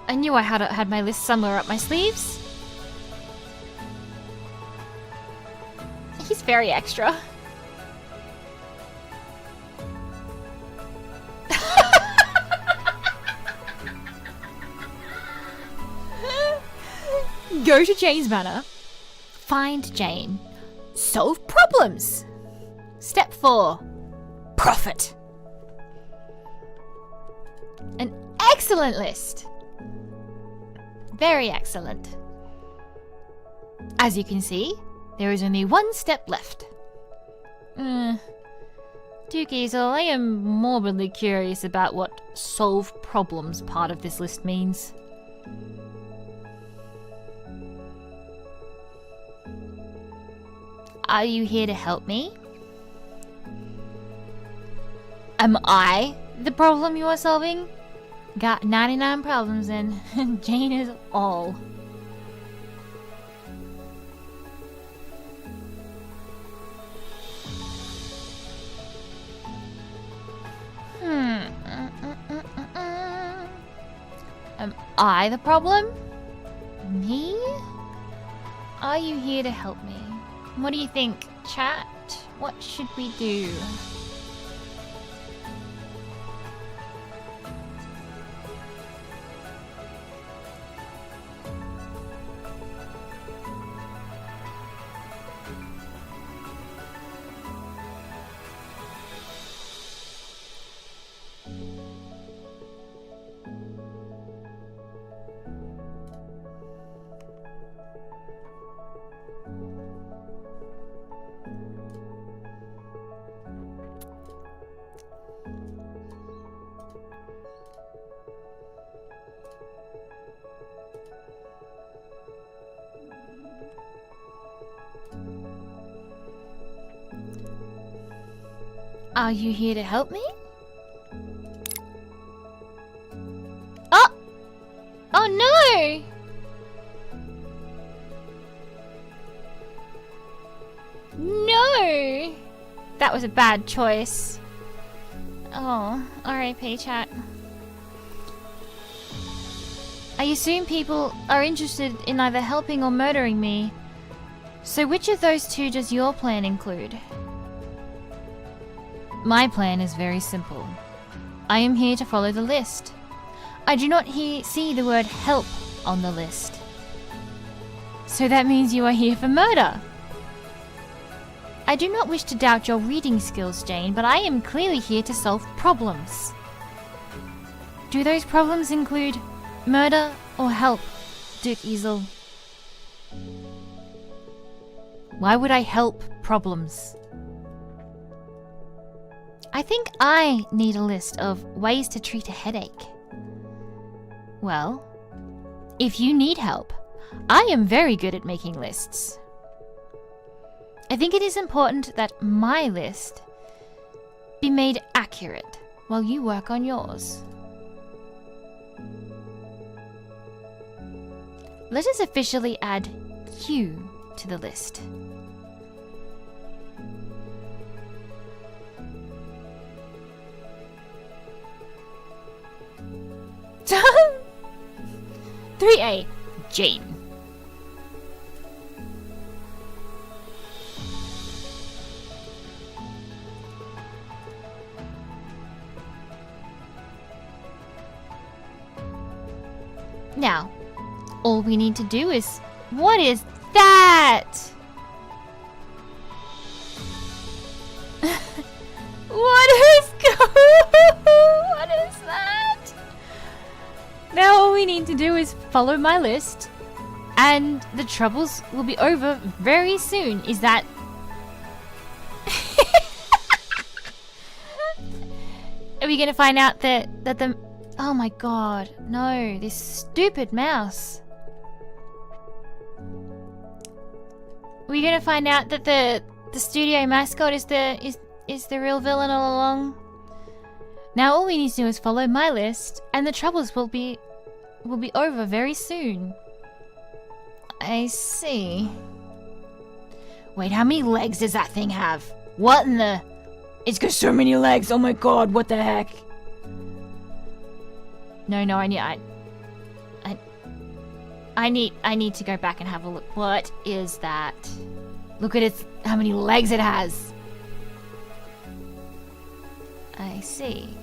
I knew I had my list somewhere up my sleeves. He's very extra. Go to Jane's manor. Find Jane. Solve problems. Step 4. Profit. An excellent list. Very excellent. As you can see, there is only one step left. Duke Easel, I am morbidly curious about what solve problems part of this list means. Are you here to help me? Am I the problem you are solving? Got 99 problems and Jane is all. Am I the problem? Me? Are you here to help me? What do you think, chat? What should we do? Are you here to help me? Oh! Oh no! No! That was a bad choice. Oh, R.I.P. chat. I assume people are interested in either helping or murdering me. So which of those two does your plan include? My plan is very simple. I am here to follow the list. I do not see the word help on the list. So that means you are here for murder. I do not wish to doubt your reading skills, Jane, but I am clearly here to solve problems. Do those problems include murder or help, Duke Easel? Why would I help problems? I think I need a list of ways to treat a headache. Well, if you need help, I am very good at making lists. I think it is important that my list be made accurate while you work on yours. Let us officially add you to the list. Done! 3A, Jane. Now, all we need to do is... What is that? What is What is that? Now all we need to do is follow my list, and the troubles will be over very soon. Is that... Are we gonna find out that the... Oh my god, no, this stupid mouse. Are we gonna find out that the studio mascot is the real villain all along? Now all we need to do is follow my list, and the troubles will be over very soon. I see. Wait, how many legs does that thing have? What in the... It's got so many legs, oh my god, what the heck? No, I need to go back and have a look. What is that? Look at it, how many legs it has. I see.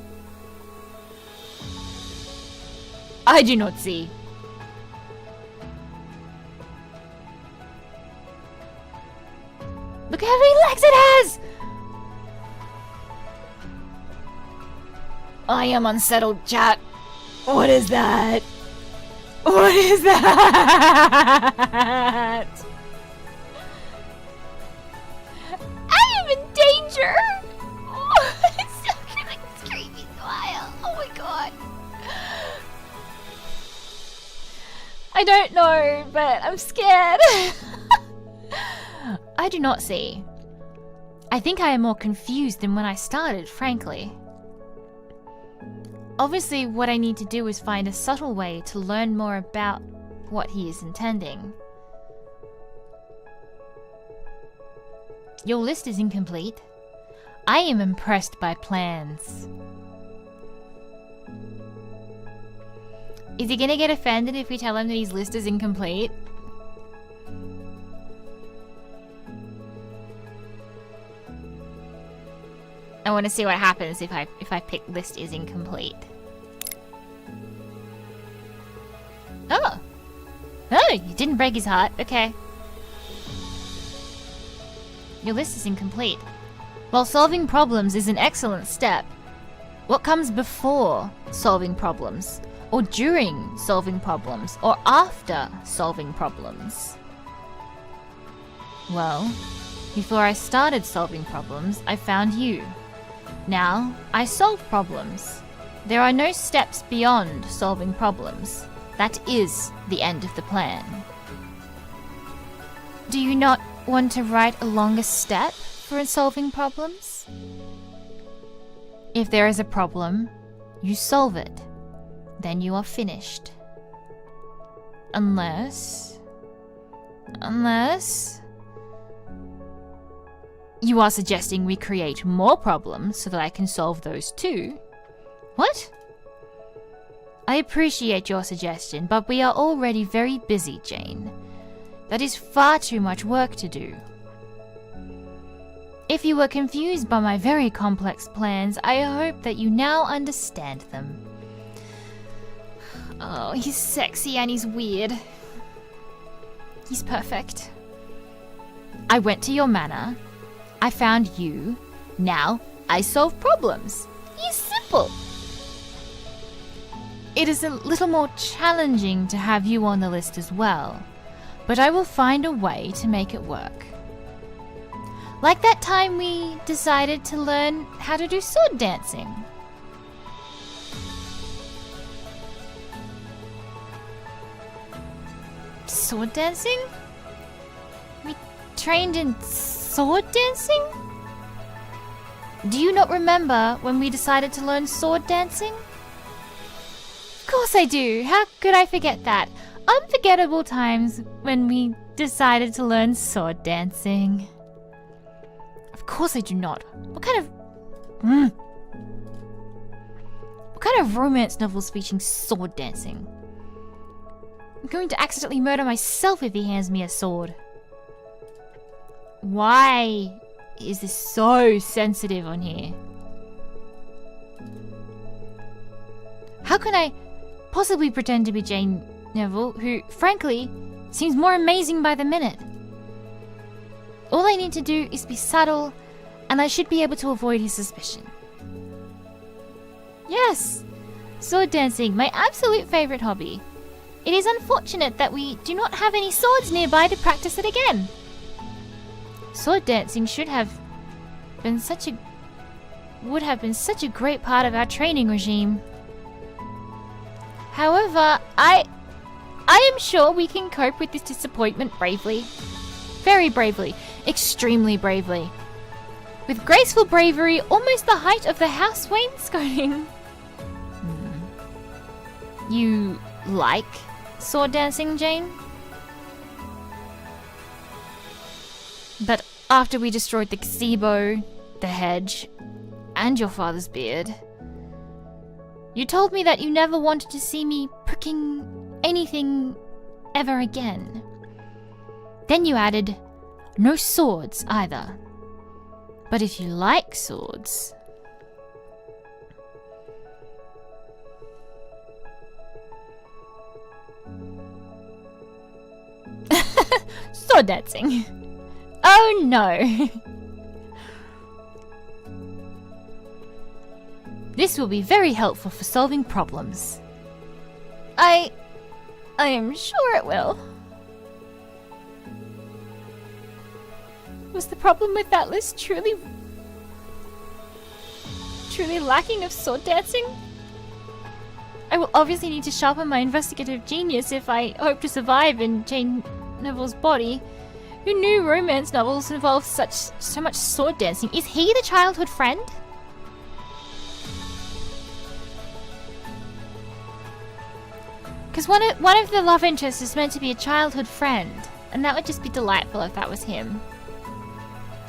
I do not see. Look at how many legs it has! I am unsettled, chat. What is that? What is that? I am in danger! I don't know, but I'm scared. I do not see. I think I am more confused than when I started, frankly. Obviously, what I need to do is find a subtle way to learn more about what he is intending. Your list is incomplete. I am impressed by plans. Is he gonna get offended if we tell him that his list is incomplete? I want to see what happens if I pick list is incomplete. Oh! Oh, you didn't break his heart. Okay. Your list is incomplete. While solving problems is an excellent step, what comes before solving problems? Or during solving problems? Or after solving problems? Well, before I started solving problems, I found you. Now, I solve problems. There are no steps beyond solving problems. That is the end of the plan. Do you not want to write a longer step for solving problems? If there is a problem, you solve it. Then you are finished. Unless... You are suggesting we create more problems so that I can solve those too? What? I appreciate your suggestion, but we are already very busy, Jane. That is far too much work to do. If you were confused by my very complex plans, I hope that you now understand them. Oh, he's sexy and he's weird. He's perfect. I went to your manor. I found you. Now, I solve problems. It's simple. It is a little more challenging to have you on the list as well, but I will find a way to make it work. Like that time we decided to learn how to do sword dancing. Sword dancing? We trained in sword dancing? Do you not remember when we decided to learn sword dancing? Of course I do. How could I forget that? Unforgettable times when we decided to learn sword dancing. Of course I do not. What kind of romance novels featuring sword dancing? I'm going to accidentally murder myself if he hands me a sword. Why is this so sensitive on here? How can I possibly pretend to be Jane Neville, who, frankly, seems more amazing by the minute? All I need to do is be subtle, and I should be able to avoid his suspicion. Yes, sword dancing, my absolute favorite hobby. It is unfortunate that we do not have any swords nearby to practice it again. Sword dancing would have been such a great part of our training regime. However, I am sure we can cope with this disappointment bravely. Very bravely. Extremely bravely. With graceful bravery, almost the height of the house wainscoting. You like sword dancing, Jane? But after we destroyed the gazebo, the hedge, and your father's beard, you told me that you never wanted to see me pricking anything ever again. Then you added, no swords either. But if you like swords... Sword dancing. Oh no. This will be very helpful for solving problems. I am sure it will. Was the problem with that list truly lacking of sword dancing? I will obviously need to sharpen my investigative genius if I hope to survive in Jane Neville's body. Who knew romance novels involve so much sword dancing? Is he the childhood friend? Because one of the love interests is meant to be a childhood friend, and that would just be delightful if that was him.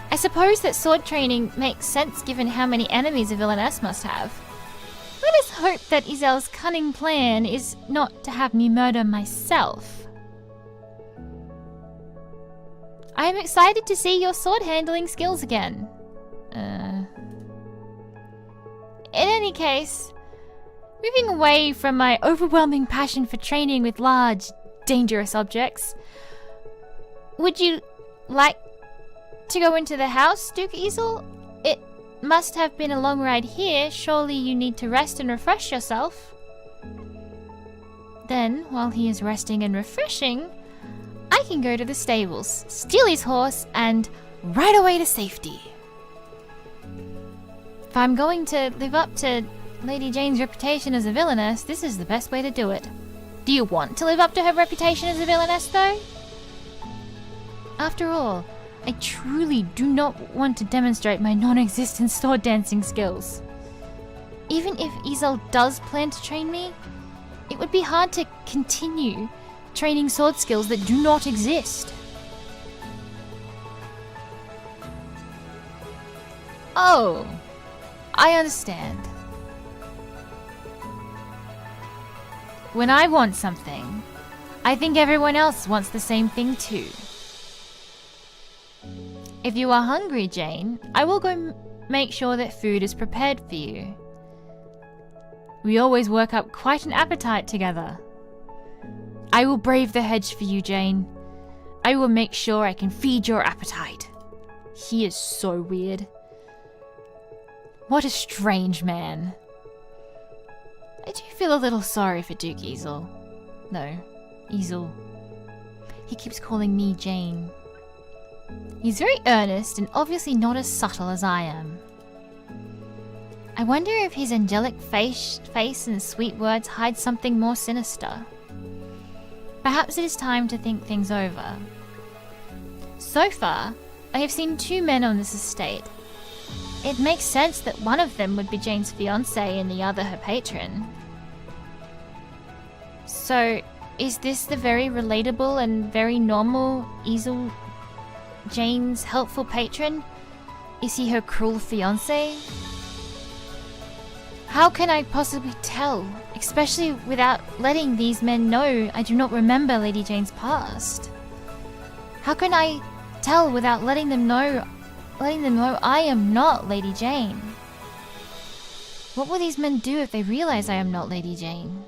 I suppose that sword training makes sense given how many enemies a villainess must have. Let us hope that Izel's cunning plan is not to have me murder myself. I am excited to see your sword handling skills again. In any case, moving away from my overwhelming passion for training with large, dangerous objects, would you like to go into the house, Duke Isel? It must have been a long ride here. Surely you need to rest and refresh yourself. Then, while he is resting and refreshing, I can go to the stables, steal his horse, and ride away to safety. If I'm going to live up to Lady Jane's reputation as a villainess, this is the best way to do it. Do you want to live up to her reputation as a villainess, though? After all, I truly do not want to demonstrate my non-existent sword dancing skills. Even if Isel does plan to train me, it would be hard to continue training sword skills that do not exist. Oh, I understand. When I want something, I think everyone else wants the same thing too. If you are hungry, Jane, I will go make sure that food is prepared for you. We always work up quite an appetite together. I will brave the hedge for you, Jane. I will make sure I can feed your appetite. He is so weird. What a strange man. I do feel a little sorry for Duke Isel. No, Isel. He keeps calling me Jane. He's very earnest and obviously not as subtle as I am. I wonder if his angelic face and sweet words hide something more sinister. Perhaps it is time to think things over. So far, I have seen 2 men on this estate. It makes sense that one of them would be Jane's fiancé and the other her patron. So, is this the very relatable and very normal Isel, Jane's helpful patron? Is he her cruel fiancé? How can I possibly tell, especially without letting these men know I do not remember Lady Jane's past? How can I tell without letting them know I am not Lady Jane? What will these men do if they realize I am not Lady Jane?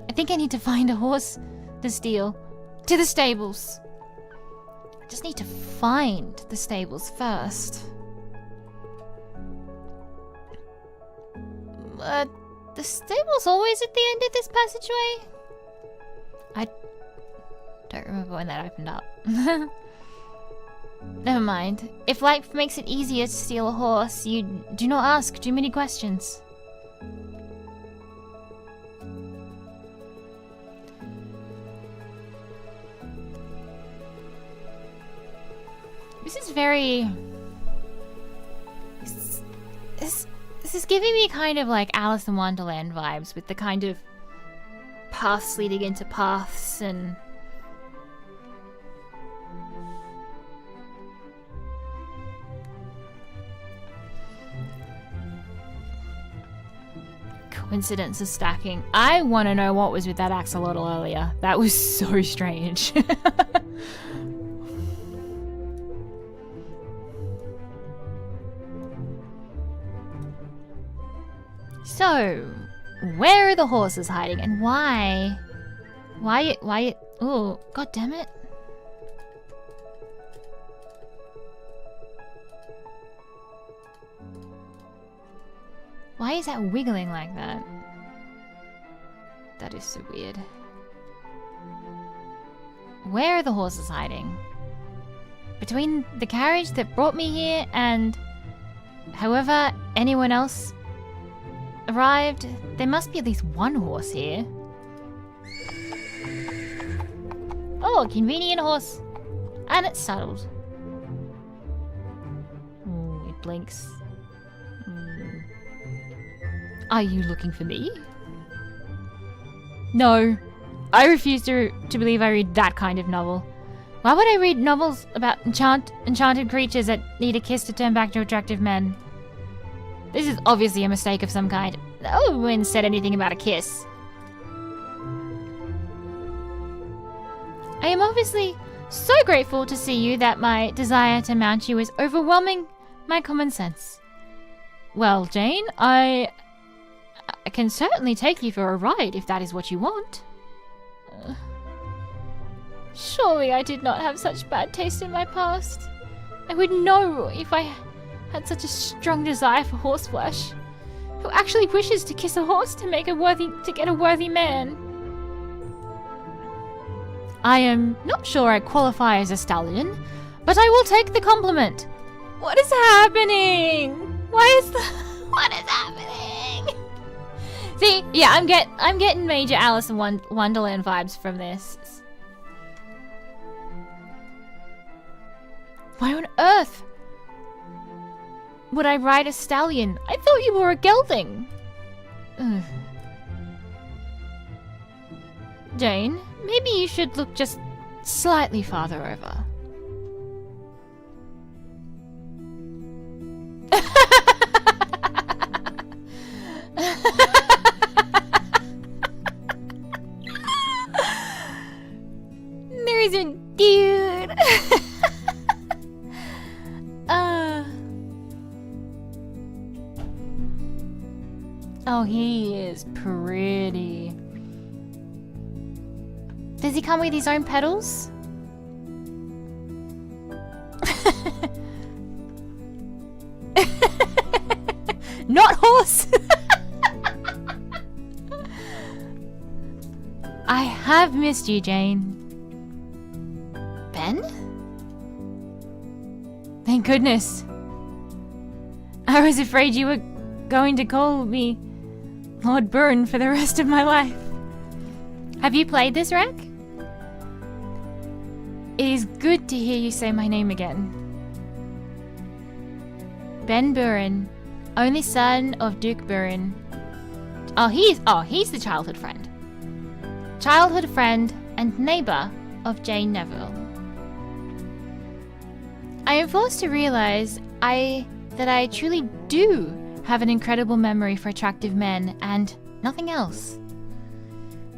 I think I need to find a horse to steal. To the stables. I just need to find the stables first. The stable's always at the end of this passageway? I don't remember when that opened up. Never mind. If life makes it easier to steal a horse, you do not ask too many questions. This is very... This is giving me kind of like Alice in Wonderland vibes, with the kind of paths leading into paths and... coincidences stacking. I want to know what was with that axolotl earlier. That was so strange. So, where are the horses hiding, and why? Oh, god damn it. Why is that wiggling like that? That is so weird. Where are the horses hiding? Between the carriage that brought me here and however anyone else Arrived. There must be at least one horse here. Oh, convenient horse. And it's saddled. Ooh, it blinks. Are you looking for me? No. I refuse to believe I read that kind of novel. Why would I read novels about enchanted creatures that need a kiss to turn back to attractive men? This is obviously a mistake of some kind. No one said anything about a kiss. I am obviously so grateful to see you that my desire to mount you is overwhelming my common sense. Well, Jane, I can certainly take you for a ride if that is what you want. Surely I did not have such bad taste in my past. I would know if I had such a strong desire for horseflesh. Who actually wishes to kiss a horse to get a worthy man? I am not sure I qualify as a stallion, but I will take the compliment. What is happening? What is happening? See, yeah, I'm getting major Alice in Wonderland vibes from this. Why on earth would I ride a stallion? I thought you were a gelding. Ugh. Jane, maybe you should look just slightly farther over. There isn't, dude. Oh, he is pretty. Does he come with his own pedals? Not horse! I have missed you, Jane. Ben? Thank goodness. I was afraid you were going to call me Lord Burn for the rest of my life. Have you played this, Rack? It is good to hear you say my name again. Ben Buren, only son of Duke Buren. He's the childhood friend. Childhood friend and neighbor of Jane Neville. I am forced to realize that I truly do have an incredible memory for attractive men and nothing else.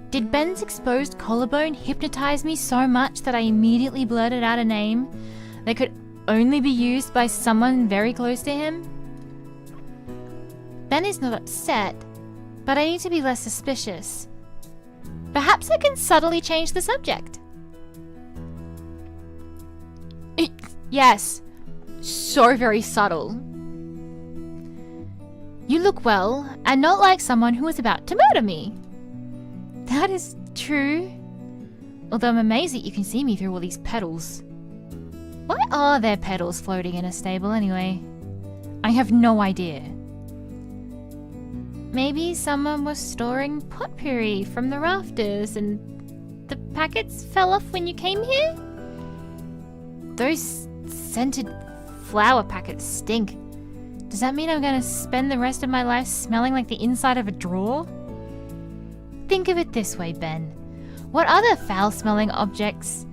Did Ben's exposed collarbone hypnotize me so much that I immediately blurted out a name that could only be used by someone very close to him? Ben is not upset, but I need to be less suspicious. Perhaps I can subtly change the subject. Yes, so very subtle. You look well, and not like someone who is about to murder me. That is true. Although I'm amazed that you can see me through all these petals. Why are there petals floating in a stable anyway? I have no idea. Maybe someone was storing potpourri from the rafters and the packets fell off when you came here? Those scented flower packets stink. Does that mean I'm gonna spend the rest of my life smelling like the inside of a drawer? Think of it this way, Ben. What other foul-smelling objects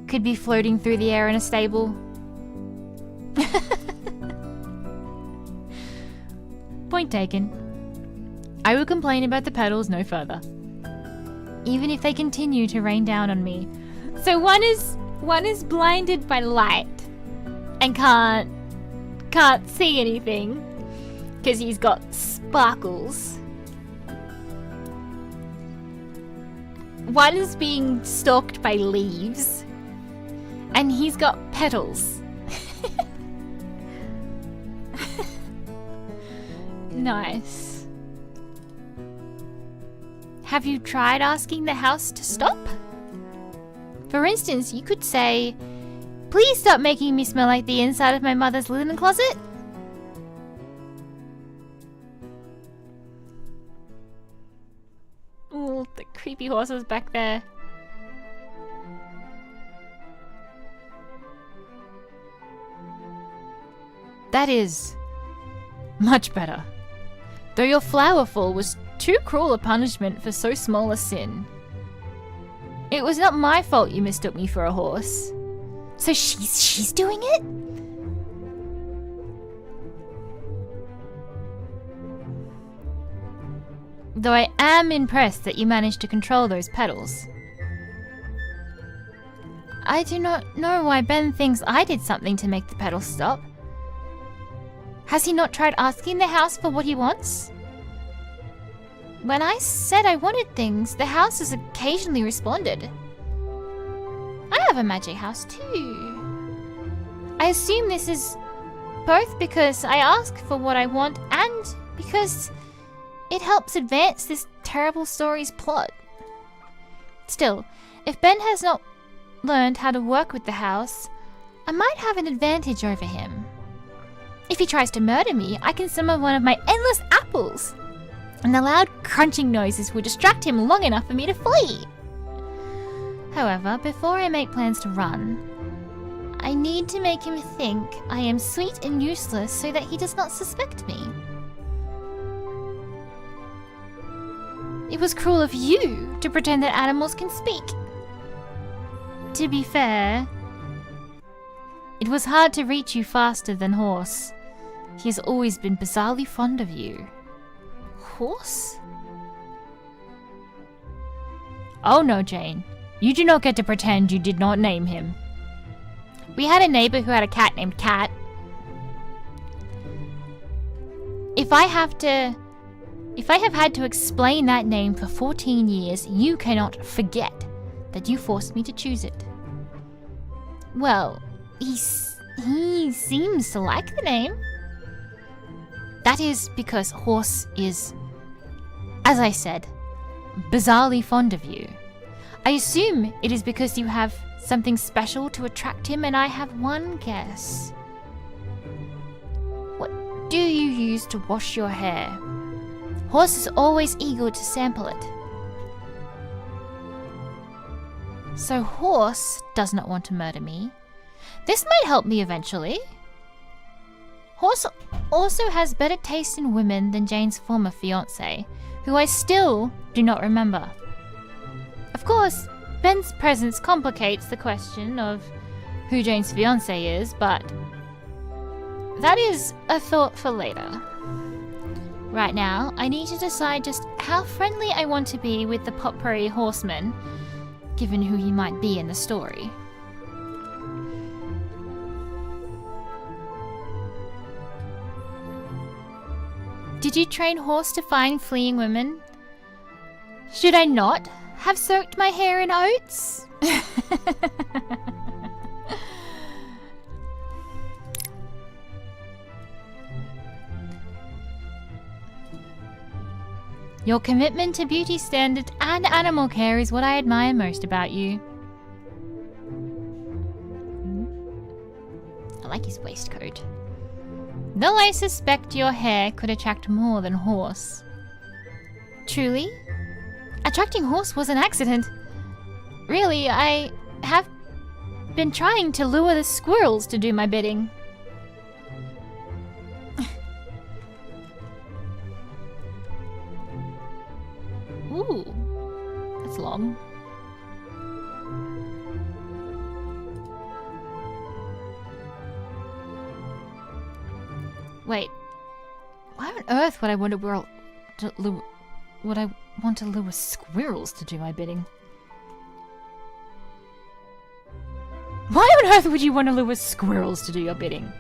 could be floating through the air in a stable? Point taken. I will complain about the petals no further, even if they continue to rain down on me. So one is blinded by light and can't see anything because he's got sparkles. One is being stalked by leaves and he's got petals. Nice. Have you tried asking the house to stop? For instance, you could say, "Please stop making me smell like the inside of my mother's linen closet." sleepy horses back there. That is much better. Though your flower fall was too cruel a punishment for so small a sin. It was not my fault you mistook me for a horse. So she's doing it? Though I am impressed that you managed to control those petals. I do not know why Ben thinks I did something to make the petals stop. Has he not tried asking the house for what he wants? When I said I wanted things, the house has occasionally responded. I have a magic house too. I assume this is both because I ask for what I want and because it helps advance this terrible story's plot. Still, if Ben has not learned how to work with the house, I might have an advantage over him. If he tries to murder me, I can summon one of my endless apples, and the loud crunching noises will distract him long enough for me to flee. However, before I make plans to run, I need to make him think I am sweet and useless so that he does not suspect me. It was cruel of you to pretend that animals can speak. To be fair, it was hard to reach you faster than Horse. He has always been bizarrely fond of you. Horse? Oh no, Jane. You do not get to pretend you did not name him. We had a neighbor who had a cat named Cat. If I have had to explain that name for 14 years, you cannot forget that you forced me to choose it. Well, he seems to like the name. That is because Horse is, as I said, bizarrely fond of you. I assume it is because you have something special to attract him, and I have one guess. What do you use to wash your hair? Horse is always eager to sample it. So Horse does not want to murder me. This might help me eventually. Horse also has better taste in women than Jane's former fiancé, who I still do not remember. Of course, Ben's presence complicates the question of who Jane's fiancé is, but that is a thought for later. Right now, I need to decide just how friendly I want to be with the Potpourri Horseman, given who he might be in the story. Did you train Horse to find fleeing women? Should I not have soaked my hair in oats? Your commitment to beauty standards and animal care is what I admire most about you. I like his waistcoat. Though I suspect your hair could attract more than Horse. Truly? Attracting Horse was an accident. Really, I have been trying to lure the squirrels to do my bidding. Ooh, that's long. Wait, why on earth would I want to lure squirrels to do my bidding? Why on earth would you want to lure squirrels to do your bidding?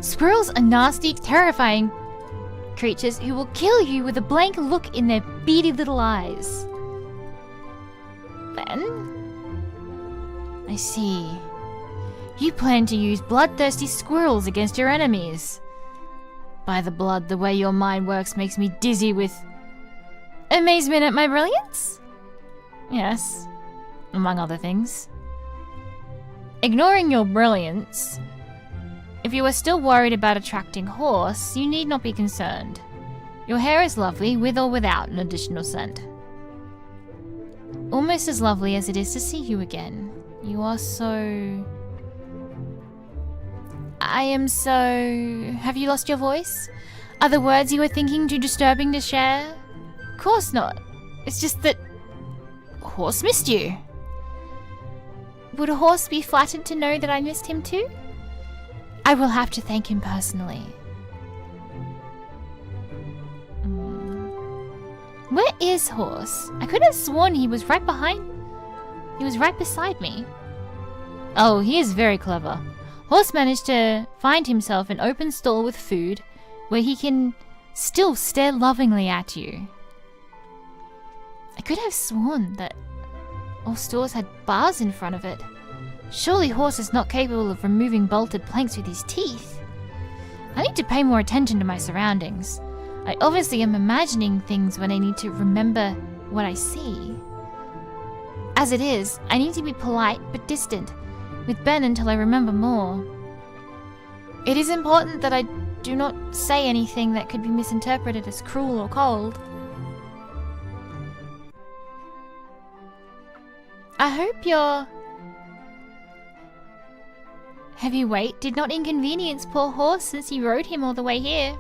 Squirrels are nasty, terrifying creatures who will kill you with a blank look in their beady little eyes. Then? I see. You plan to use bloodthirsty squirrels against your enemies. By the blood, the way your mind works makes me dizzy with amazement at my brilliance? Yes, among other things. Ignoring your brilliance, If you are still worried about attracting horse, you need not be concerned. Your hair is lovely, with or without an additional scent. Almost as lovely as it is to see you again. You are so... I am so... Have you lost your voice? Are the words you were thinking too disturbing to share? Of course not. It's just that... Horse missed you. Would a horse be flattered to know that I missed him too? I will have to thank him personally. Where is Horse? I could have sworn he was right behind... He was right beside me. Oh, he is very clever. Horse managed to find himself an open stall with food where he can still stare lovingly at you. I could have sworn that all stores had bars in front of it. Surely Horse is not capable of removing bolted planks with his teeth. I need to pay more attention to my surroundings. I obviously am imagining things when I need to remember what I see. As it is, I need to be polite but distant with Ben until I remember more. It is important that I do not say anything that could be misinterpreted as cruel or cold. I hope your heavy weight did not inconvenience poor Horse since you rode him all the way here.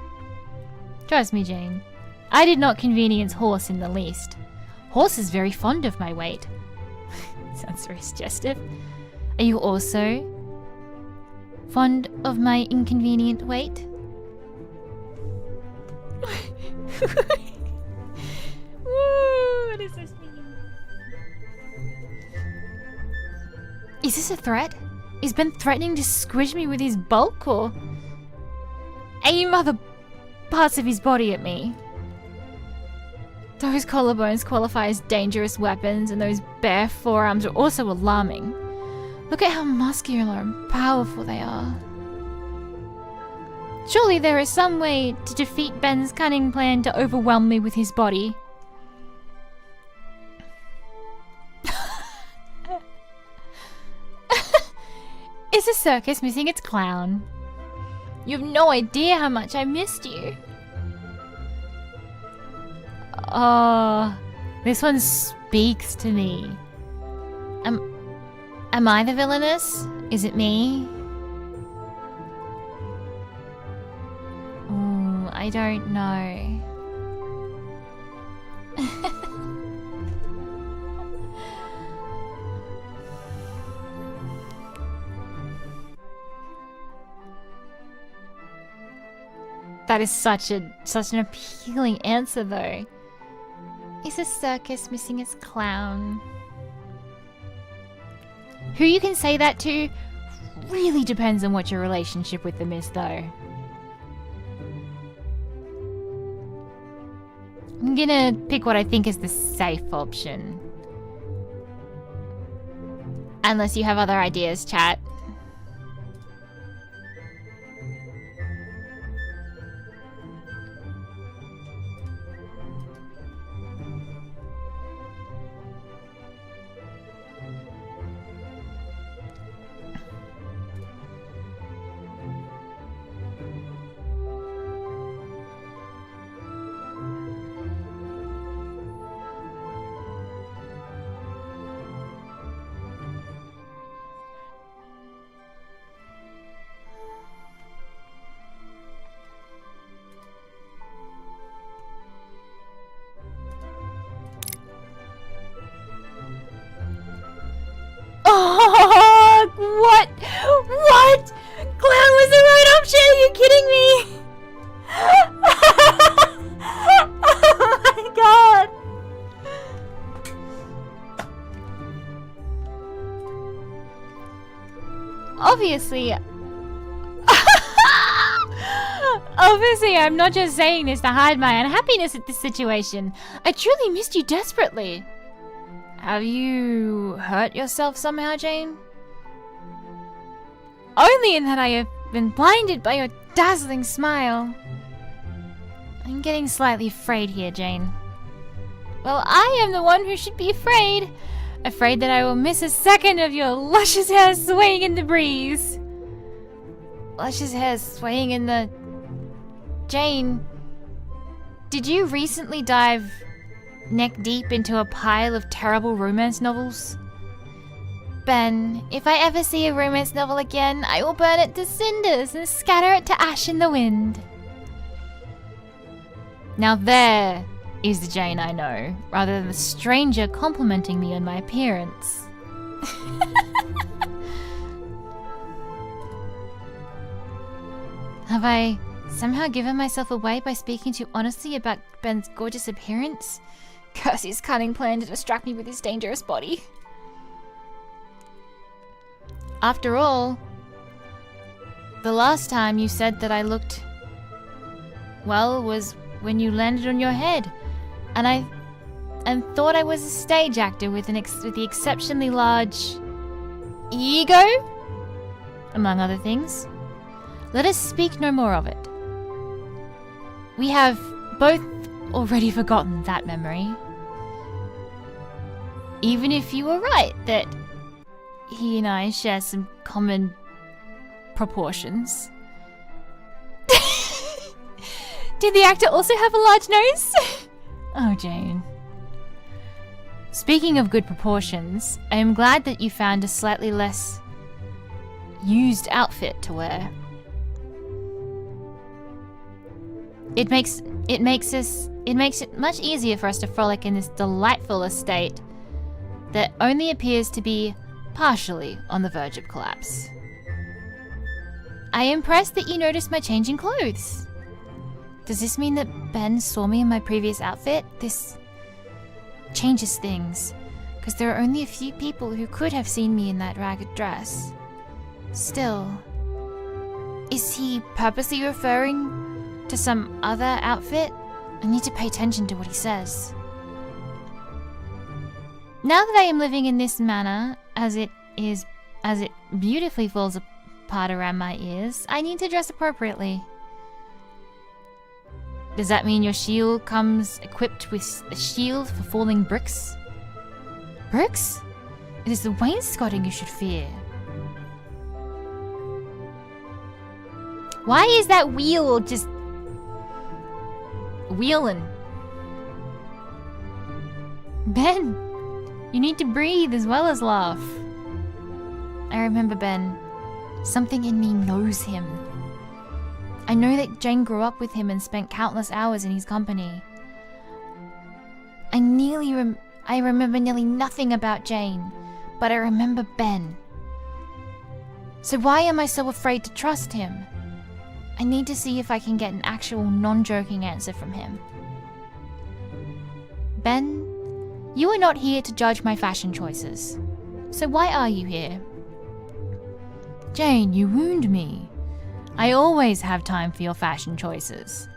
Trust me, Jane. I did not convenience Horse in the least. Horse is very fond of my weight. Sounds very suggestive. Are you also fond of my inconvenient weight? What does this mean? Is this a threat? Is Ben threatening to squish me with his bulk, or aim other parts of his body at me? Those collarbones qualify as dangerous weapons, and those bare forearms are also alarming. Look at how muscular and powerful they are. Surely there is some way to defeat Ben's cunning plan to overwhelm me with his body. Is the circus missing its clown? You have no idea how much I missed you. Oh, this one speaks to me. Am I the villainess? Is it me? Ooh, I don't know. That is such an appealing answer, though. Is the circus missing its clown? Who you can say that to really depends on what your relationship with them is, though. I'm gonna pick what I think is the safe option. Unless you have other ideas, chat. Oh, what? What? Clown was the right option? Are you kidding me? Oh my god. Obviously, I'm not just saying this to hide my unhappiness at this situation. I truly missed you desperately. Have you hurt yourself somehow, Jane? Only in that I have been blinded by your dazzling smile. I'm getting slightly afraid here, Jane. Well, I am the one who should be afraid. Afraid that I will miss a second of your luscious hair swaying in the breeze. luscious hair swaying in the... Jane, did you recently dive neck deep into a pile of terrible romance novels? Ben, if I ever see a romance novel again, I will burn it to cinders and scatter it to ash in the wind. Now there is the Jane I know, rather than the stranger complimenting me on my appearance. Have I somehow given myself away by speaking too honestly about Ben's gorgeous appearance? Curse his cunning plan to distract me with his dangerous body. After all, the last time you said that I looked well was when you landed on your head, and thought I was a stage actor with the exceptionally large ego, among other things. Let us speak no more of it. We have both already forgotten that memory. Even if you were right that he and I share some common proportions. Did the actor also have a large nose? Oh, Jane. Speaking of good proportions, I am glad that you found a slightly less used outfit to wear. It makes it much easier for us to frolic in this delightful estate that only appears to be partially on the verge of collapse. I am impressed that you noticed my change in clothes. Does this mean that Ben saw me in my previous outfit? This changes things, because there are only a few people who could have seen me in that ragged dress. Still, is he purposely referring to some other outfit? I need to pay attention to what he says. Now that I am living in this manor, as it beautifully falls apart around my ears, I need to dress appropriately. Does that mean your shield comes equipped with a shield for falling bricks? Bricks? It is the wainscoting you should fear. Why is that wheel just wheeling? Ben, you need to breathe as well as laugh. I remember Ben. Something in me knows him. I know that Jane grew up with him and spent countless hours in his company. I remember nearly nothing about Jane, but I remember Ben. So why am I so afraid to trust him? I need to see if I can get an actual non-joking answer from him. Ben, you are not here to judge my fashion choices. So why are you here? Jane, you wound me. I always have time for your fashion choices.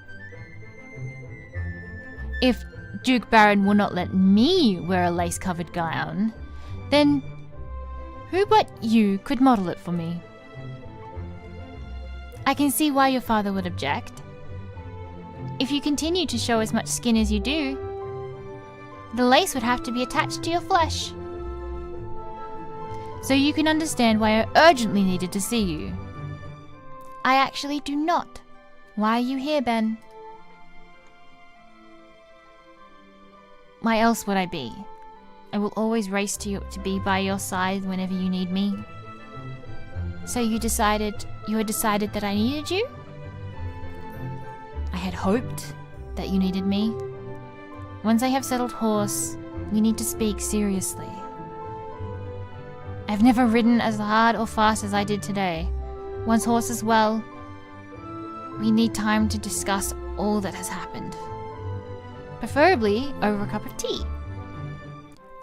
If Duke Baron will not let me wear a lace-covered gown, then who but you could model it for me? I can see why your father would object. If you continue to show as much skin as you do, the lace would have to be attached to your flesh. So you can understand why I urgently needed to see you. I actually do not. Why are you here, Ben? Why else would I be? I will always race to be by your side whenever you need me. So you had decided that I needed you? I had hoped that you needed me. Once I have settled horse, we need to speak seriously. I've never ridden as hard or fast as I did today. Once horse is well, we need time to discuss all that has happened. Preferably over a cup of tea.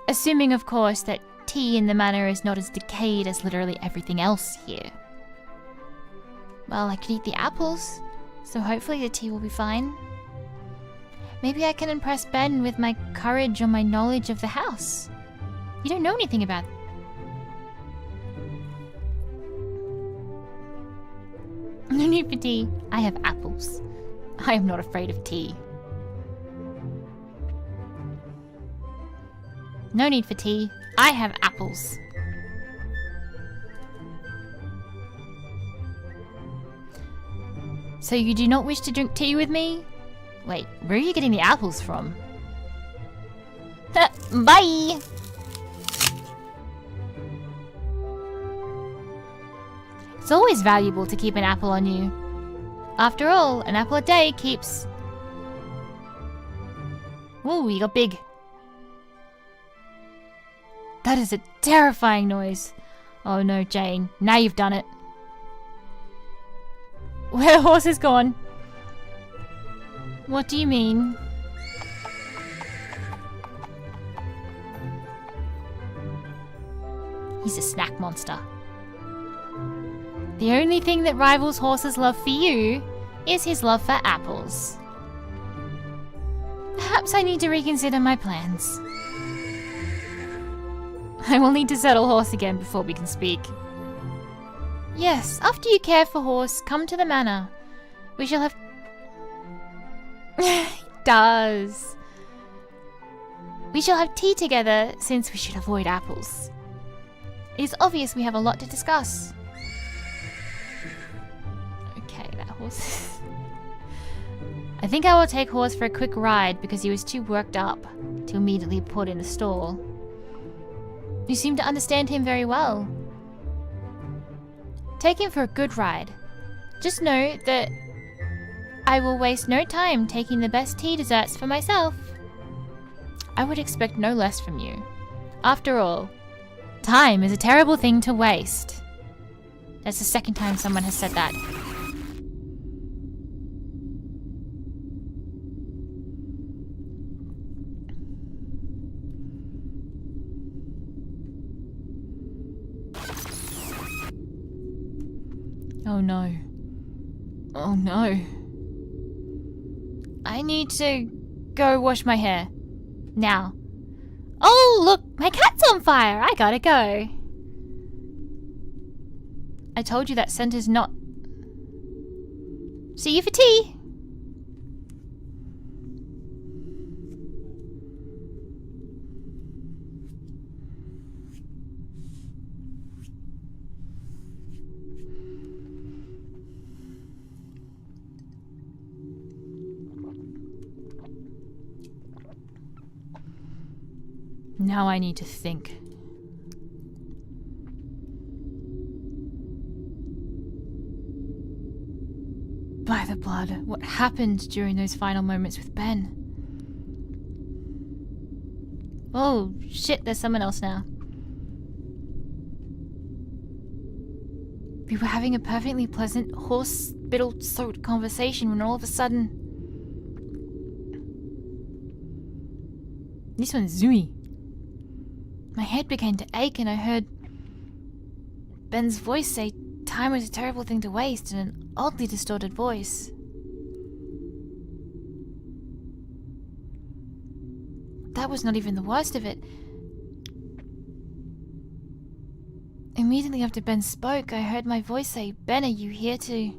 Assuming, of course, that tea in the manor is not as decayed as literally everything else here. Well, I could eat the apples, so hopefully the tea will be fine. Maybe I can impress Ben with my courage or my knowledge of the house. You don't know anything about it. No need for tea. I have apples. I am not afraid of tea. No need for tea. I have apples. So you do not wish to drink tea with me? Wait, where are you getting the apples from? Bye! It's always valuable to keep an apple on you. After all, an apple a day keeps... Ooh, you got big. That is a terrifying noise. Oh no, Jane. Now you've done it. Where the horse is gone. What do you mean? He's a snack monster. The only thing that rivals Horse's love for you is his love for apples. Perhaps I need to reconsider my plans. I will need to settle Horse again before we can speak. Yes, after you care for Horse, come to the manor. We shall have... He does. We shall have tea together, since we should avoid apples. It is obvious we have a lot to discuss. Okay, that horse... I think I will take Horse for a quick ride because he was too worked up to immediately put in a stall. You seem to understand him very well. Take him for a good ride. Just know that I will waste no time taking the best tea desserts for myself. I would expect no less from you. After all, time is a terrible thing to waste. That's the second time someone has said that. Oh no. Oh no. I need to go wash my hair. Now. Oh, look! My cat's on fire! I gotta go. I told you that scent is not... See you for tea! Now I need to think. By the blood, what happened during those final moments with Ben? Oh, shit, there's someone else now. We were having a perfectly pleasant, horse-spittle-soaked conversation when all of a sudden... This one's zooey. My head began to ache and I heard Ben's voice say time was a terrible thing to waste in an oddly distorted voice. That was not even the worst of it. Immediately after Ben spoke, I heard my voice say, "Ben, are you here to..."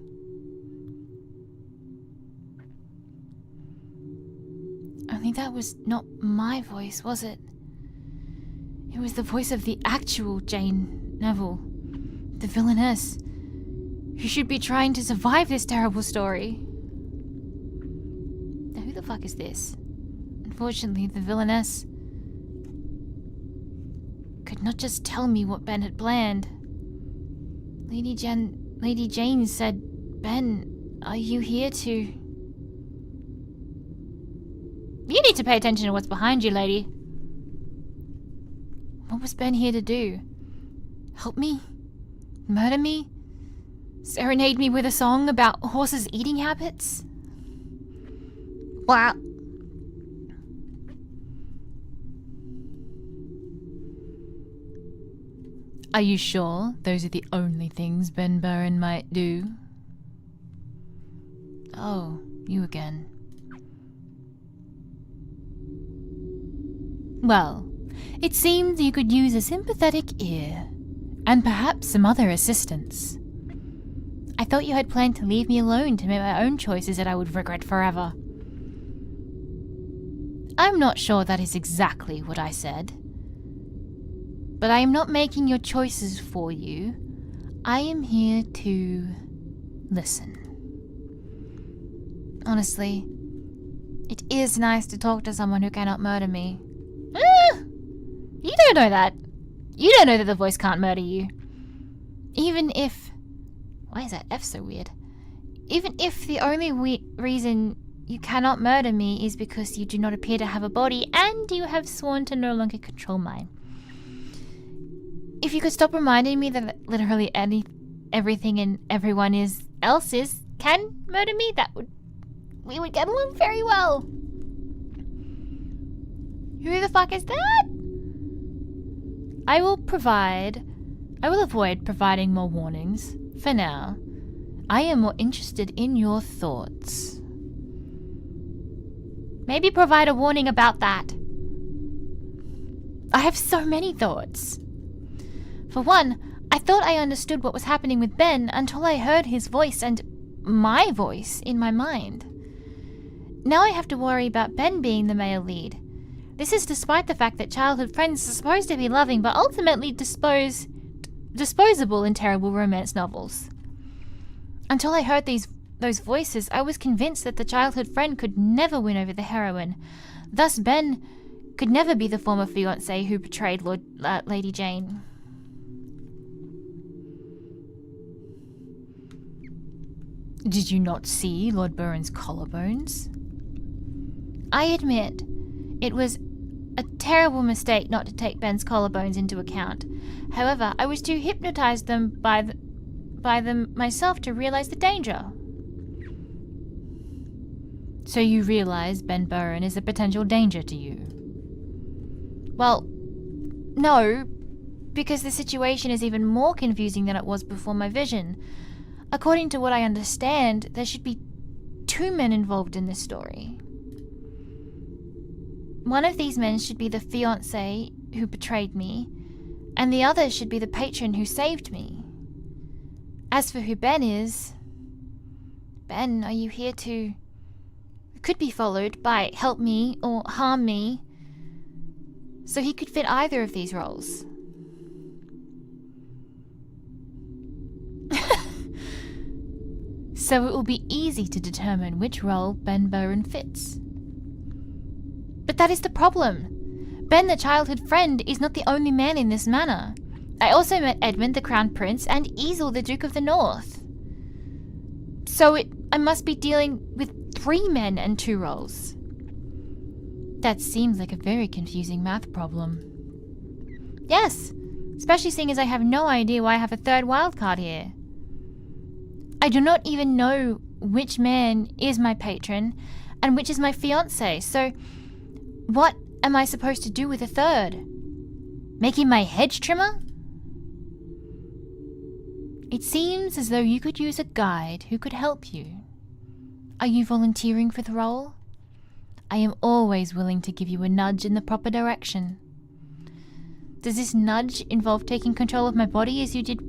Only that was not my voice, was it? It was the voice of the actual Jane Neville, the villainess, who should be trying to survive this terrible story. Now who the fuck is this? Unfortunately, the villainess could not just tell me what Ben had planned. Lady Jane said, "Ben, are you here to..." You need to pay attention to what's behind you, lady. What was Ben here to do? Help me? Murder me? Serenade me with a song about horses' eating habits? Wow. Are you sure those are the only things Ben Burren might do? Oh, you again. Well, it seems you could use a sympathetic ear, and perhaps some other assistance. I thought you had planned to leave me alone to make my own choices that I would regret forever. I'm not sure that is exactly what I said. But I am not making your choices for you. I am here to listen. Honestly, it is nice to talk to someone who cannot murder me. You don't know that. You don't know that the voice can't murder you. Even if... Why is that F so weird? Even if the only reason you cannot murder me is because you do not appear to have a body and you have sworn to no longer control mine. If you could stop reminding me that literally everything and everyone else can murder me, we would get along very well. Who the fuck is that? I will avoid providing more warnings. For now, I am more interested in your thoughts. Maybe provide a warning about that. I have so many thoughts. For one, I thought I understood what was happening with Ben until I heard his voice and my voice in my mind. Now I have to worry about Ben being the male lead. This is despite the fact that childhood friends are supposed to be loving but ultimately disposable in terrible romance novels. Until I heard those voices, I was convinced that the childhood friend could never win over the heroine. Thus, Ben could never be the former fiancé who betrayed Lady Jane. Did you not see Lord Byron's collarbones? I admit, it was a terrible mistake not to take Ben's collarbones into account. However, I was too hypnotized by them myself to realize the danger. So you realize Ben Byron is a potential danger to you? Well, no, because the situation is even more confusing than it was before my vision. According to what I understand, there should be 2 men involved in this story. One of these men should be the fiancé who betrayed me, and the other should be the patron who saved me. As for who Ben is... Ben, are you here to... could be followed by help me or harm me, so he could fit either of these roles. So it will be easy to determine which role Ben Byron fits. But that is the problem. Ben, the childhood friend, is not the only man in this manor. I also met Edmund, the Crown Prince, and Easel, the Duke of the North. So I must be dealing with 3 men and 2 roles. That seems like a very confusing math problem. Yes, especially seeing as I have no idea why I have a 3rd wildcard here. I do not even know which man is my patron and which is my fiancé, so what am I supposed to do with a 3rd? Make him my hedge trimmer? It seems as though you could use a guide who could help you. Are you volunteering for the role? I am always willing to give you a nudge in the proper direction. Does this nudge involve taking control of my body as you did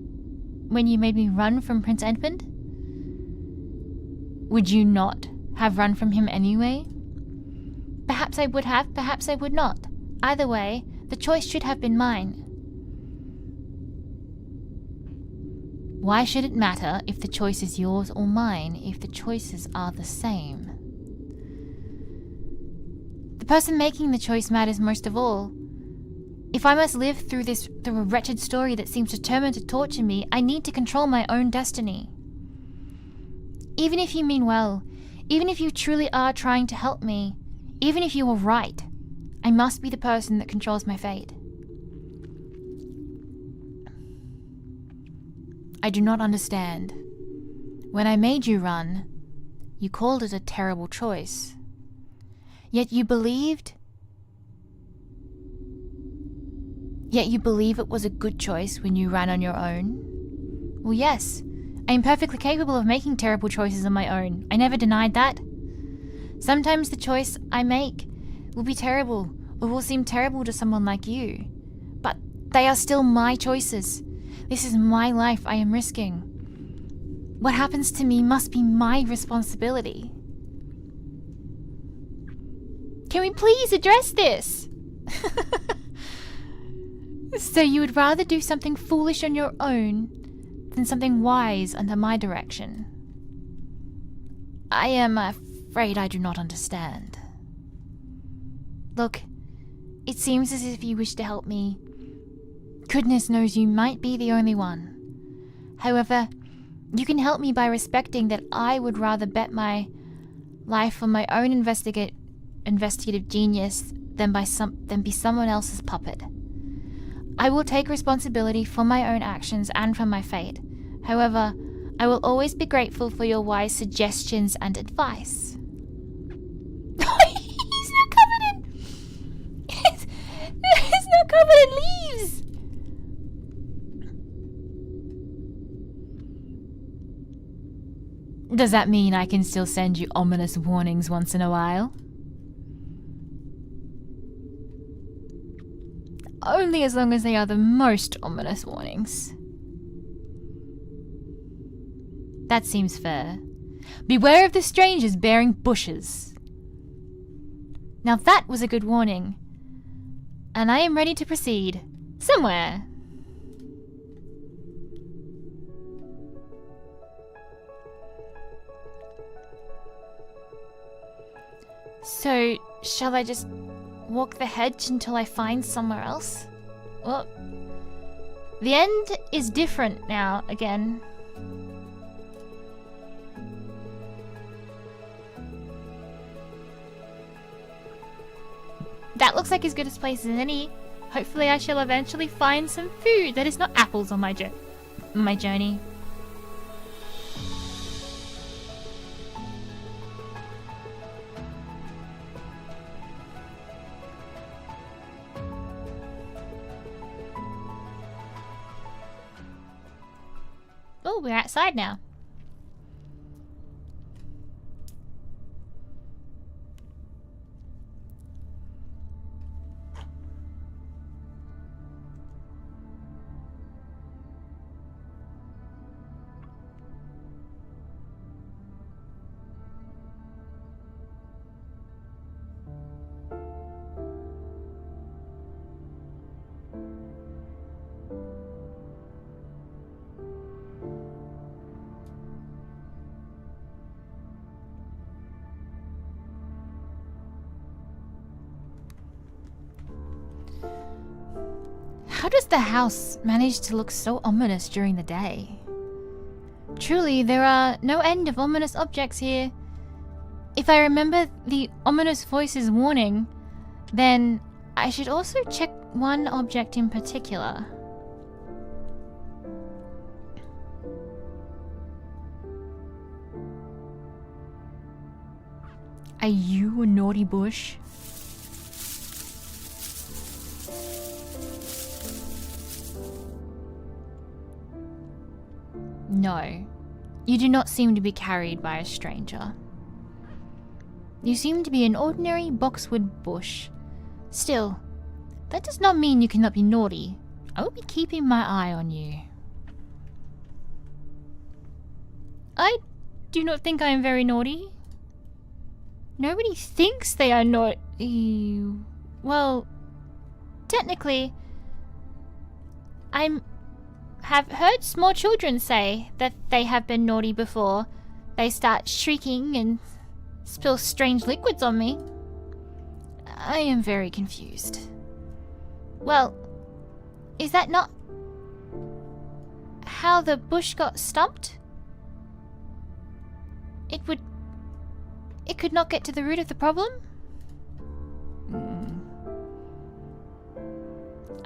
when you made me run from Prince Edmund? Would you not have run from him anyway? Perhaps I would have, perhaps I would not. Either way, the choice should have been mine. Why should it matter if the choice is yours or mine if the choices are the same? The person making the choice matters most of all. If I must live through a wretched story that seems determined to torture me, I need to control my own destiny. Even if you mean well, even if you truly are trying to help me, even if you are right, I must be the person that controls my fate. I do not understand. When I made you run, you called it a terrible choice. Yet you believe it was a good choice when you ran on your own? Well, yes, I am perfectly capable of making terrible choices on my own. I never denied that. Sometimes the choice I make will be terrible, or will seem terrible to someone like you. But they are still my choices. This is my life I am risking. What happens to me must be my responsibility. Can we please address this? So you would rather do something foolish on your own than something wise under my direction. I am afraid I do not understand. Look, it seems as if you wish to help me. Goodness knows you might be the only one. However, you can help me by respecting that I would rather bet my life on my own investigative genius than be someone else's puppet. I will take responsibility for my own actions and for my fate. However, I will always be grateful for your wise suggestions and advice. He's not covered in... He's not covered in leaves! Does that mean I can still send you ominous warnings once in a while? Only as long as they are the most ominous warnings. That seems fair. Beware of the strangers bearing bushes. Now that was a good warning. And I am ready to proceed. Somewhere. So, shall I just walk the hedge until I find somewhere else? Well, the end is different now again. That looks like as good a place as any. Hopefully I shall eventually find some food that is not apples on my journey. Oh, we're outside now. How does the house manage to look so ominous during the day? Truly, there are no end of ominous objects here. If I remember the ominous voice's warning, then I should also check one object in particular. Are you a naughty bush? No, you do not seem to be carried by a stranger. You seem to be an ordinary boxwood bush. Still, that does not mean you cannot be naughty. I will be keeping my eye on you. I do not think I am very naughty. Nobody thinks they are naughty. Well, technically, have heard small children say that they have been naughty before they start shrieking and spill strange liquids on me. I am very confused. Well, is that not how the bush got stumped? It could not get to the root of the problem?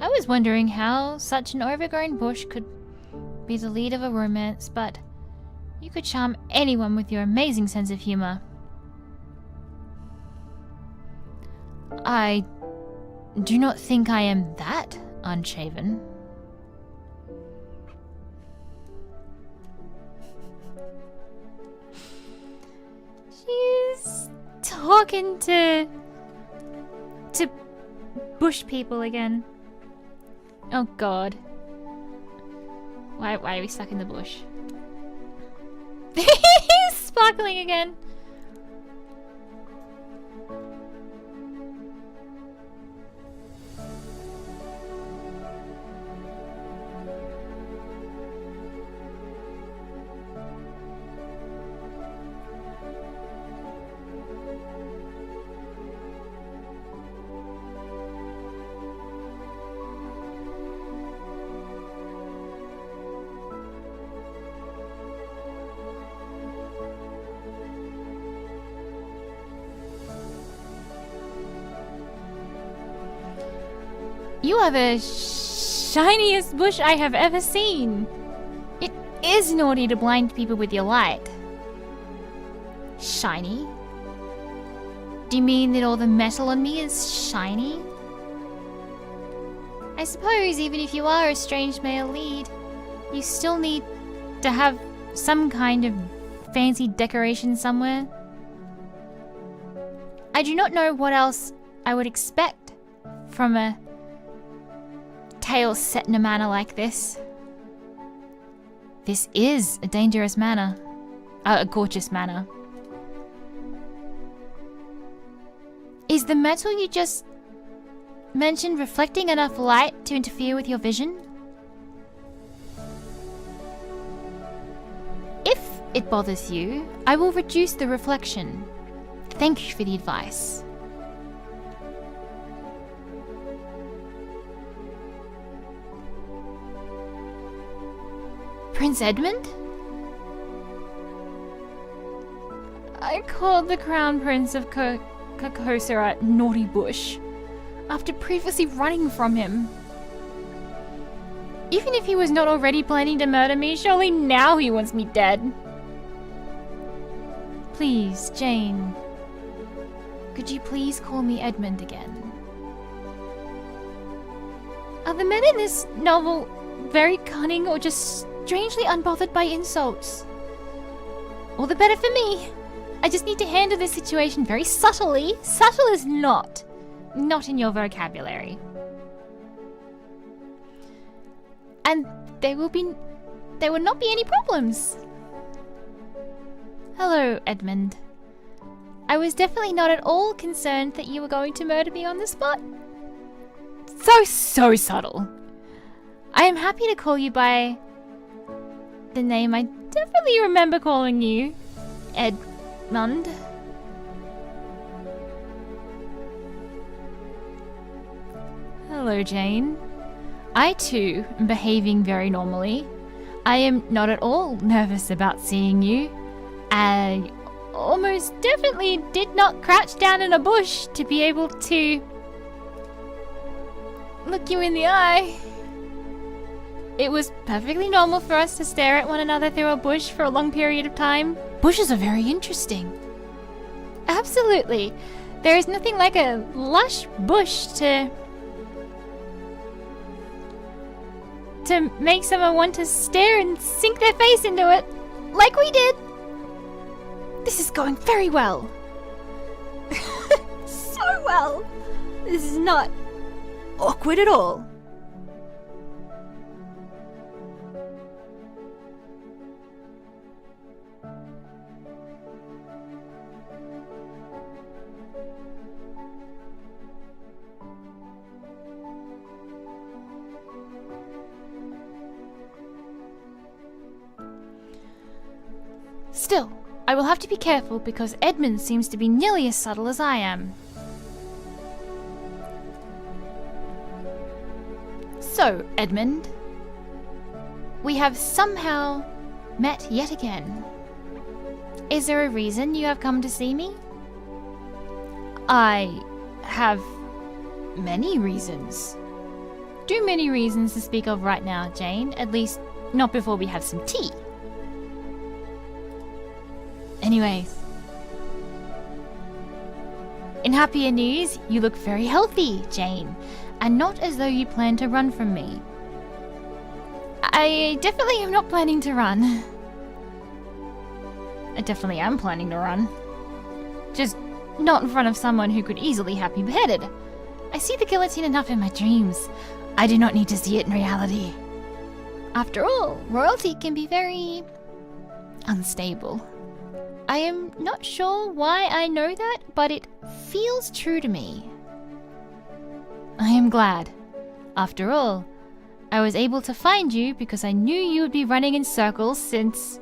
I was wondering how such an overgrown bush could be the lead of a romance, but you could charm anyone with your amazing sense of humor. I do not think I am that unshaven. She's talking to bush people again. Oh god. Why are we stuck in the bush? He's sparkling again. You are the shiniest bush I have ever seen. It is naughty to blind people with your light. Shiny? Do you mean that all the metal on me is shiny? I suppose even if you are a strange male lead, you still need to have some kind of fancy decoration somewhere. I do not know what else I would expect from a tale set in a manor like this. This is a dangerous manor. A gorgeous manor. Is the metal you just mentioned reflecting enough light to interfere with your vision? If it bothers you, I will reduce the reflection. Thank you for the advice. Prince Edmund? I called the Crown Prince of Carcosa a naughty bush after previously running from him. Even if he was not already planning to murder me, surely now he wants me dead. Please, Jane. Could you please call me Edmund again? Are the men in this novel very cunning or just strangely unbothered by insults? All the better for me. I just need to handle this situation very subtly. Subtle is not in your vocabulary. And there will not be any problems. Hello, Edmund. I was definitely not at all concerned that you were going to murder me on the spot. So subtle. I am happy to call you by the name I definitely remember calling you, Edmund. Hello, Jane. I too am behaving very normally. I am not at all nervous about seeing you. I almost definitely did not crouch down in a bush to be able to look you in the eye. It was perfectly normal for us to stare at one another through a bush for a long period of time. Bushes are very interesting. Absolutely. There is nothing like a lush bush to make someone want to stare and sink their face into it, like we did. This is going very well. So well. This is not awkward at all. Still, I will have to be careful because Edmund seems to be nearly as subtle as I am. So, Edmund, we have somehow met yet again. Is there a reason you have come to see me? I have many reasons. Too many reasons to speak of right now, Jane. At least, not before we have some tea. Anyways, in happier news, you look very healthy, Jane, and not as though you plan to run from me. I definitely am not planning to run. I definitely am planning to run. Just not in front of someone who could easily have me beheaded. I see the guillotine enough in my dreams. I do not need to see it in reality. After all, royalty can be very unstable. I am not sure why I know that, but it feels true to me. I am glad. After all, I was able to find you because I knew you would be running in circles since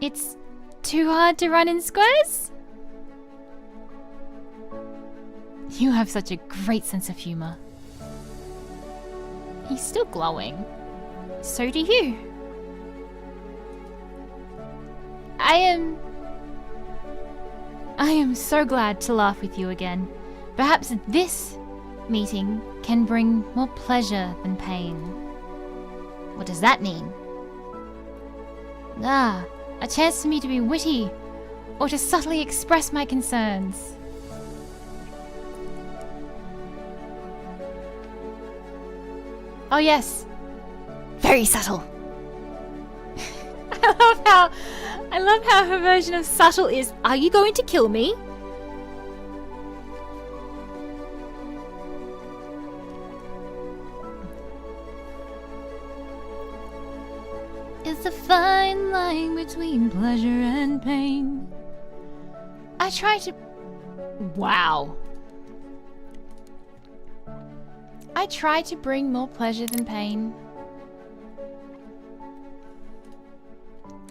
it's too hard to run in squares? You have such a great sense of humor. He's still glowing. So do you. I am so glad to laugh with you again. Perhaps this meeting can bring more pleasure than pain. What does that mean? Ah, a chance for me to be witty, or to subtly express my concerns. Oh yes, very subtle. I love how her version of subtle is, are you going to kill me? It's a fine line between pleasure and pain. I try to... Wow. I try to bring more pleasure than pain.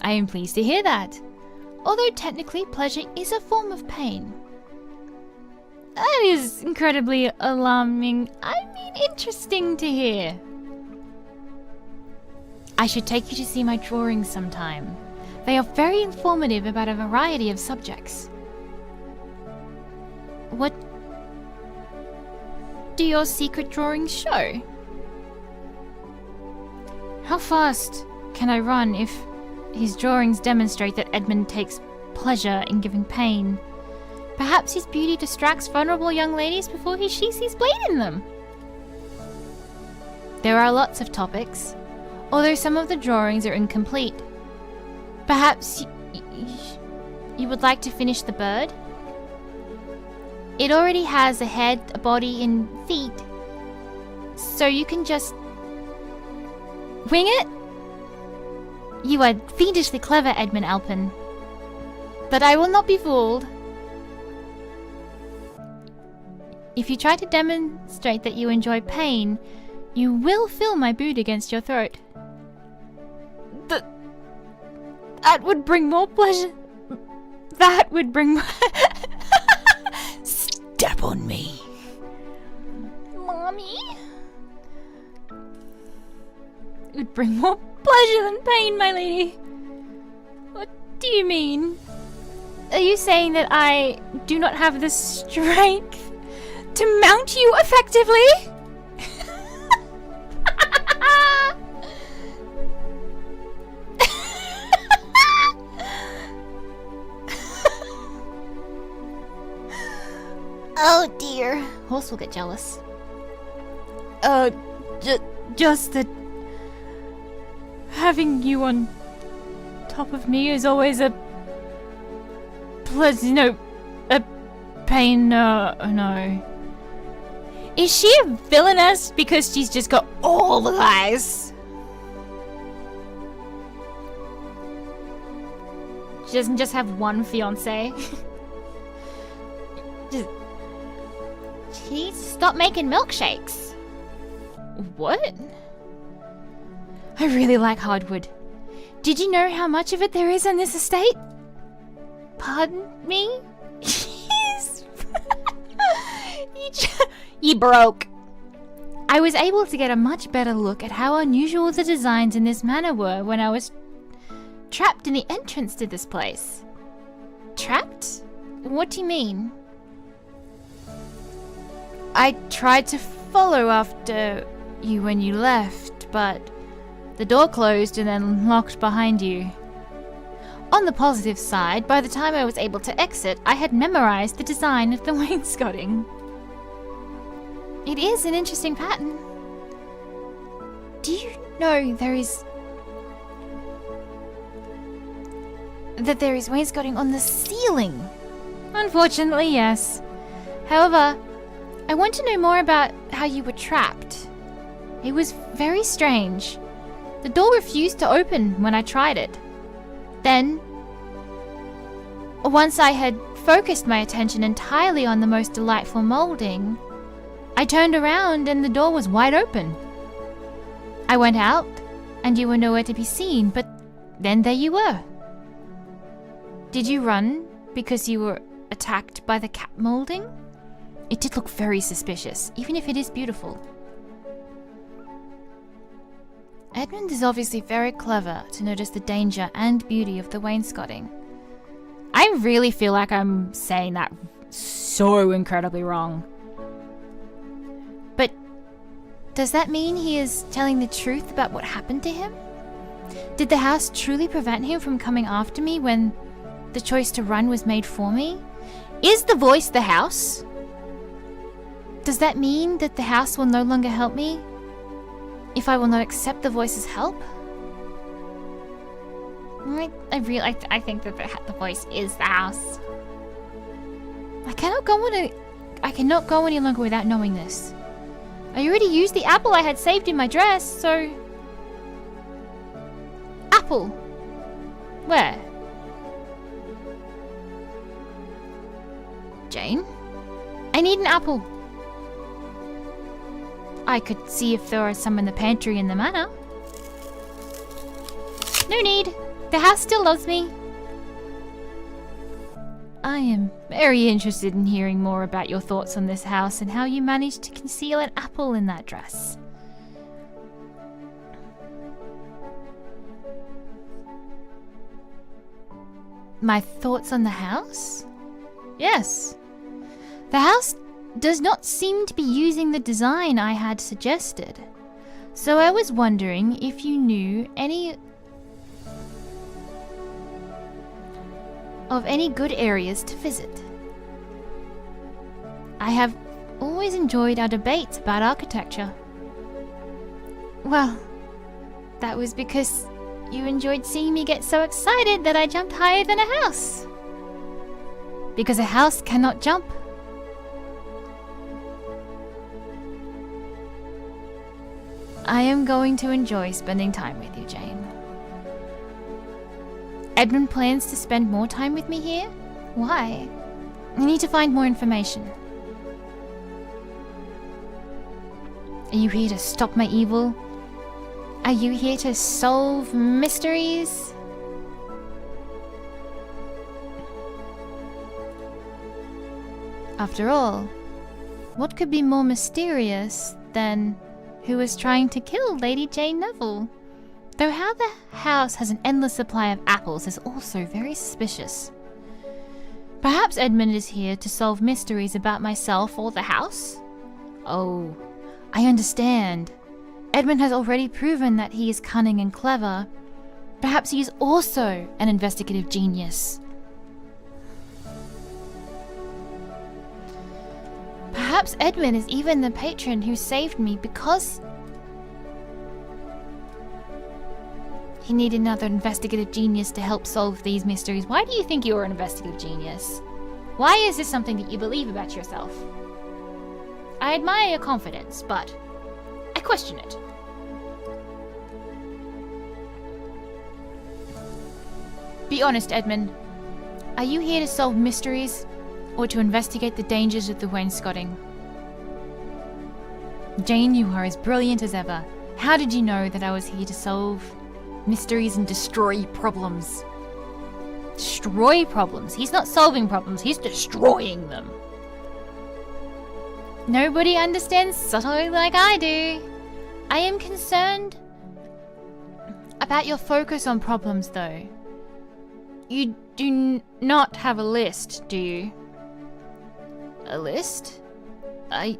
I am pleased to hear that. Although technically pleasure is a form of pain. That is incredibly alarming. I mean, interesting to hear. I should take you to see my drawings sometime. They are very informative about a variety of subjects. What do your secret drawings show? How fast can I run if his drawings demonstrate that Edmund takes pleasure in giving pain? Perhaps his beauty distracts vulnerable young ladies before he sheathes his blade in them. There are lots of topics, although some of the drawings are incomplete. Perhaps you would like to finish the bird? It already has a head, a body, and feet, so you can just wing it? You are fiendishly clever, Edmund Alpin. But I will not be fooled. If you try to demonstrate that you enjoy pain, you will feel my boot against your throat. That would bring more pleasure. That would bring more... Step on me. Mommy? It would bring more pleasure than pain, my lady. What do you mean? Are you saying that I do not have the strength to mount you effectively? Oh dear. Horse will get jealous. Just that having you on top of me is always a pleasure, no, a pain, no. Is she a villainess because she's just got all the guys? She doesn't just have one fiance. She needs to stop making milkshakes. What? I really like hardwood. Did you know how much of it there is on this estate? Pardon me? Yes. You broke. I was able to get a much better look at how unusual the designs in this manor were when I was trapped in the entrance to this place. Trapped? What do you mean? I tried to follow after you when you left, but the door closed and then locked behind you. On the positive side, by the time I was able to exit, I had memorized the design of the wainscoting. It is an interesting pattern. Do you know there is wainscoting on the ceiling? Unfortunately, yes. However, I want to know more about how you were trapped. It was very strange. The door refused to open when I tried it. Then, once I had focused my attention entirely on the most delightful molding, I turned around and the door was wide open. I went out, and you were nowhere to be seen, but then there you were. Did you run because you were attacked by the cat molding? It did look very suspicious, even if it is beautiful. Edmund is obviously very clever to notice the danger and beauty of the wainscoting. I really feel like I'm saying that so incredibly wrong. Does that mean he is telling the truth about what happened to him? Did the house truly prevent him from coming after me when the choice to run was made for me? Is the voice the house? Does that mean that the house will no longer help me if I will not accept the voice's help? I think that the voice is the house. I cannot go any longer without knowing this. I already used the apple I had saved in my dress, so... Apple! Where? Jane? I need an apple. I could see if there are some in the pantry in the manor. No need. The house still loves me. I am very interested in hearing more about your thoughts on this house and how you managed to conceal an apple in that dress. My thoughts on the house? Yes. The house does not seem to be using the design I had suggested. So I was wondering if you knew of any good areas to visit. I have always enjoyed our debates about architecture. Well, that was because you enjoyed seeing me get so excited that I jumped higher than a house. Because a house cannot jump. I am going to enjoy spending time with you, Jane. Edmund plans to spend more time with me here? Why? I need to find more information. Are you here to stop my evil? Are you here to solve mysteries? After all, what could be more mysterious than who is trying to kill Lady Jane Neville? Though how the house has an endless supply of apples is also very suspicious. Perhaps Edmund is here to solve mysteries about myself or the house? Oh, I understand. Edmund has already proven that he is cunning and clever. Perhaps he is also an investigative genius. Perhaps Edmund is even the patron who saved me because he needed another investigative genius to help solve these mysteries. Why do you think you are an investigative genius? Why is this something that you believe about yourself? I admire your confidence, but I question it. Be honest, Edmund. Are you here to solve mysteries or to investigate the dangers of the wainscoting? Jane, you are as brilliant as ever. How did you know that I was here to solve mysteries and destroy problems? Destroy problems? He's not solving problems, he's destroying them. Nobody understands subtly like I do. I am concerned about your focus on problems, though. You do not have a list, do you? A list? I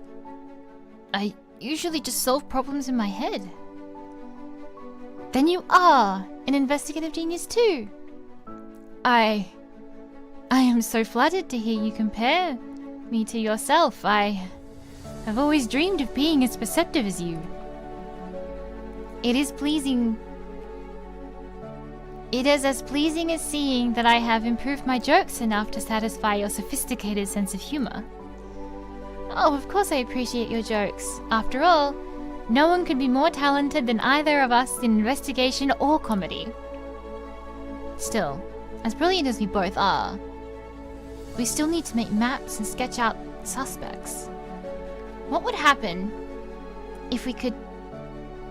usually just solve problems in my head. Then you are an investigative genius too. I am so flattered to hear you compare me to yourself. I have always dreamed of being as perceptive as you. It is pleasing. It is as pleasing as seeing that I have improved my jokes enough to satisfy your sophisticated sense of humor. Oh, of course I appreciate your jokes. After all, no one could be more talented than either of us in investigation or comedy. Still, as brilliant as we both are, we still need to make maps and sketch out suspects. What would happen if we could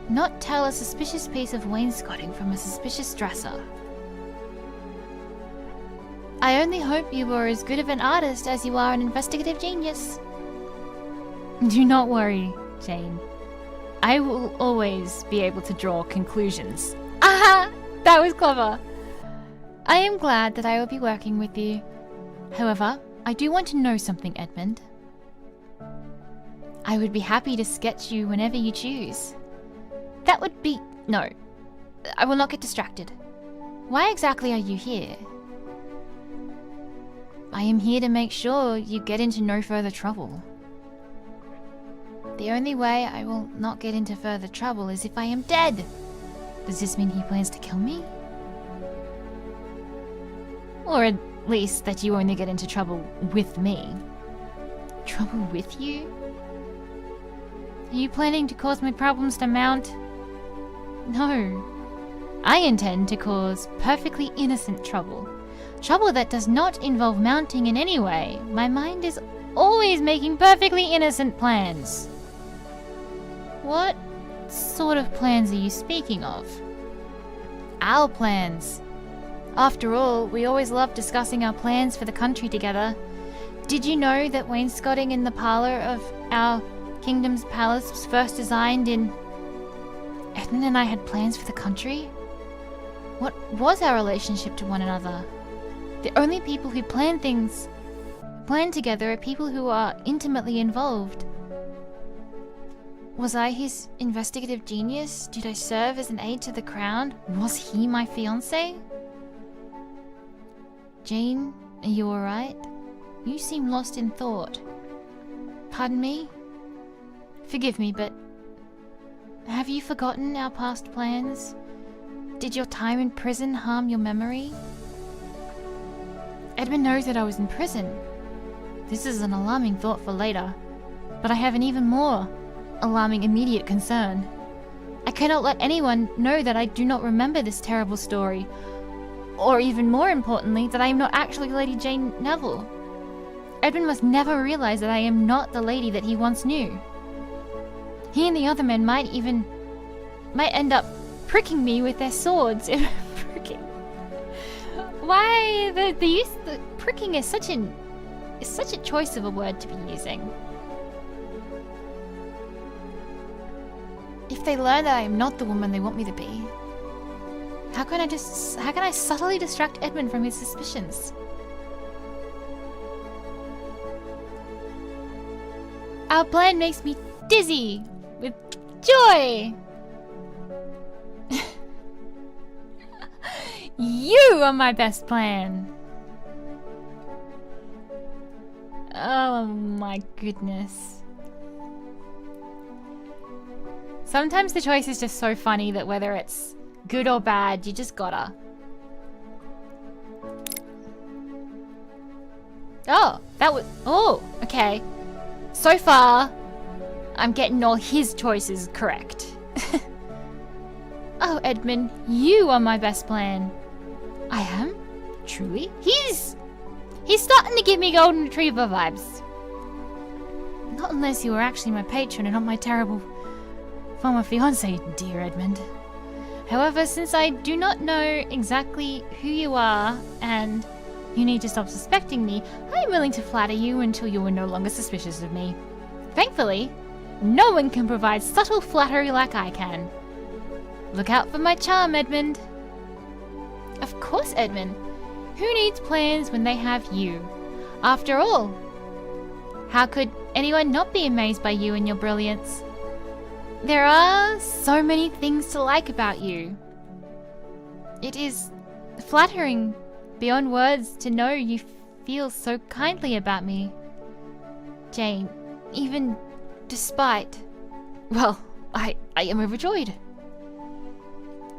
not tell a suspicious piece of wainscoting from a suspicious dresser? I only hope you are as good of an artist as you are an investigative genius. Do not worry, Jane. I will always be able to draw conclusions. Aha! That was clever. I am glad that I will be working with you. However, I do want to know something, Edmund. I would be happy to sketch you whenever you choose. That would be... No. I will not get distracted. Why exactly are you here? I am here to make sure you get into no further trouble. The only way I will not get into further trouble is if I am dead. Does this mean he plans to kill me? Or at least that you only get into trouble with me. Trouble with you? Are you planning to cause my problems to mount? No. I intend to cause perfectly innocent trouble. Trouble that does not involve mounting in any way. My mind is always making perfectly innocent plans. What sort of plans are you speaking of? Our plans. After all, we always love discussing our plans for the country together. Did you know that wainscoting in the parlor of our kingdom's palace was first designed in... Edmund and I had plans for the country? What was our relationship to one another? The only people who plan together are people who are intimately involved. Was I his investigative genius? Did I serve as an aide to the crown? Was he my fiancé? Jane, are you alright? You seem lost in thought. Pardon me? Forgive me, but... have you forgotten our past plans? Did your time in prison harm your memory? Edmund knows that I was in prison. This is an alarming thought for later, but I have an even more alarming immediate concern. I cannot let anyone know that I do not remember this terrible story, or even more importantly, that I am not actually Lady Jane Neville. Edmund must never realize that I am not the lady that he once knew. He and the other men might end up pricking me with their swords. Pricking. Why the pricking is such a choice of a word to be using. If they learn that I am not the woman they want me to be, how can I subtly distract Edmund from his suspicions? Our plan makes me dizzy with joy. You are my best plan. Oh my goodness. Sometimes the choice is just so funny that whether it's good or bad, you just gotta. Oh, okay. So far, I'm getting all his choices correct. Oh, Edmund, you are my best plan. I am? Truly? He's starting to give me golden retriever vibes. Not unless you were actually my patron and not my terrible former fiancé, dear Edmund. However, since I do not know exactly who you are and you need to stop suspecting me, I am willing to flatter you until you are no longer suspicious of me. Thankfully, no one can provide subtle flattery like I can. Look out for my charm, Edmund. Of course, Edmund. Who needs plans when they have you? After all, how could anyone not be amazed by you and your brilliance? There are so many things to like about you. It is flattering beyond words to know you feel so kindly about me. Jane, even despite... Well, I am overjoyed.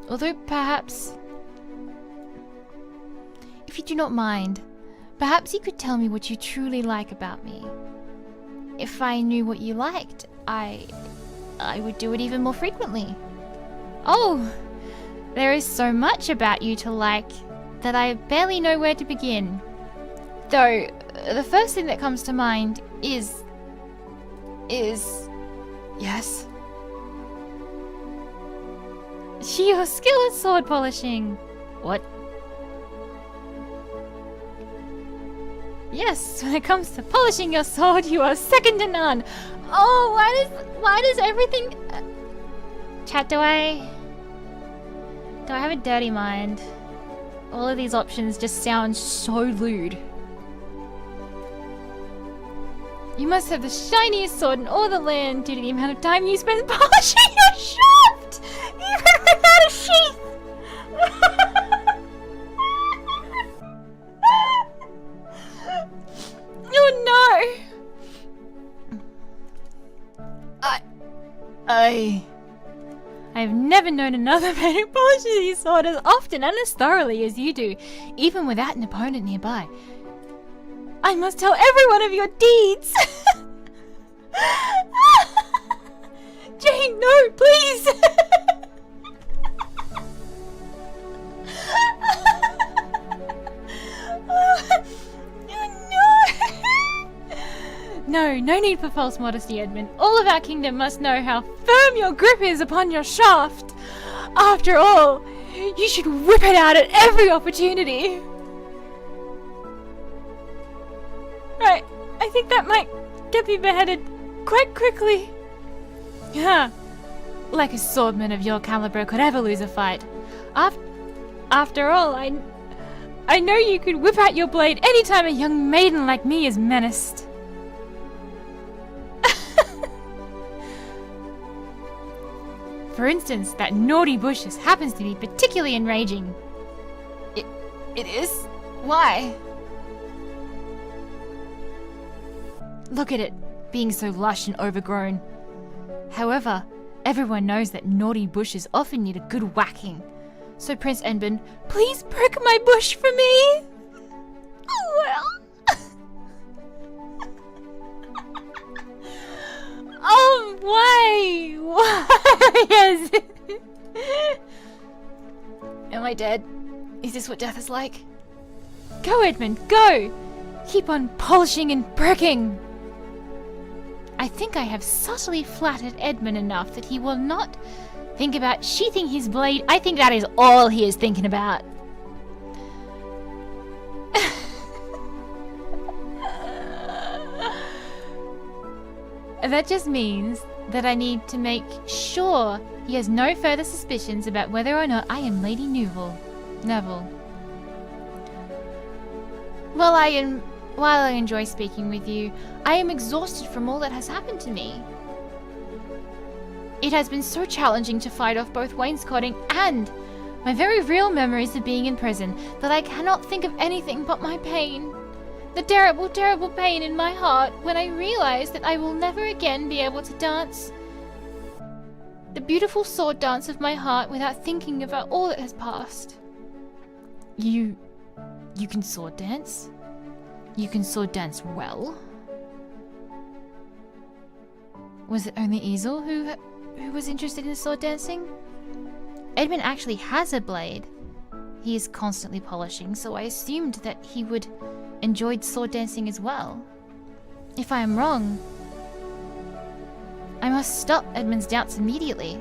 Although perhaps... If you do not mind, perhaps you could tell me what you truly like about me. If I knew what you liked, I would do it even more frequently. Oh, there is so much about you to like that I barely know where to begin. Though, the first thing that comes to mind is... Yes? Your skill at sword polishing. What? Yes, when it comes to polishing your sword, you are second to none. Oh, why does everything... Chat, do I have a dirty mind? All of these options just sound so lewd. You must have the shiniest sword in all the land due to the amount of time you spend polishing your shaft, even without a sheath. Oh no! I've never known another man who polishes his sword as often and as thoroughly as you do, even without an opponent nearby. I must tell everyone of your deeds! Jane, no, please! No need for false modesty, Edmund. All of our kingdom must know how firm your grip is upon your shaft. After all, you should whip it out at every opportunity. Right, I think that might get me beheaded quite quickly. Yeah, like a swordman of your caliber could ever lose a fight. After all, I know you could whip out your blade anytime a young maiden like me is menaced. For instance, that naughty bush just happens to be particularly enraging. It is? Why? Look at it, being so lush and overgrown. However, everyone knows that naughty bushes often need a good whacking. So Prince Edmund, please prick my bush for me! Oh well. Oh, why? Why? Yes. Am I dead? Is this what death is like? Go, Edmund, go! Keep on polishing and pricking! I think I have subtly flattered Edmund enough that he will not think about sheathing his blade. I think that is all he is thinking about. That just means that I need to make sure he has no further suspicions about whether or not I am Lady Neville. While I enjoy speaking with you, I am exhausted from all that has happened to me. It has been so challenging to fight off both wainscoting and my very real memories of being in prison that I cannot think of anything but my pain. The terrible, terrible pain in my heart when I realize that I will never again be able to dance the beautiful sword dance of my heart without thinking about all that has passed. You can sword dance? You can sword dance well? Was it only Easel who was interested in sword dancing? Edmund actually has a blade he is constantly polishing, so I assumed that he would enjoyed sword dancing as well. If I am wrong, I must stop Edmund's doubts immediately.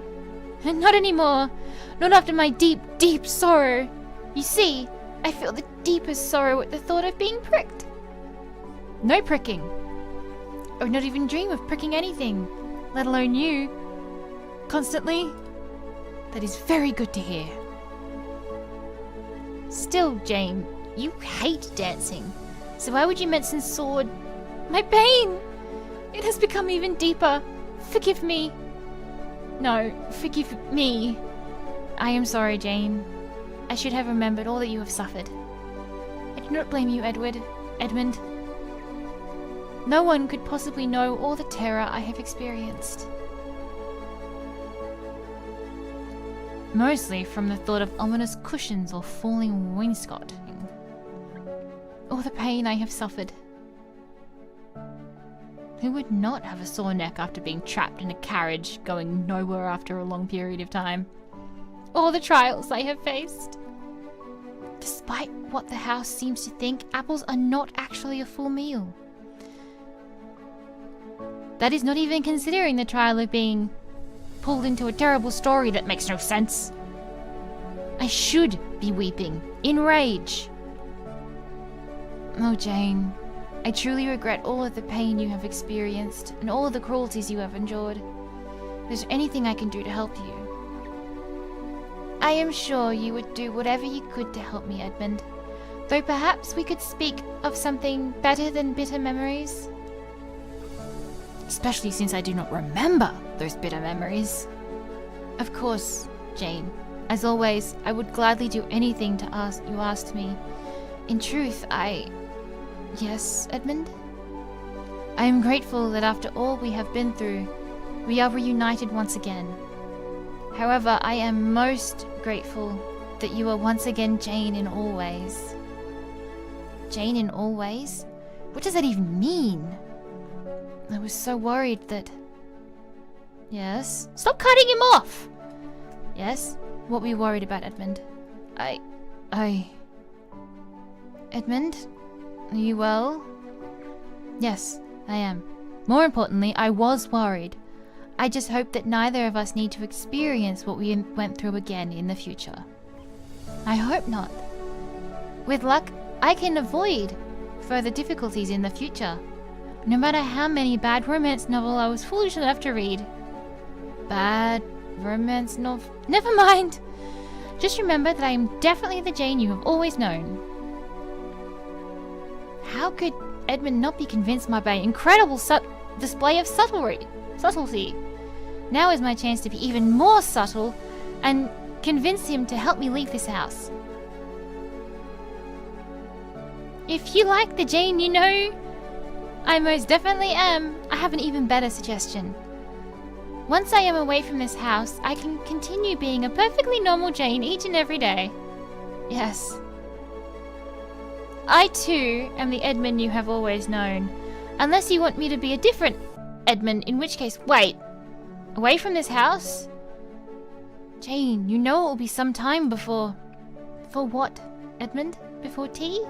And not anymore. Not after my deep, deep sorrow. You see, I feel the deepest sorrow at the thought of being pricked. No pricking. I would not even dream of pricking anything, let alone you. Constantly. That is very good to hear. Still, Jane, you hate dancing. So why would you mention sword? My pain! It has become even deeper. Forgive me. No, forgive me. I am sorry, Jane. I should have remembered all that you have suffered. I do not blame you, Edmund. No one could possibly know all the terror I have experienced. Mostly from the thought of ominous cushions or falling wainscoting. Or the pain I have suffered. Who would not have a sore neck after being trapped in a carriage going nowhere after a long period of time? All the trials I have faced. Despite what the house seems to think, apples are not actually a full meal. That is not even considering the trial of being pulled into a terrible story that makes no sense. I should be weeping, in rage. Oh, Jane, I truly regret all of the pain you have experienced and all of the cruelties you have endured. Is there anything I can do to help you? I am sure you would do whatever you could to help me, Edmund. Though perhaps we could speak of something better than bitter memories. especially since I do not remember those bitter memories. Of course, Jane. As always, I would gladly do anything you asked me. In truth, Yes, Edmund? I am grateful that after all we have been through, we are reunited once again. However, I am most grateful that you are once again Jane in all ways. Jane in all ways? What does that even mean? I was so worried that... Yes? Stop cutting him off! Yes? What were you worried about, Edmund? Edmund? Are you well? Yes, I am. More importantly, I was worried. I just hope that neither of us need to experience what we went through again in the future. I hope not. With luck, I can avoid further difficulties in the future, no matter how many bad romance novels I was foolish enough to read. Bad romance novel? Never mind! Just remember that I am definitely the Jane you have always known. How could Edmund not be convinced by my incredible display of subtlety? Now is my chance to be even more subtle and convince him to help me leave this house. If you like the Jane you know, I most definitely am. I have an even better suggestion. Once I am away from this house, I can continue being a perfectly normal Jane each and every day. Yes. I too am the Edmund you have always known. Unless you want me to be a different Edmund, in which case, wait. Away from this house? Jane, you know it will be some time before... For what, Edmund? Before tea?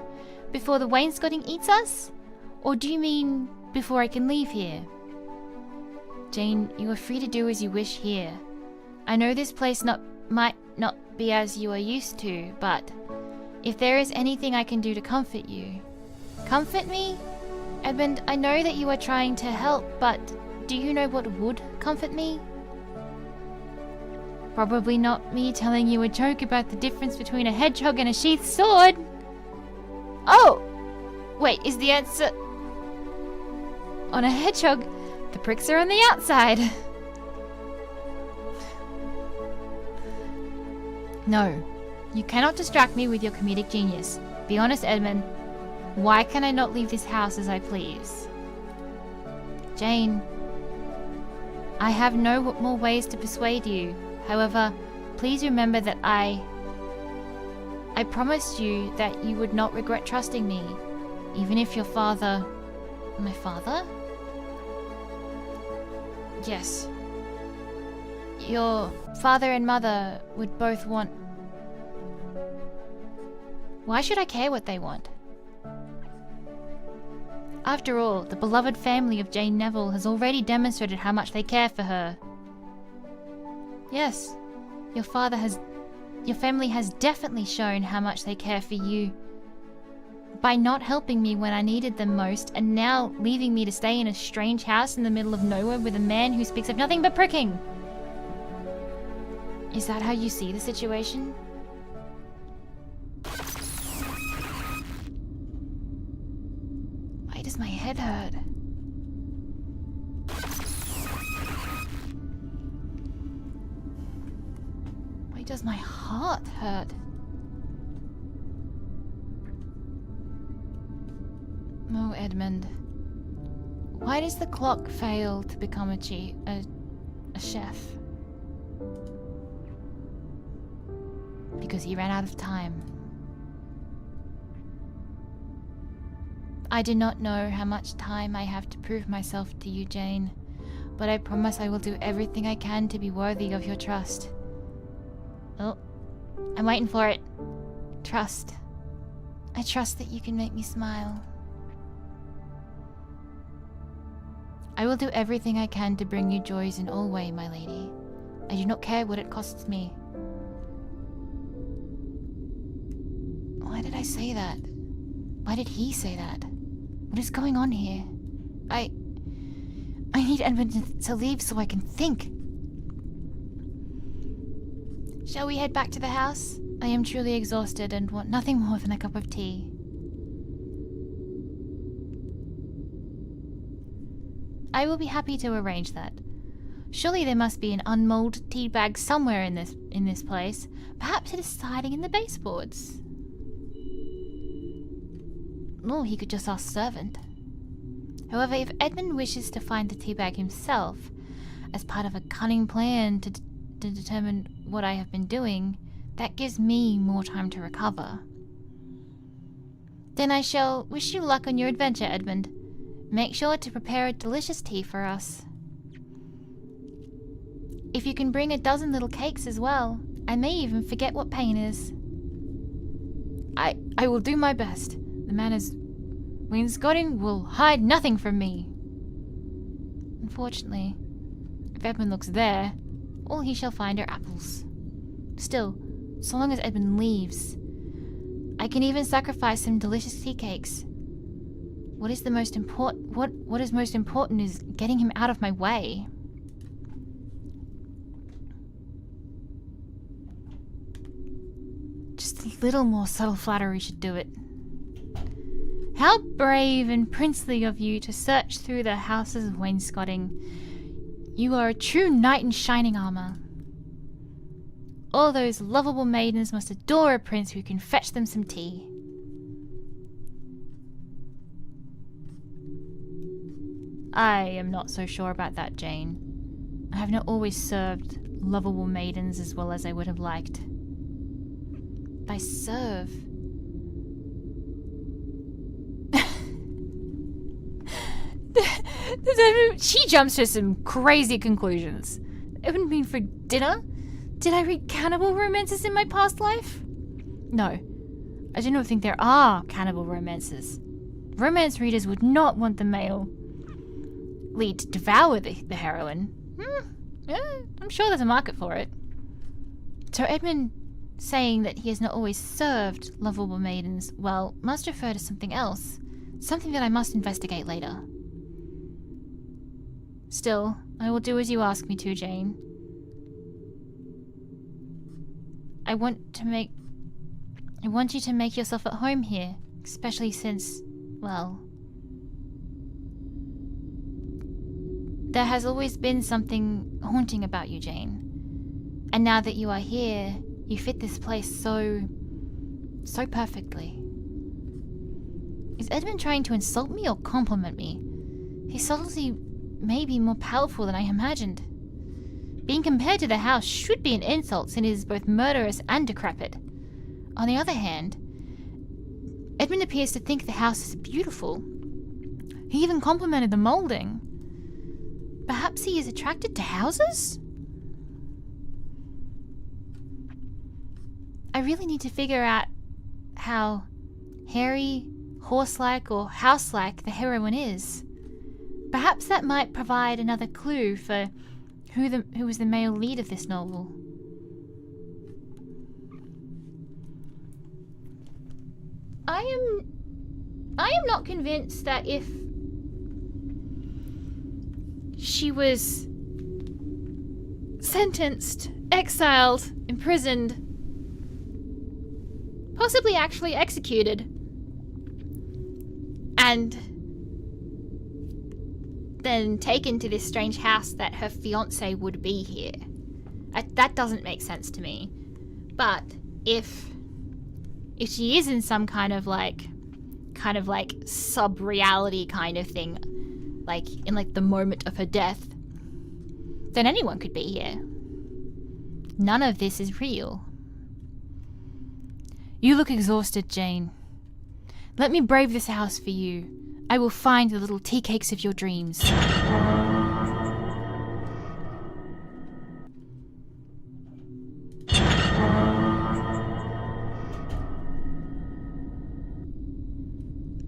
Before the wainscoting eats us? Or do you mean before I can leave here? Jane, you are free to do as you wish here. I know this place might not be as you are used to, but if there is anything I can do to comfort you... Comfort me? Edmund, I know that you are trying to help, but do you know what would comfort me? Probably not me telling you a joke about the difference between a hedgehog and a sheathed sword. Oh! Wait, is the answer... On a hedgehog, the pricks are on the outside. No, you cannot distract me with your comedic genius. Be honest, Edmund. Why can I not leave this house as I please? Jane, I have no more ways to persuade you. However, please remember that I promised you that you would not regret trusting me, even if your father... My father? Yes. Your father and mother would both want... Why should I care what they want? After all, the beloved family of Jane Neville has already demonstrated how much they care for her. Yes, your family has definitely shown how much they care for you. By not helping me when I needed them most, and now leaving me to stay in a strange house in the middle of nowhere with a man who speaks of nothing but pricking. Is that how you see the situation? Why does my head hurt? Why does my heart hurt? Oh, Edmund. Why does the clock fail to become a chef? Because he ran out of time. I do not know how much time I have to prove myself to you, Jane, but I promise I will do everything I can to be worthy of your trust. Oh, I'm waiting for it. Trust. I trust that you can make me smile. I will do everything I can to bring you joys in all way, my lady. I do not care what it costs me. Why did I say that? Why did he say that? What is going on here? I need Edmund to leave so I can think. Shall we head back to the house? I am truly exhausted and want nothing more than a cup of tea. I will be happy to arrange that. Surely there must be an unmolded tea bag somewhere in this place. Perhaps it is hiding in the baseboards. Or he could just ask servant. However, if Edmund wishes to find the tea bag himself, as part of a cunning plan to determine what I have been doing, that gives me more time to recover. Then I shall wish you luck on your adventure, Edmund. Make sure to prepare a delicious tea for us. If you can bring a dozen little cakes as well, I may even forget what pain is. I will do my best. The manor's wainscoting will hide nothing from me. Unfortunately, if Edmund looks there, all he shall find are apples. Still, so long as Edmund leaves, I can even sacrifice some delicious tea cakes. What is most important is getting him out of my way. Just a little more subtle flattery should do it. How brave and princely of you to search through the house's wainscoting. You are a true knight in shining armor. All those lovable maidens must adore a prince who can fetch them some tea. I am not so sure about that, Jane. I have not always served lovable maidens as well as I would have liked. By serve... She jumps to some crazy conclusions. It wouldn't mean for dinner? Did I read cannibal romances in my past life? No, I do not think there are cannibal romances. Romance readers would not want the male lead to devour the heroine. Yeah, I'm sure there's a market for it. So Edmund saying that he has not always served lovable maidens, well, must refer to something else. Something that I must investigate later. Still, I will do as you ask me to, Jane. I want you to make yourself at home here, especially since, well, there has always been something haunting about you, Jane. And now that you are here, you fit this place so perfectly. Is Edmund trying to insult me or compliment me? His subtlety may be more powerful than I imagined. Being compared to the house should be an insult since it is both murderous and decrepit. On the other hand, Edmund appears to think the house is beautiful. He even complimented the molding. Perhaps he is attracted to houses? I really need to figure out how hairy, horse-like, or house-like the heroine is. Perhaps that might provide another clue for who was the male lead of this novel. I am not convinced that if she was sentenced, exiled, imprisoned, possibly actually executed, and then taken to this strange house, that her fiancé would be here. That doesn't make sense to me. But if she is in some kind of like sub-reality kind of thing, like in like the moment of her death, then anyone could be here. None of this is real. You look exhausted, Jane. Let me brave this house for you. I will find the little tea cakes of your dreams.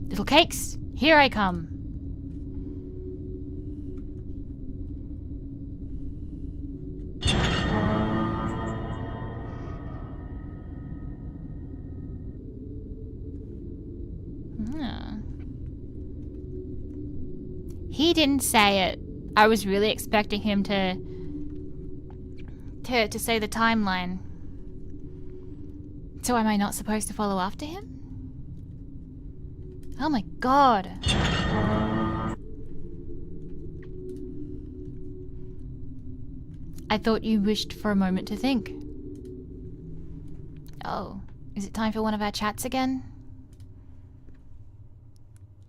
Little cakes, here I come. He didn't say it. I was really expecting him to say the timeline. So am I not supposed to follow after him? Oh my god. I thought you wished for a moment to think. Oh, is it time for one of our chats again?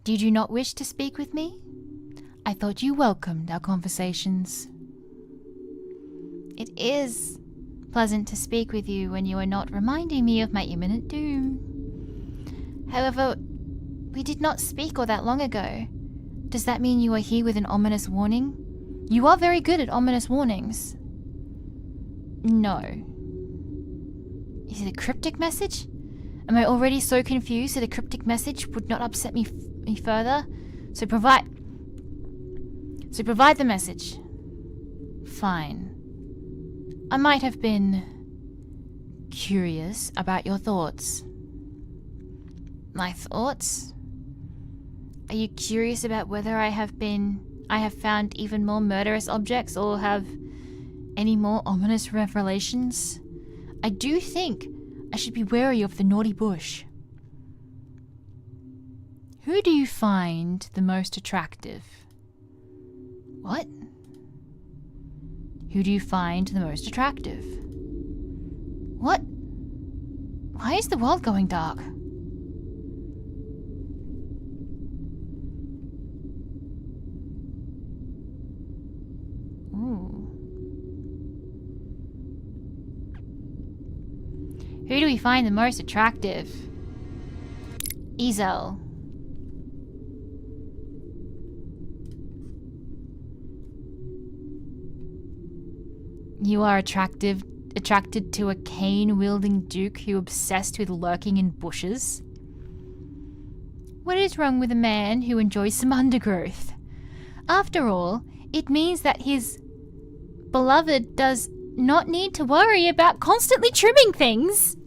Did you not wish to speak with me? I thought you welcomed our conversations. It is pleasant to speak with you when you are not reminding me of my imminent doom. However, we did not speak all that long ago. Does that mean you are here with an ominous warning? You are very good at ominous warnings. No. Is it a cryptic message? Am I already so confused that a cryptic message would not upset me further? So provide the message. Fine. I might have been curious about your thoughts. My thoughts? Are you curious about whether I have found even more murderous objects or have any more ominous revelations? I do think I should be wary of the naughty bush. Who do you find the most attractive? What? Who do you find the most attractive? What? Why is the world going dark? Ooh. Who do we find the most attractive? Ezel. You are attracted to a cane-wielding duke who obsessed with lurking in bushes? What is wrong with a man who enjoys some undergrowth? After all, it means that his beloved does not need to worry about constantly trimming things.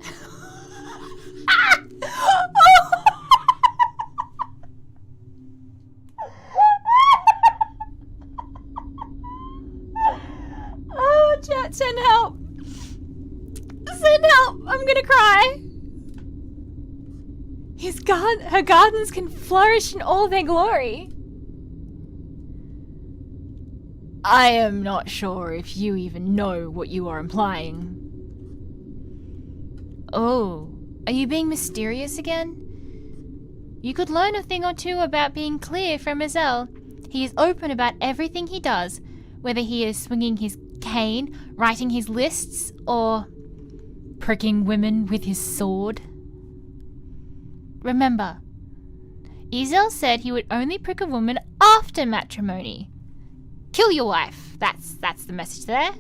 Oh, chat, send help. Send help. I'm gonna cry. Her gardens can flourish in all their glory. I am not sure if you even know what you are implying. Oh, are you being mysterious again? You could learn a thing or two about being clear from Ezel. He is open about everything he does, whether he is swinging his cane, writing his lists, or pricking women with his sword. Remember, Ezel said he would only prick a woman after matrimony. Kill your wife. That's the message there.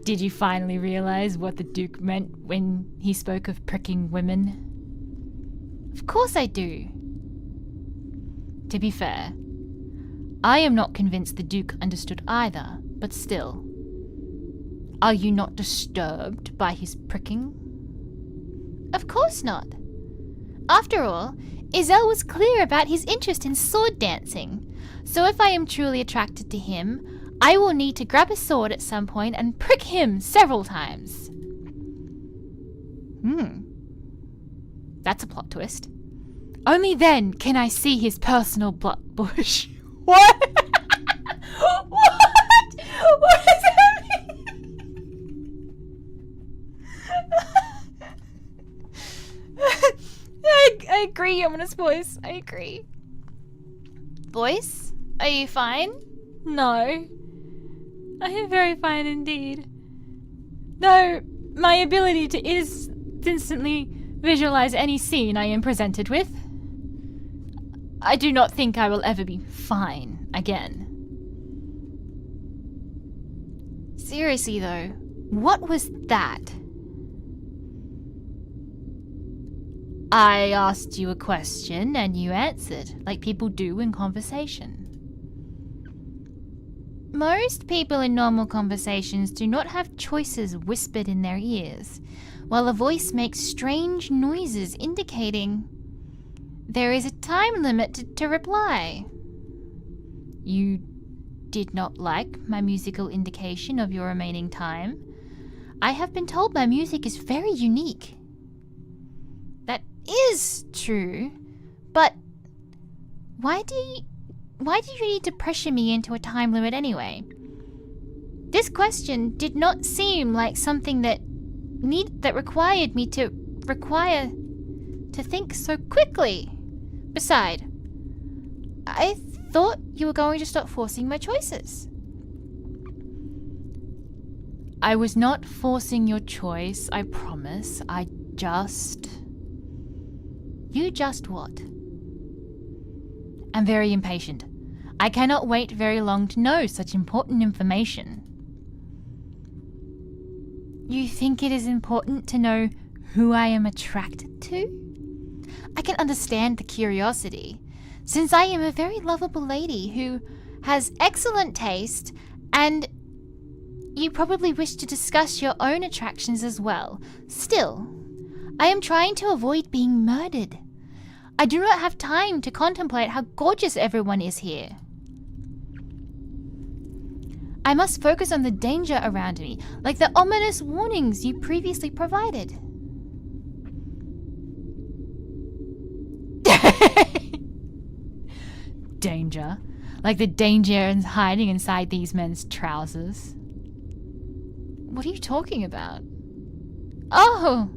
Did you finally realize what the Duke meant when he spoke of pricking women? Of course I do. To be fair, I am not convinced the Duke understood either, but still. Are you not disturbed by his pricking? Of course not. After all, Ezel was clear about his interest in sword dancing, so if I am truly attracted to him, I will need to grab a sword at some point and prick him several times. That's a plot twist. Only then can I see his personal bush. What? What? What does that mean? I agree, ominous voice. I agree. Voice? Are you fine? No. I am very fine indeed. Though my ability to instantly visualize any scene I am presented with, I do not think I will ever be fine again. Seriously though, what was that? I asked you a question and you answered, like people do in conversation. Most people in normal conversations do not have choices whispered in their ears, while a voice makes strange noises indicating there is a time limit to reply. You did not like my musical indication of your remaining time. I have been told my music is very unique. That is true, but why do why did you need to pressure me into a time limit anyway? This question did not seem like something that required me to think so quickly. Besides, I thought you were going to stop forcing my choices. I was not forcing your choice, I promise. You just what? I'm very impatient. I cannot wait very long to know such important information. You think it is important to know who I am attracted to? I can understand the curiosity, since I am a very lovable lady who has excellent taste, and you probably wish to discuss your own attractions as well. Still, I am trying to avoid being murdered. I do not have time to contemplate how gorgeous everyone is here. I must focus on the danger around me, like the ominous warnings you previously provided. Danger? Like the danger hiding inside these men's trousers? What are you talking about? Oh!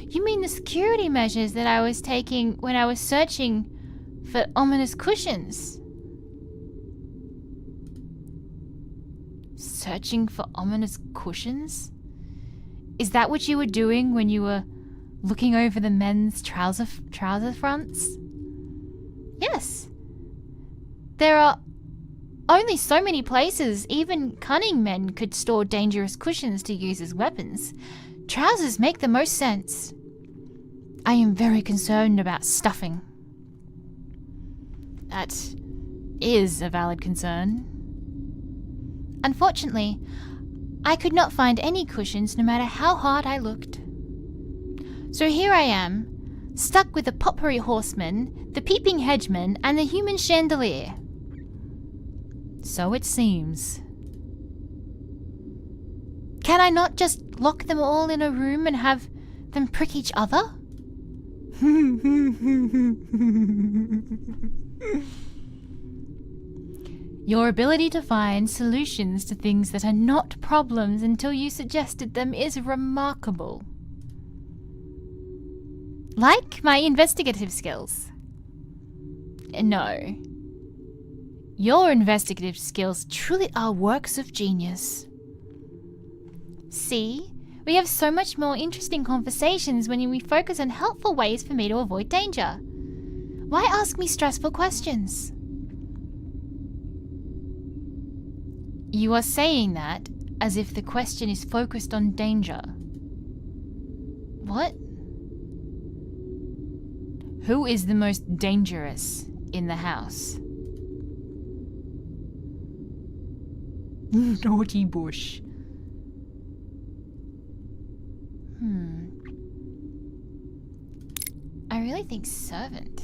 You mean the security measures that I was taking when I was searching for ominous cushions? Searching for ominous cushions? Is that what you were doing when you were looking over the men's trouser fronts? Yes. There are only so many places even cunning men could store dangerous cushions to use as weapons. Trousers make the most sense. I am very concerned about stuffing. That is a valid concern. Unfortunately, I could not find any cushions no matter how hard I looked. So here I am, stuck with the potpourri horseman, the peeping hedgeman, and the human chandelier. So it seems. Can I not just lock them all in a room and have them prick each other? Your ability to find solutions to things that are not problems until you suggested them is remarkable. Like my investigative skills. No. Your investigative skills truly are works of genius. See? We have so much more interesting conversations when we focus on helpful ways for me to avoid danger. Why ask me stressful questions? You are saying that as if the question is focused on danger. What? Who is the most dangerous in the house? Naughty bush. I really think servant.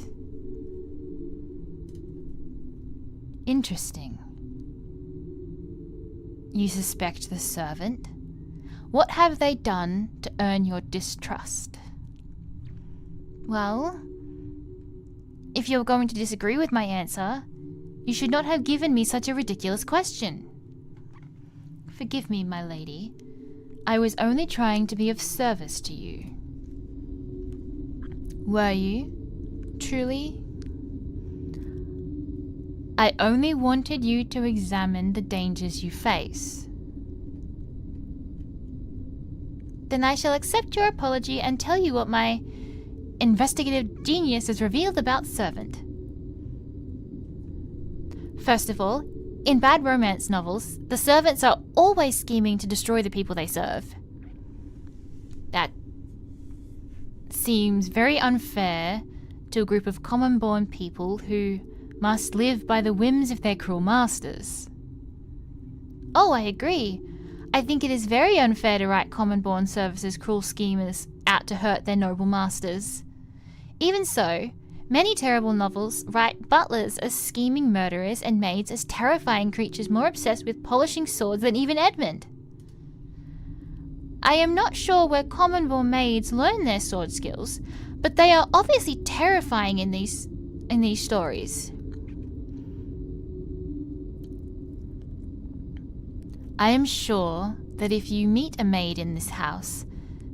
Interesting. You suspect the servant? What have they done to earn your distrust? Well, if you're going to disagree with my answer, you should not have given me such a ridiculous question. Forgive me, my lady. I was only trying to be of service to you. Were you? Truly? I only wanted you to examine the dangers you face. Then I shall accept your apology and tell you what my investigative genius has revealed about servant. First of all, in bad romance novels, the servants are always scheming to destroy the people they serve. That seems very unfair to a group of common-born people who must live by the whims of their cruel masters. Oh, I agree. I think it is very unfair to write common-born servants as cruel schemers out to hurt their noble masters. Even so, many terrible novels write butlers as scheming murderers and maids as terrifying creatures more obsessed with polishing swords than even Edmund. I am not sure where common-born maids learn their sword skills, but they are obviously terrifying in these stories. I am sure that if you meet a maid in this house,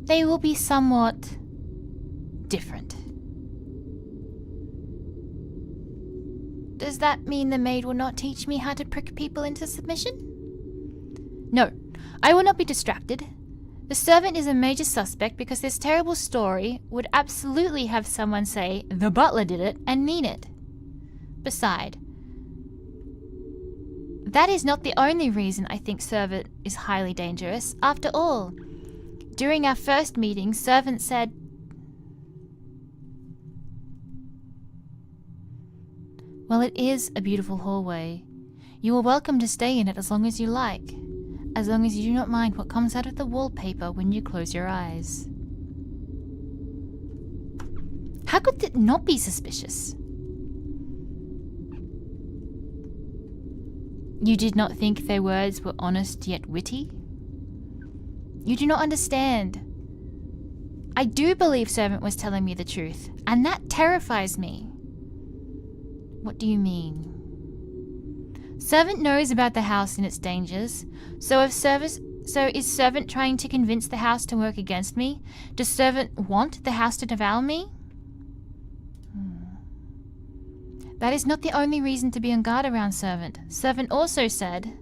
they will be somewhat different. Does that mean the maid will not teach me how to prick people into submission? No, I will not be distracted. The servant is a major suspect because this terrible story would absolutely have someone say the butler did it and mean it. Besides, that is not the only reason I think servant is highly dangerous. After all, during our first meeting, servant said, "Well, it is a beautiful hallway. You are welcome to stay in it as long as you like, as long as you do not mind what comes out of the wallpaper when you close your eyes." How could that not be suspicious? You did not think their words were honest yet witty? You do not understand. I do believe servant was telling me the truth, and that terrifies me. What do you mean? Servant knows about the house and its dangers. So is servant trying to convince the house to work against me? Does servant want the house to devour me? That is not the only reason to be on guard around servant. Servant also said,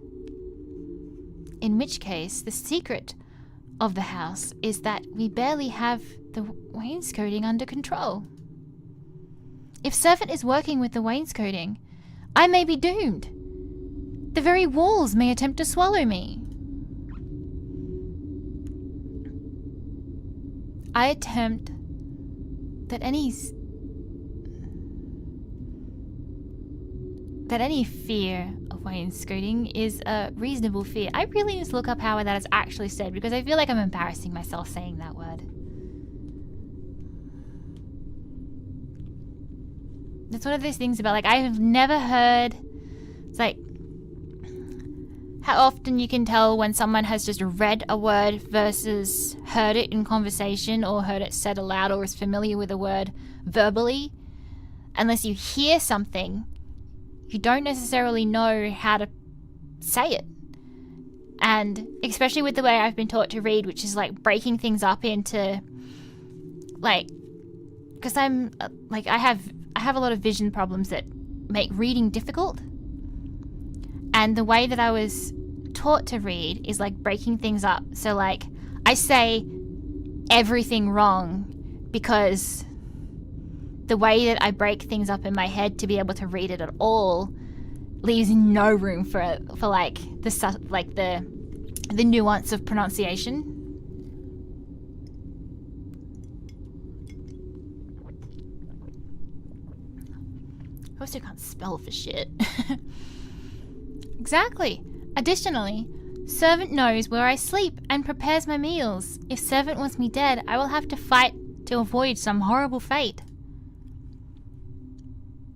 in which case the secret of the house is that we barely have the wainscoting under control. If servant is working with the wainscoting, I may be doomed. The very walls may attempt to swallow me. I attempt that any fear of wainscoting is a reasonable fear. I really need to look up how that is actually said because I feel like I'm embarrassing myself saying that word. That's one of those things about, like, I have never heard, it's like, how often you can tell when someone has just read a word versus heard it in conversation or heard it said aloud or is familiar with a word verbally. Unless you hear something, you don't necessarily know how to say it. And especially with the way I've been taught to read, which is like breaking things up into, like, because I'm like, I have a lot of vision problems that make reading difficult. And the way that I was taught to read is like breaking things up. So like, I say everything wrong because the way that I break things up in my head to be able to read it at all leaves no room for like the nuance of pronunciation. I also can't spell for shit. Exactly. Additionally, servant knows where I sleep and prepares my meals. If servant wants me dead, I will have to fight to avoid some horrible fate.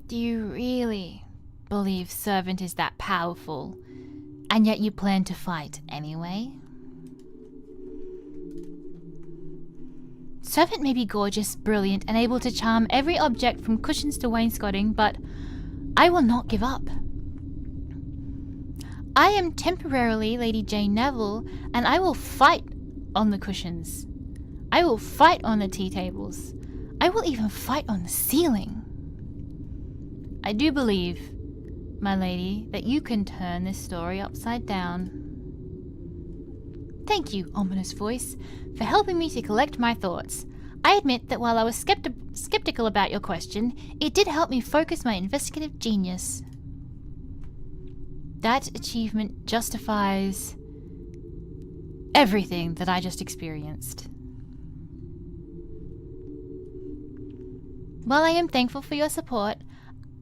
Do you really believe servant is that powerful, and yet you plan to fight anyway? Servant may be gorgeous, brilliant, and able to charm every object from cushions to wainscoting, but I will not give up. I am temporarily Lady Jane Neville, and I will fight on the cushions. I will fight on the tea tables. I will even fight on the ceiling. I do believe, my lady, that you can turn this story upside down. Thank you, ominous voice, for helping me to collect my thoughts. I admit that while I was skeptical about your question, it did help me focus my investigative genius. That achievement justifies everything that I just experienced. While I am thankful for your support,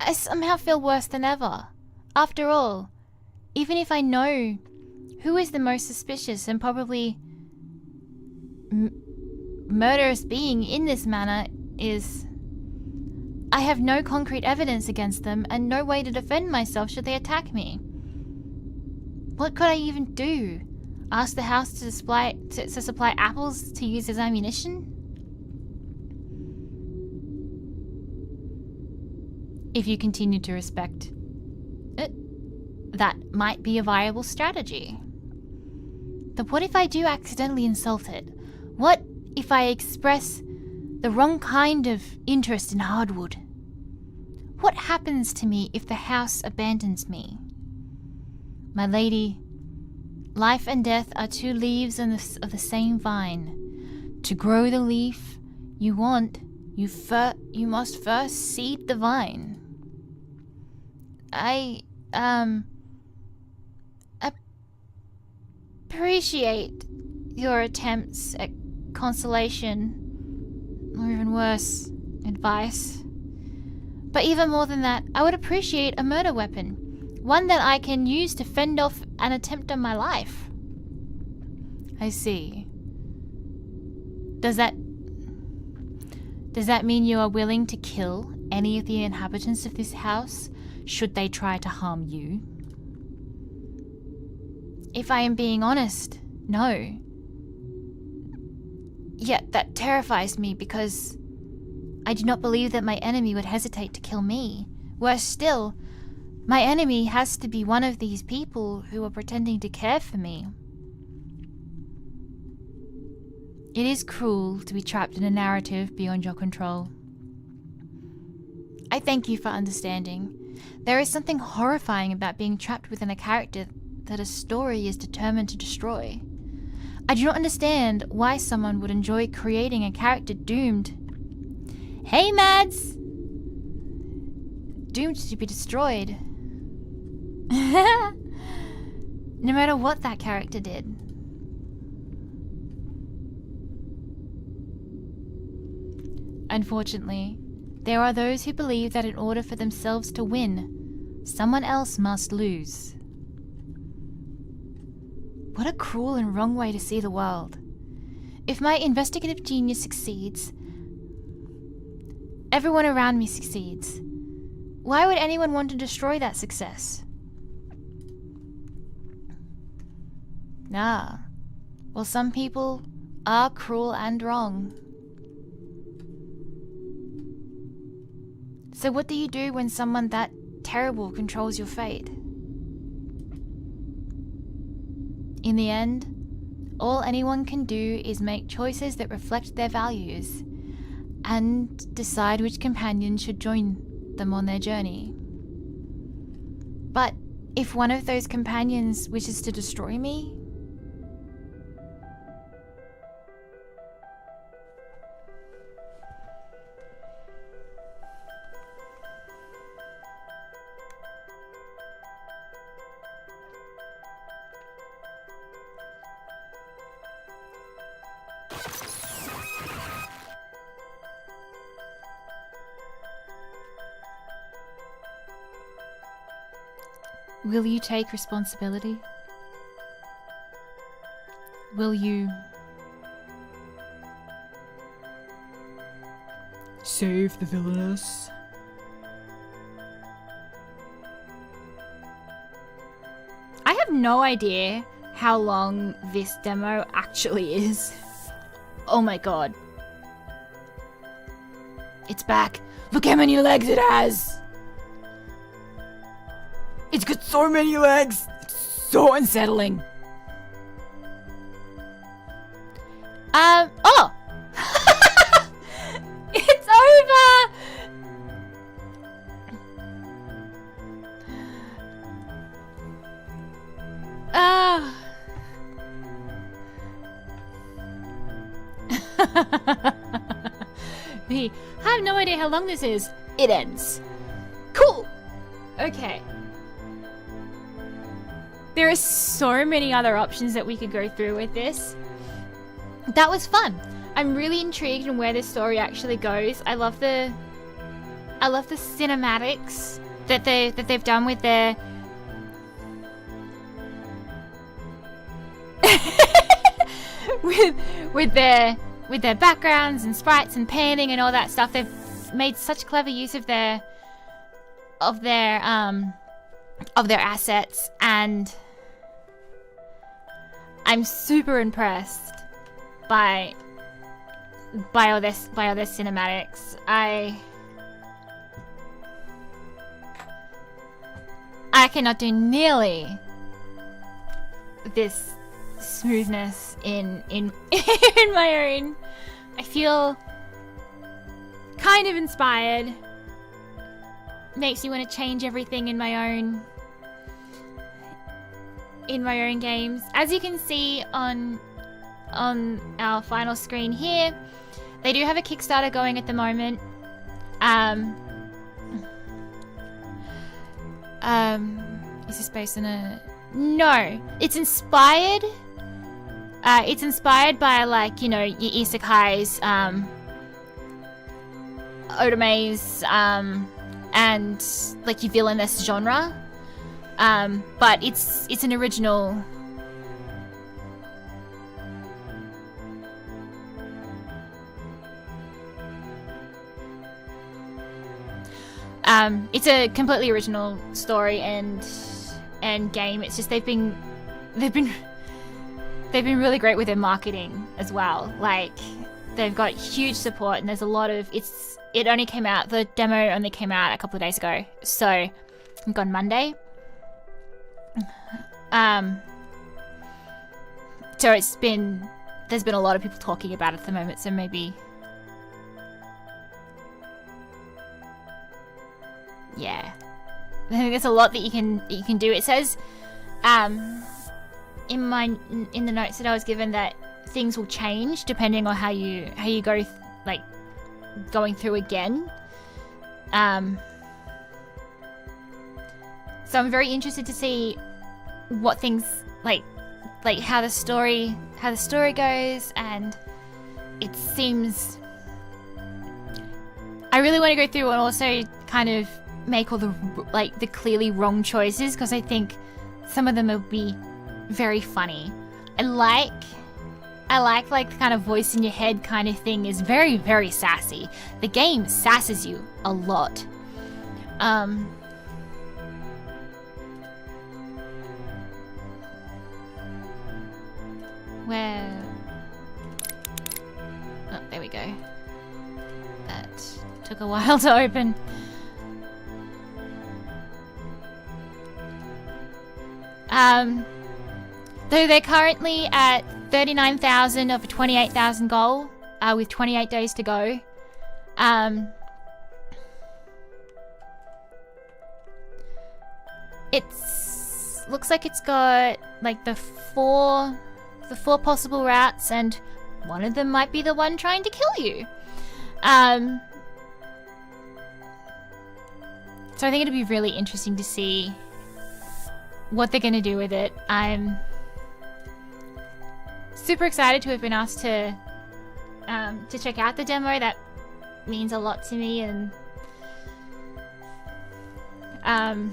I somehow feel worse than ever. After all, even if I know who is the most suspicious and probably murderous being in this manor is, I have no concrete evidence against them and no way to defend myself should they attack me. What could I even do? Ask the house to supply apples to use as ammunition? If you continue to respect it, that might be a viable strategy. But what if I do accidentally insult it? What if I express the wrong kind of interest in hardwood? What happens to me if the house abandons me? My lady, life and death are two leaves of the same vine. To grow the leaf you want, you must first seed the vine. I appreciate your attempts at consolation, or even worse, advice. But even more than that, I would appreciate a murder weapon. One that I can use to fend off an attempt on my life. I see. Does that mean you are willing to kill any of the inhabitants of this house, should they try to harm you? If I am being honest, no. Yet that terrifies me because I do not believe that my enemy would hesitate to kill me. Worse still, my enemy has to be one of these people who are pretending to care for me. It is cruel to be trapped in a narrative beyond your control. I thank you for understanding. There is something horrifying about being trapped within a character that a story is determined to destroy. I do not understand why someone would enjoy creating a character doomed. Hey, Mads! Doomed to be destroyed. No matter what that character did. Unfortunately, there are those who believe that in order for themselves to win, someone else must lose. What a cruel and wrong way to see the world. If my investigative genius succeeds, everyone around me succeeds. Why would anyone want to destroy that success? Well, some people are cruel and wrong. So what do you do when someone that terrible controls your fate? In the end, all anyone can do is make choices that reflect their values and decide which companion should join them on their journey. But if one of those companions wishes to destroy me, will you take responsibility? Will you save the villainess? I have no idea how long this demo actually is. Oh my god. It's back. Look how many legs it has. It's got so many legs! It's so unsettling! Oh! It's over! I have no idea how long this is. It ends. Cool! Okay. There are so many other options that we could go through with this. That was fun. I'm really intrigued in where this story actually goes. I love the cinematics that they've done with their with their backgrounds and sprites and panning and all that stuff. They've made such clever use of their assets, and I'm super impressed by all their cinematics. I cannot do nearly this smoothness in in my own. I feel kind of inspired. Makes me want to change everything in my own games. As you can see on our final screen here, they do have a Kickstarter going at the moment. Is this based on a... No, it's inspired. It's inspired by, like, you know, your Isekai's, Otome's, and like your Villainess genre. But it's an original. It's a completely original story and game. It's just they've been really great with their marketing as well. Like, they've got huge support, and there's a lot of it only came out, the demo only came out a couple of days ago, so I think on Monday. So there's been a lot of people talking about it at the moment, so maybe, yeah, I think there's a lot that you can do. It says in the notes that I was given that things will change depending on how you go, like going through again. So I'm very interested to see what things like how the story goes, and it seems I really want to go through and also kind of make all the clearly wrong choices, because I think some of them will be very funny. I like the kind of voice in your head kind of thing is very, very sassy. The game sasses you a lot. Where... Oh, there we go. That took a while to open. Though they're currently at 39,000 of a 28,000 goal, with 28 days to go. Looks like it's got like the four possible routes, and one of them might be the one trying to kill you. So I think it'll be really interesting to see what they're going to do with it. I'm super excited to have been asked to check out the demo. That means a lot to me, and I'm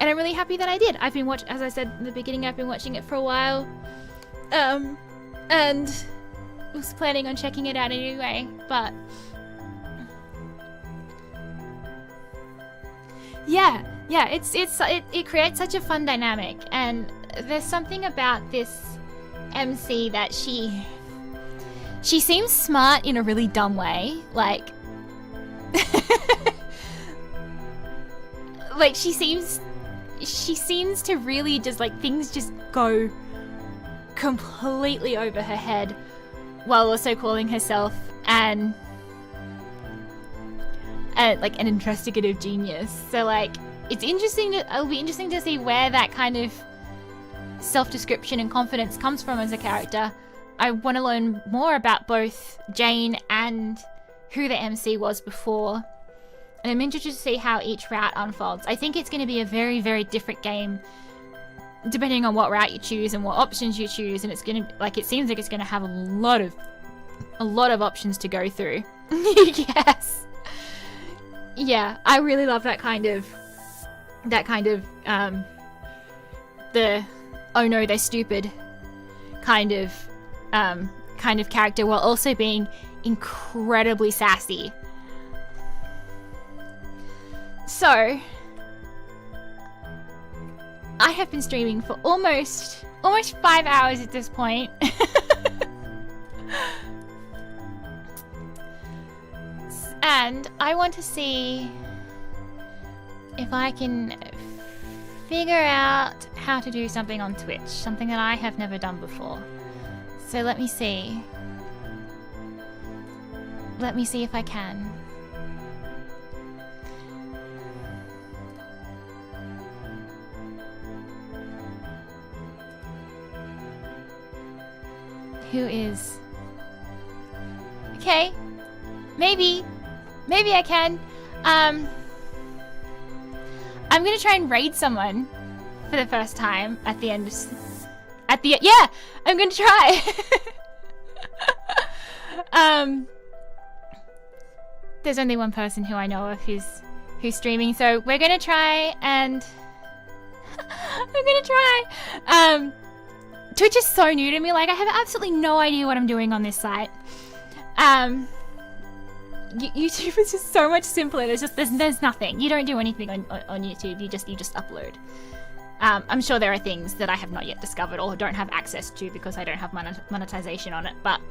really happy that I did. I've been as I said in the beginning, I've been watching it for a while, and was planning on checking it out anyway. But yeah, it creates such a fun dynamic, and there's something about this MC that she seems smart in a really dumb way, like like she seems to really just like things just go completely over her head, while also calling herself like an investigative genius. So like it'll be interesting to see where that kind of self-description and confidence comes from as a character. I want to learn more about both Jane and who the MC was before, and I'm interested to see how each route unfolds. I think it's going to be a very, very different game depending on what route you choose and what options you choose, and it's going to, like, it seems like it's going to have a lot of options to go through. Yes. Yeah, I really love that kind of the oh no, they're stupid kind of character, while also being incredibly sassy. So I have been streaming for almost 5 hours at this point. And I want to see if I can figure out how to do something on Twitch, something that I have never done before. So let me see. Let me see if I can. Who is... Okay. Maybe I can. I'm gonna try and raid someone for the first time at the end. Yeah, I'm gonna try. There's only one person who I know of who's streaming, so we're gonna try and Twitch is so new to me. Like, I have absolutely no idea what I'm doing on this site. YouTube is just so much simpler. There's nothing. You don't do anything on YouTube. You just upload. I'm sure there are things that I have not yet discovered or don't have access to because I don't have monetization on it. But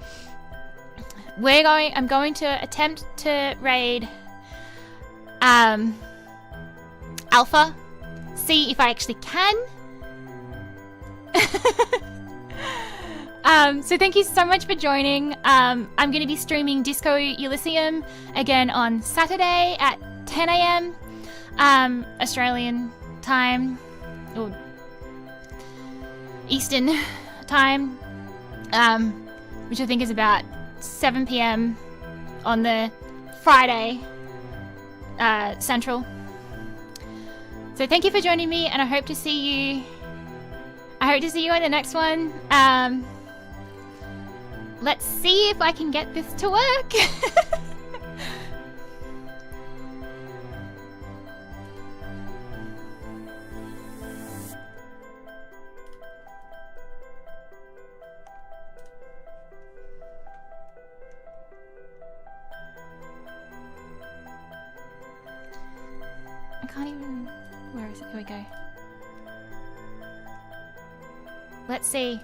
I'm going to attempt to raid Alpha. See if I actually can. So thank you so much for joining. I'm going to be streaming Disco Elysium again on Saturday at 10 a.m. Australian time, or Eastern time, which I think is about 7 p.m. on the Friday, Central. So thank you for joining me, and I hope to see you. I hope to see you on the next one. Let's see if I can get this to work. I can't even... Where is it? Here we go. Let's see.